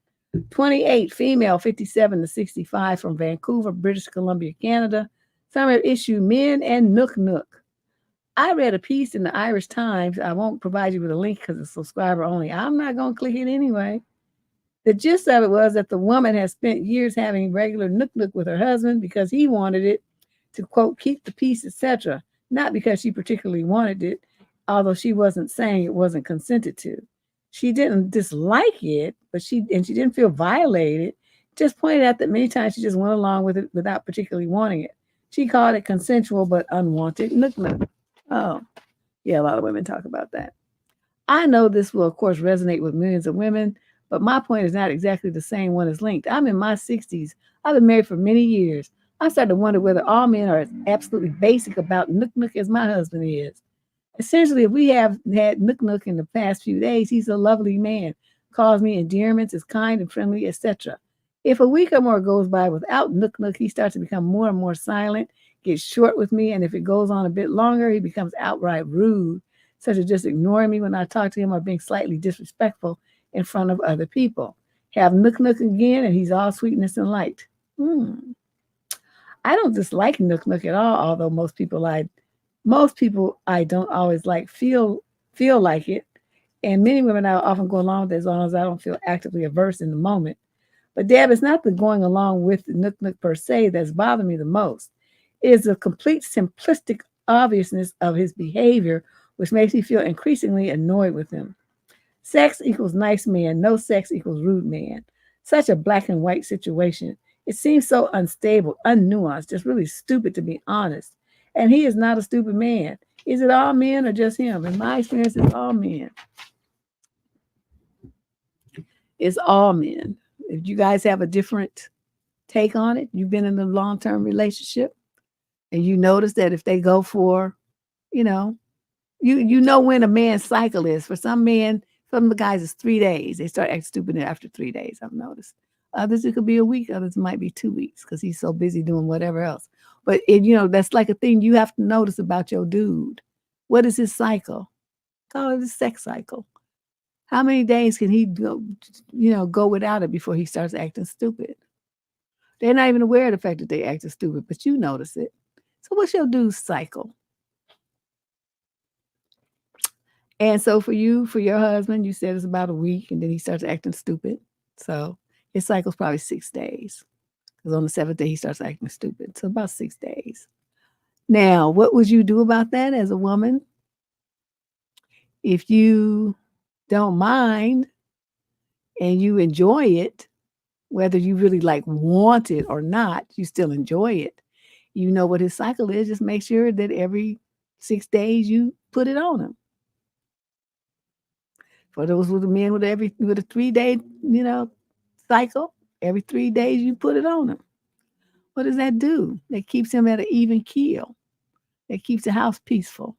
28, female, 57 to 65 from Vancouver, British Columbia, Canada. Summary issue, men and Nook Nook. I read a piece in the Irish Times. I won't provide you with a link because it's subscriber only. I'm not going to click it anyway. The gist of it was that the woman has spent years having regular Nook Nook with her husband because he wanted it to, quote, keep the peace, etc. Not because she particularly wanted it, although she wasn't saying it wasn't consented to. She didn't dislike it, but she didn't feel violated. Just pointed out that many times she just went along with it without particularly wanting it. She called it consensual but unwanted Nook Nook. Oh, yeah, a lot of women talk about that. I know this will, of course, resonate with millions of women, but my point is not exactly the same one as linked. I'm in my 60s. I've been married for many years. I started to wonder whether all men are as absolutely basic about Nook Nook as my husband is. Essentially, if we have had Nook Nook in the past few days, he's a lovely man, calls me endearments, is kind and friendly, etc. If a week or more goes by without Nook Nook, he starts to become more and more silent, gets short with me, and if it goes on a bit longer, he becomes outright rude, such as just ignoring me when I talk to him or being slightly disrespectful in front of other people. Have Nook Nook again, and he's all sweetness and light. I don't dislike Nook Nook at all, although most people I don't always feel like it. And many women I often go along with it as long as I don't feel actively averse in the moment. But Deb, it's not the going along with the Nook Nook per se that's bothered me the most. It is the complete simplistic obviousness of his behavior, which makes me feel increasingly annoyed with him. Sex equals nice man, no sex equals rude man. Such a black and white situation. It seems so unstable, unnuanced, just really stupid to be honest. And he is not a stupid man. Is it all men or just him? In my experience, it's all men. It's all men. If you guys have a different take on it, you've been in a long-term relationship, and you notice that if they go for, you know when a man's cycle is. For some men, some of the guys, it's 3 days. They start acting stupid after 3 days, I've noticed. Others, it could be a week. Others might be 2 weeks because he's so busy doing whatever else. But, that's like a thing you have to notice about your dude. What is his cycle? Call it his sex cycle. How many days can he go without it before he starts acting stupid? They're not even aware of the fact that they acting stupid, but you notice it. So what's your dude's cycle? And so for your husband, you said it's about a week, and then he starts acting stupid. So his cycle's probably 6 days. Because on the 7th day, he starts acting stupid. So about 6 days. Now, what would you do about that as a woman? If you don't mind and you enjoy it, whether you really want it or not, you still enjoy it. You know what his cycle is. Just make sure that every 6 days you put it on him. For those with the men with a 3-day, cycle, every 3 days you put it on him. What does that do? That keeps him at an even keel. That keeps the house peaceful.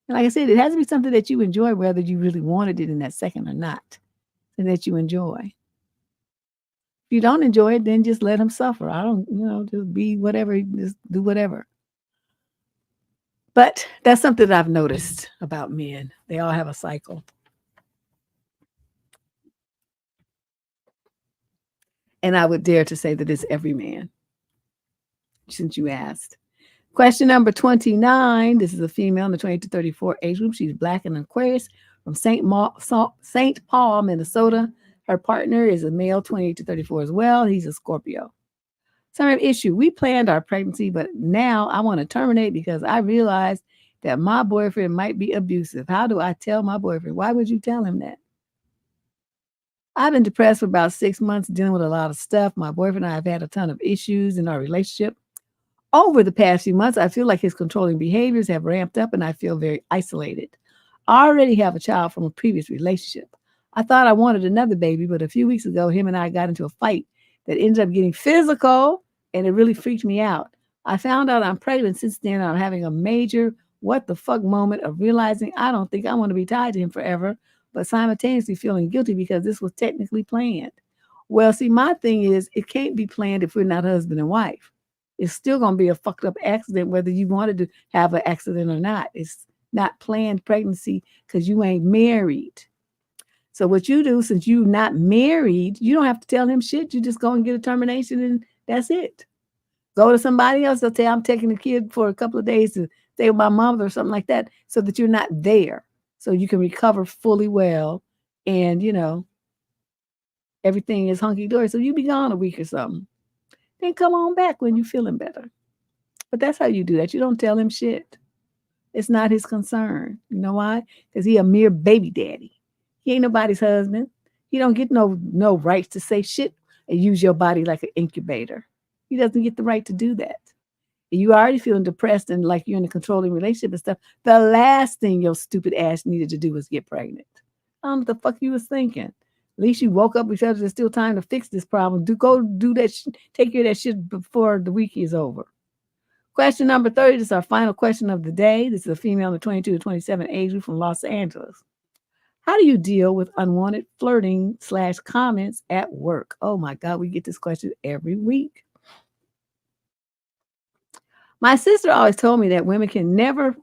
And like I said, it has to be something that you enjoy, whether you really wanted it in that second or not. and that you enjoy. If you don't enjoy it, then just let him suffer. I don't, just be whatever, just do whatever. But that's something that I've noticed about men. They all have a cycle. And I would dare to say that it's every man, since you asked. Question number 29. This is a female in the 20 to 34 age group. She's Black and Aquarius from St. Paul, Minnesota. Her partner is a male, 28 to 34 as well. He's a Scorpio. Some issue. We planned our pregnancy, but now I want to terminate because I realized that my boyfriend might be abusive. How do I tell my boyfriend? Why would you tell him that? I've been depressed for about 6 months, dealing with a lot of stuff. My boyfriend and I have had a ton of issues in our relationship. Over the past few months, I feel like his controlling behaviors have ramped up and I feel very isolated. I already have a child from a previous relationship. I thought I wanted another baby, but a few weeks ago, him and I got into a fight that ended up getting physical, and it really freaked me out. I found out I'm pregnant. Since then, I'm having a major what the fuck moment of realizing I don't think I want to be tied to him forever, but simultaneously feeling guilty because this was technically planned. Well, see, my thing is it can't be planned if we're not husband and wife. It's still going to be a fucked up accident whether you wanted to have an accident or not. It's not planned pregnancy because you ain't married. So what you do, since you're not married, you don't have to tell him shit. You just go and get a termination and that's it. Go to somebody else. They'll tell I'm taking the kid for a couple of days to stay with my mom or something like that so that you're not there. So you can recover fully well and, everything is hunky-dory. So you be gone a week or something. Then come on back when you're feeling better. But that's how you do that. You don't tell him shit. It's not his concern. You know why? Because he a mere baby daddy. He ain't nobody's husband. He don't get no rights to say shit and use your body like an incubator. He doesn't get the right to do that. And you already feeling depressed and like you're in a controlling relationship and stuff. The last thing your stupid ass needed to do was get pregnant. I don't know what the fuck you was thinking. At least you woke up because there's still time to fix this problem. Go do that. Take care of that shit before the week is over. Question number 30. This is our final question of the day. This is a female in the 22 to 27 age group from Los Angeles. How do you deal with unwanted flirting / comments at work? Oh my God, we get this question every week. My sister always told me that women can never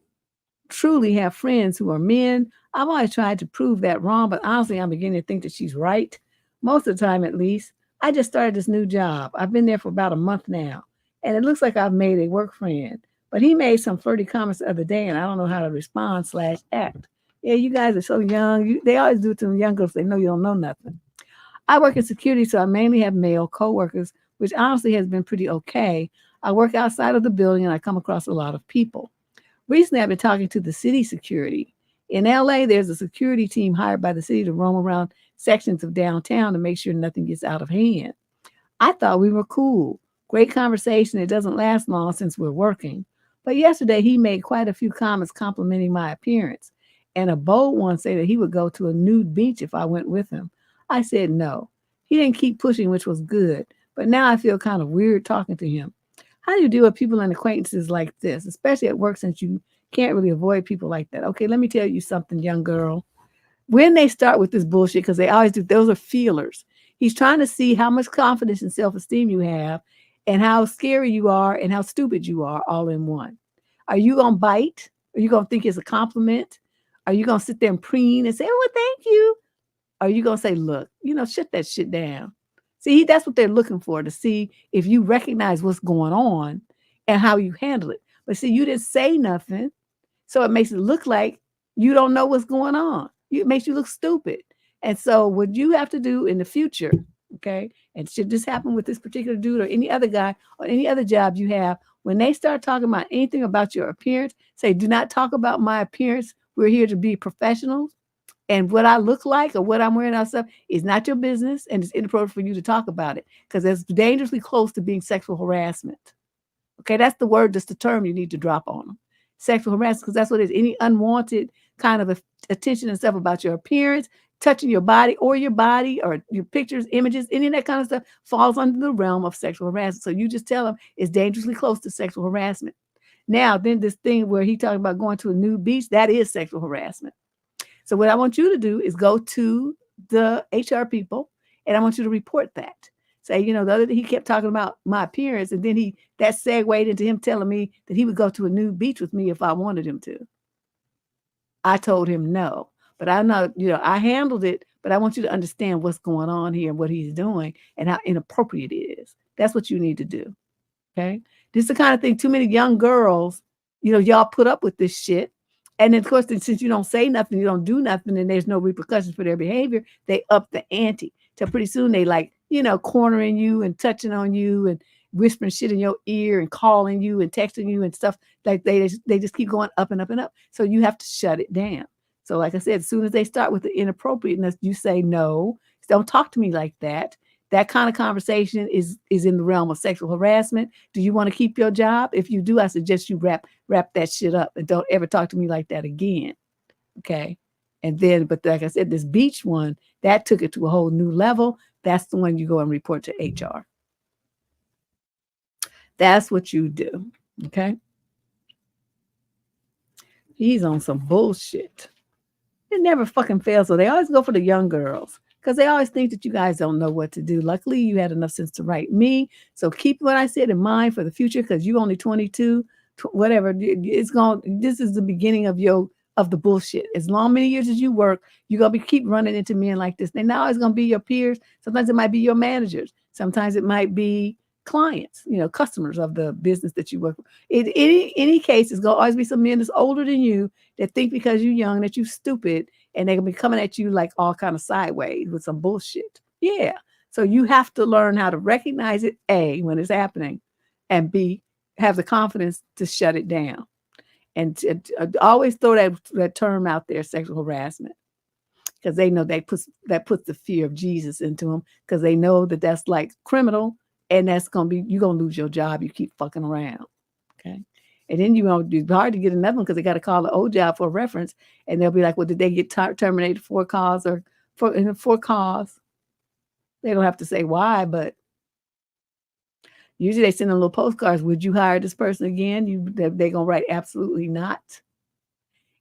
truly have friends who are men. I've always tried to prove that wrong, but honestly, I'm beginning to think that she's right. Most of the time, at least. I just started this new job. I've been there for about a month now, and it looks like I've made a work friend. But he made some flirty comments the other day, and I don't know how to respond / act. Yeah, you guys are so young. They always do it to young girls. They know you don't know nothing. I work in security, so I mainly have male coworkers, which honestly has been pretty okay. I work outside of the building, and I come across a lot of people. Recently, I've been talking to the city security. In LA, there's a security team hired by the city to roam around sections of downtown to make sure nothing gets out of hand. I thought we were cool. Great conversation. It doesn't last long since we're working. But yesterday, he made quite a few comments complimenting my appearance. And a bold one said that he would go to a nude beach if I went with him. I said no. He didn't keep pushing, which was good. But now I feel kind of weird talking to him. How do you deal with people and acquaintances like this, especially at work since you can't really avoid people like that? Okay, let me tell you something, young girl. When they start with this bullshit, because they always do, those are feelers. He's trying to see how much confidence and self-esteem you have and how scary you are and how stupid you are all in one. Are you going to bite? Are you going to think it's a compliment? Are you going to sit there and preen and say, oh, well, thank you? Or are you going to say, look, shut that shit down? See, that's what they're looking for, to see if you recognize what's going on and how you handle it. But see, you didn't say nothing. So it makes it look like you don't know what's going on. It makes you look stupid. And so what you have to do in the future, okay, and should this happen with this particular dude or any other guy or any other job you have, when they start talking about anything about your appearance, say, do not talk about my appearance. We're here to be professionals. And what I look like or what I'm wearing and stuff is not your business, and it's inappropriate for you to talk about it because it's dangerously close to being sexual harassment. Okay, that's the word, just the term you need to drop on them. Sexual harassment, because that's what it is. Any unwanted kind of attention and stuff about your appearance, touching your body or your pictures, images, any of that kind of stuff falls under the realm of sexual harassment. So you just tell them it's dangerously close to sexual harassment. Now, then this thing where he talking about going to a nude beach, that is sexual harassment. So what I want you to do is go to the HR people, and I want you to report that. Say, you know, the other day he kept talking about my appearance, and then that segued into him telling me that he would go to a nude beach with me if I wanted him to. I told him no, but I'm not, you know, I handled it, but I want you to understand what's going on here and what he's doing and how inappropriate it is. That's what you need to do. Okay. This is the kind of thing too many young girls, you know, y'all put up with this shit. And then, of course, since you don't say nothing, you don't do nothing, and there's no repercussions for their behavior, they up the ante. So pretty soon they like, you know, cornering you and touching on you and whispering shit in your ear and calling you and texting you and stuff. Like they just keep going up and up and up. So you have to shut it down. So like I said, as soon as they start with the inappropriateness, you say, no, don't talk to me like that. That kind of conversation is in the realm of sexual harassment. Do you want to keep your job? If you do, I suggest you wrap that shit up and don't ever talk to me like that again. Okay. And then, but like I said, this beach one, that took it to a whole new level. That's the one you go and report to HR. That's what you do. Okay. He's on some bullshit. It never fucking fails. So they always go for the young girls because they always think that you guys don't know what to do. Luckily, you had enough sense to write me. So keep what I said in mind for the future because you're only 22, whatever. It's going. This is the beginning of the bullshit. As many years as you work, you're going to keep running into men like this. They're not always going to be your peers. Sometimes it might be your managers. Sometimes it might be clients, you know, customers of the business that you work for. In any case, it's going to always be some men that's older than you that think because you're young that you're stupid and they're going to be coming at you like all kind of sideways with some bullshit. Yeah. So you have to learn how to recognize it, A, when it's happening, and B, have the confidence to shut it down. And always throw that term out there, sexual harassment, because they know that puts the fear of Jesus into them because they know that that's like criminal and that's going to be, you're going to lose your job. You keep fucking around. Okay. And then it's hard to get another one because they got to call the old job for a reference. And they'll be like, well, did they get terminated for cause or for cause? They don't have to say why, but usually they send them little postcards. Would you hire this person again? They're going to write absolutely not.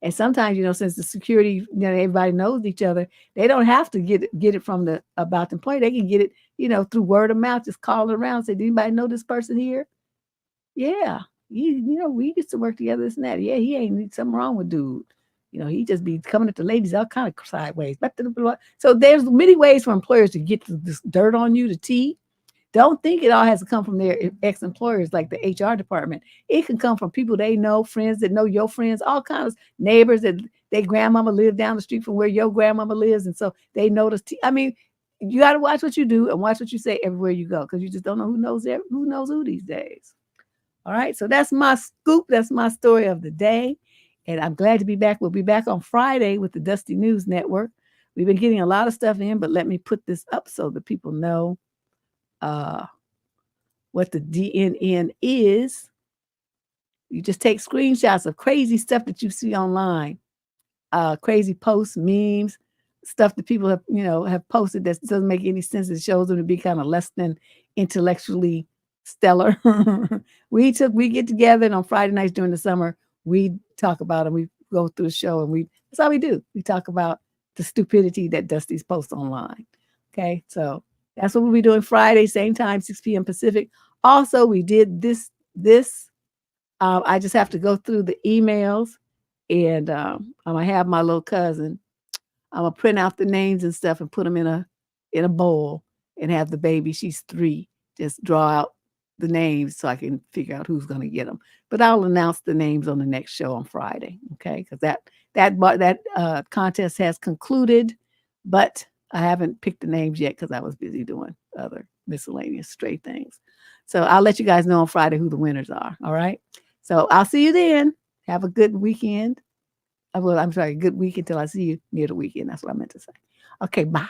And sometimes, you know, since the security, you know, everybody knows each other, they don't have to get it from about the employee. They can get it, you know, through word of mouth, just call around, say, do anybody know this person here? Yeah. You know, we used to work together, this and that. Yeah, he ain't something wrong with dude. You know, he just be coming at the ladies all kind of sideways. So there's many ways for employers to get this dirt on you, the tea. Don't think it all has to come from their ex-employers like the HR department. It can come from people they know, friends that know your friends, all kinds of neighbors that their grandmama lived down the street from where your grandmama lives. And so they notice. I mean, you got to watch what you do and watch what you say everywhere you go because you just don't know who knows who these days. All right. So that's my scoop. That's my story of the day. And I'm glad to be back. We'll be back on Friday with the Dusty News Network. We've been getting a lot of stuff in, but let me put this up so that people know what the DNN is. You just take screenshots of crazy stuff that you see online, crazy posts, memes, stuff that people have posted that doesn't make any sense. It shows them to be kind of less than intellectually stellar. We get together and on Friday nights during the summer, we talk about it. We go through the show and that's how we do. We talk about the stupidity that Dusty's posts online. Okay, so that's what we'll be doing Friday, same time, 6 p.m. Pacific. Also, we did this. I just have to go through the emails, and I'm gonna have my little cousin. I'm gonna print out the names and stuff and put them in a bowl and have the baby. She's 3. Just draw out the names so I can figure out who's gonna get them. But I'll announce the names on the next show on Friday. Okay, because that contest has concluded, but I haven't picked the names yet because I was busy doing other miscellaneous stray things. So I'll let you guys know on Friday who the winners are. All right. So I'll see you then. Have a good weekend. Well, I'm sorry, good week until I see you near the weekend. That's what I meant to say. Okay, bye.